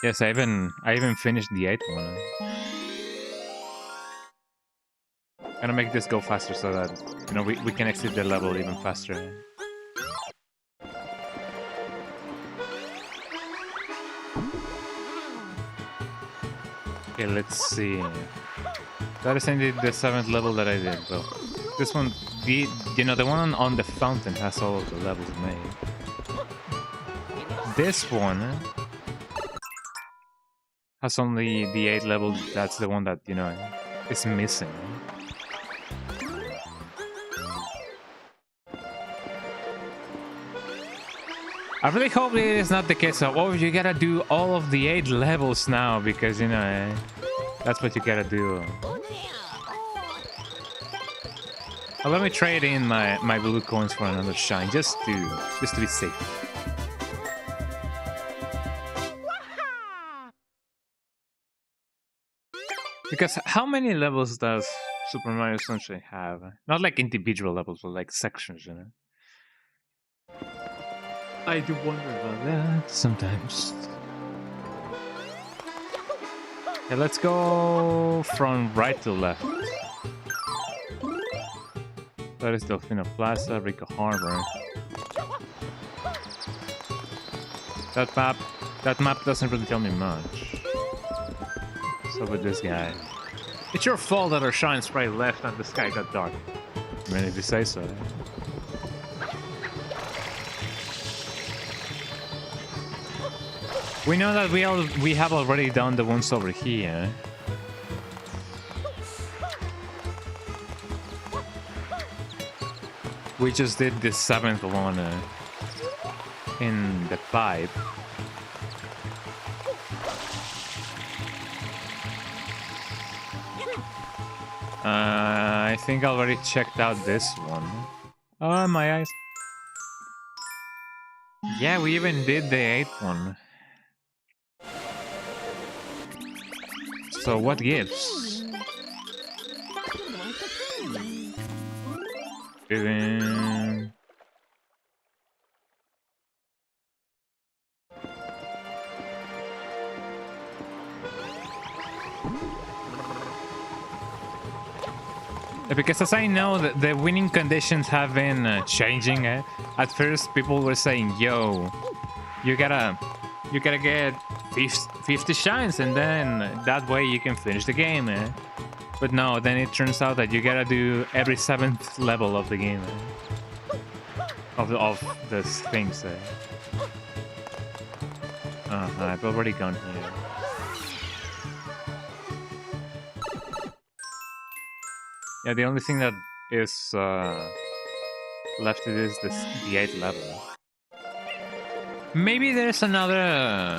Speaker 1: Yes, I even finished the 8th one. I'm gonna make this go faster so that we can exit the level even faster. Okay, let's see. That is indeed the 7th level that I did. Well, this one, the one on the fountain has all of the levels made. This one has only the 8th level. That's the one that is missing. I really hope it is not the case of, oh, you gotta do all of the 8 levels now, because, that's what you gotta do. Well, let me trade in my blue coins for another shine, just to be safe. Because how many levels does Super Mario Sunshine have? Not like individual levels, but like sections, I do wonder about that sometimes. Okay, let's go from right to left. That is Delfino Plaza, Rico Harbor. That map doesn't really tell me much. What's up with this guy? It's your fault that our shine sprite left and the sky got dark. I mean, if you say so. We know that we have already done the ones over here. We just did the 7th one in the pipe. I think I already checked out this one. Oh, my eyes. Yeah, we even did the 8th one. So what gives? Because as I know, the winning conditions have been changing. At first, people were saying, "Yo, you gotta get 50 shines, and then that way you can finish the game." But no, then it turns out that you gotta do every 7th level of the game, of the things. I've already gone here. Yeah, the only thing that is left is the 8th level. Maybe there is another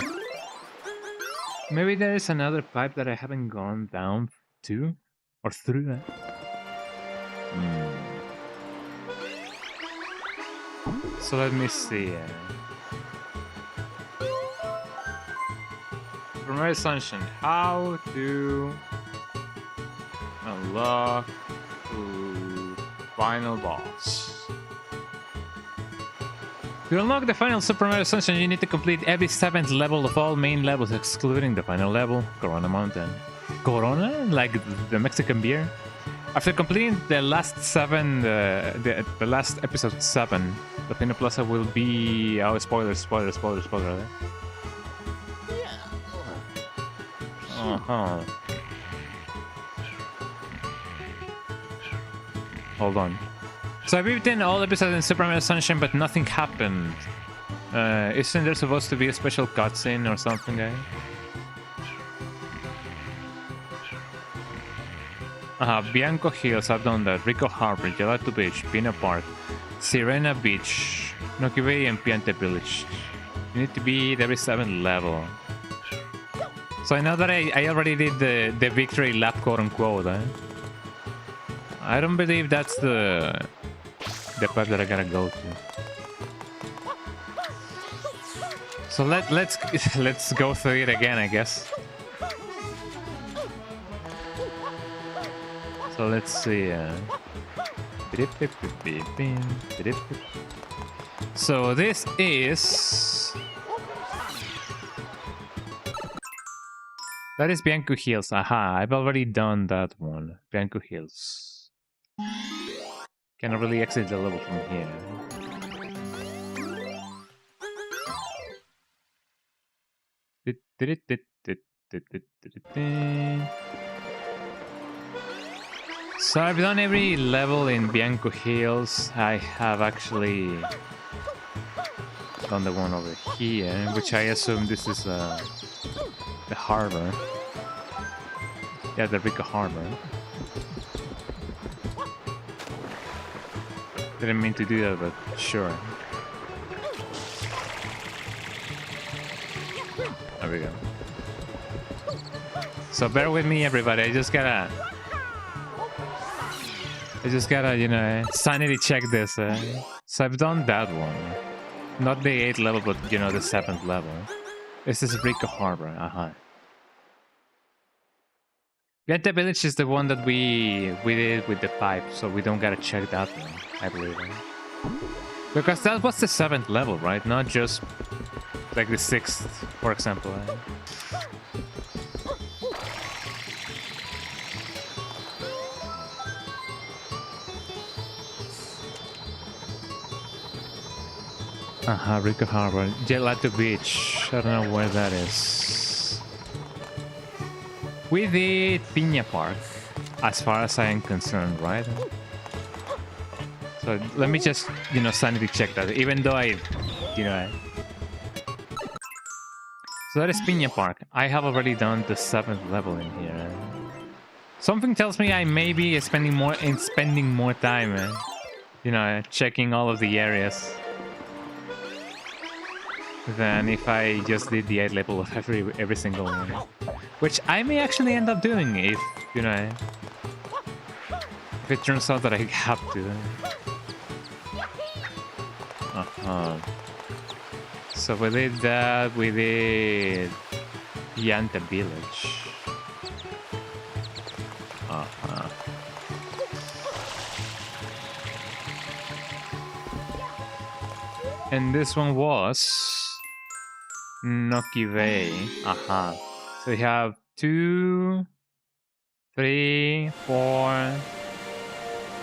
Speaker 1: pipe that I haven't gone down to or through. So let me see. Super Mario Sunshine, how to unlock the final boss. To unlock the final Super Mario Sunshine, you need to complete every 7th level of all main levels, excluding the final level, Corona Mountain. Corona? Like the Mexican beer? After completing the last 7, the last episode 7, the Pino Plaza will be... Oh, spoiler. Uh-huh. Hold on. So I beaten all episodes in Super Mario Sunshine, but nothing happened. Isn't there supposed to be a special cutscene or something, eh? Bianco Hills, I've done that. Rico Harbor, Gelato Beach, Pina Park, Sirena Beach, Noki Bay, and Piante Village. You need to beat every 7th level. So I know that I already did the victory lap, quote unquote, eh? I don't believe that's the part that I gotta go to. So let's go through it again, I guess. So let's see. So this is. That is Bianco Hills. Aha, I've already done that one. Bianco Hills. Cannot really exit the level from here. So I've done every level in Bianco Hills. I have actually done the one over here, which I assume this is the harbor. Yeah, the Rico Harbor. Didn't mean to do that, but sure. There we go. So bear with me, everybody. I just gotta, you know, sanity check this. So I've done that one. Not the 8th level, but, you know, the 7th level. This is Rico Harbor. Pianta Village is the one that we did with the pipe, so we don't gotta check that one, I believe. Because that was the 7th level, right? Not just like the 6th, for example. Rico Harbor. Gelato Beach. I don't know where that is. We did Pina Park, as far as I am concerned, right? So let me just, you know, sanity check that, even though I, you know... So that is Pina Park. I have already done the 7th level in here. Something tells me I may be spending more time, you know, checking all of the areas than if I just did the 8th level of every single one. Which I may actually end up doing if, you know, if it turns out that I have to. So we did that, we did Pianta Village. And this one was Noki Bay. So we have 2, 3, 4,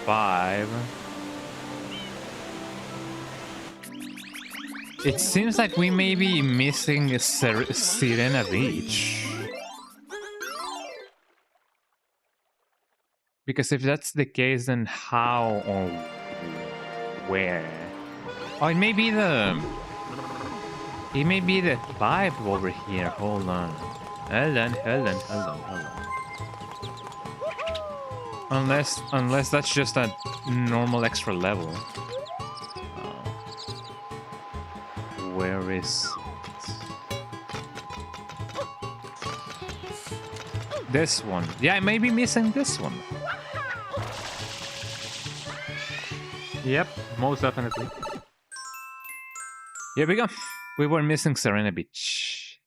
Speaker 1: 5. It seems like we may be missing Sirena Beach. Because if that's the case, then how or where? Oh, it may be the pipe over here. Hold on. Hold on. Unless that's just a normal extra level. Where is it? This one. Yeah, I may be missing this one. Yep, most definitely. Here we go. We were missing Sirena Beach.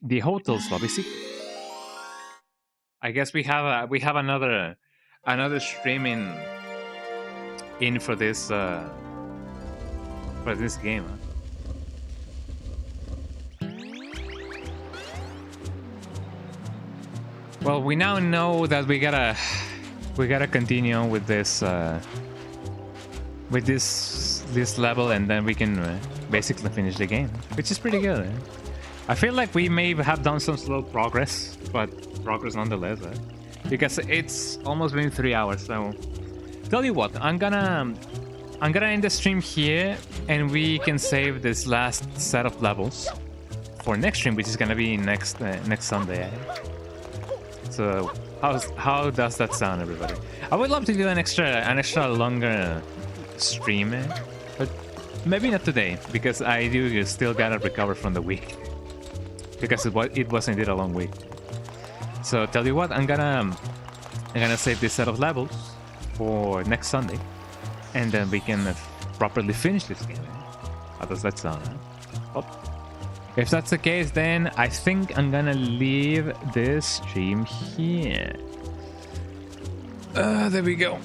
Speaker 1: The hotel's lobby. See? I guess we have another stream in for this game. Huh? Well, we now know that we gotta continue with this level, and then we can basically finish the game, which is pretty good. Eh? I feel like we may have done some slow progress, but progress nonetheless. Because it's almost been 3 hours, so Tell you what, I'm gonna end the stream here, and we can save this last set of levels for next stream, which is gonna be next Sunday. So how does that sound, everybody? I would love to do an extra longer stream, but maybe not today, because I do still gotta recover from the week, because it was indeed a long week. So tell you what, I'm gonna save this set of levels for next Sunday, and then we can properly finish this game. How does that sound? Well, if that's the case, then I think I'm gonna leave this stream here. There we go.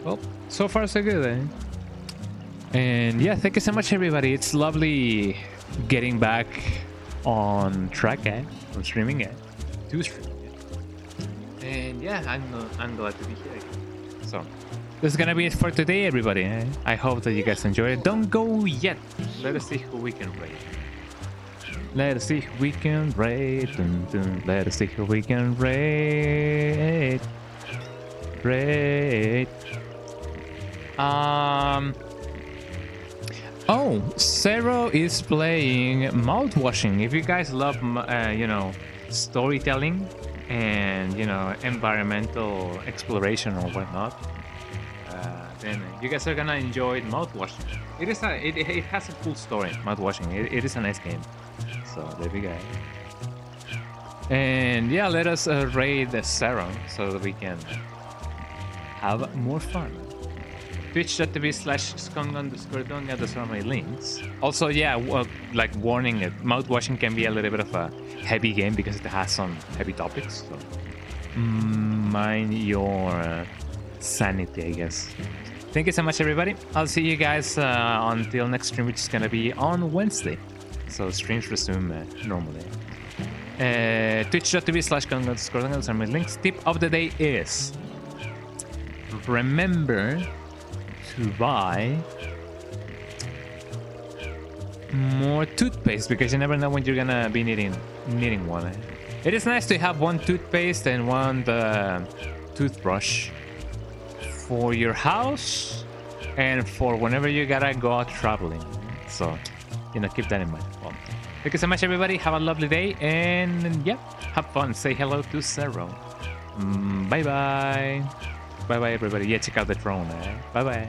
Speaker 1: Well, so far so good, eh? And yeah, thank you so much, everybody. It's lovely getting back on track, on streaming, to streaming. And yeah, I'm glad to be here again. So this is gonna be it for today, everybody. I hope that you guys enjoy it. Don't go yet. Let us see who we can raid. Let us see who we can raid. Dun, dun. Let us see who we can raid. Raid. Oh, Zero is playing Mouthwashing. If you guys love, storytelling and, environmental exploration or whatnot, then you guys are gonna enjoy Mouthwashing. It has a cool story, Mouthwashing. It is a nice game. So there we go. And yeah, let us raid the Zero so that we can have more fun. Twitch.tv/skong_donga, those are my links. Also, yeah, like warning, Mouthwashing can be a little bit of a heavy game because it has some heavy topics. So mind your sanity, I guess. Thank you so much, everybody. I'll see you guys until next stream, which is gonna be on Wednesday. So streams resume normally. Twitch.tv/skong_donga, those are my links. Tip of the day is, remember to buy more toothpaste, because you never know when you're gonna be needing one. It is nice to have one toothpaste and one toothbrush for your house and for whenever you gotta go out traveling. So, keep that in mind. Well, thank you so much, everybody. Have a lovely day, and yeah, have fun. Say hello to Zero. Bye bye. Bye bye, everybody. Yeah, check out the drone. Bye bye.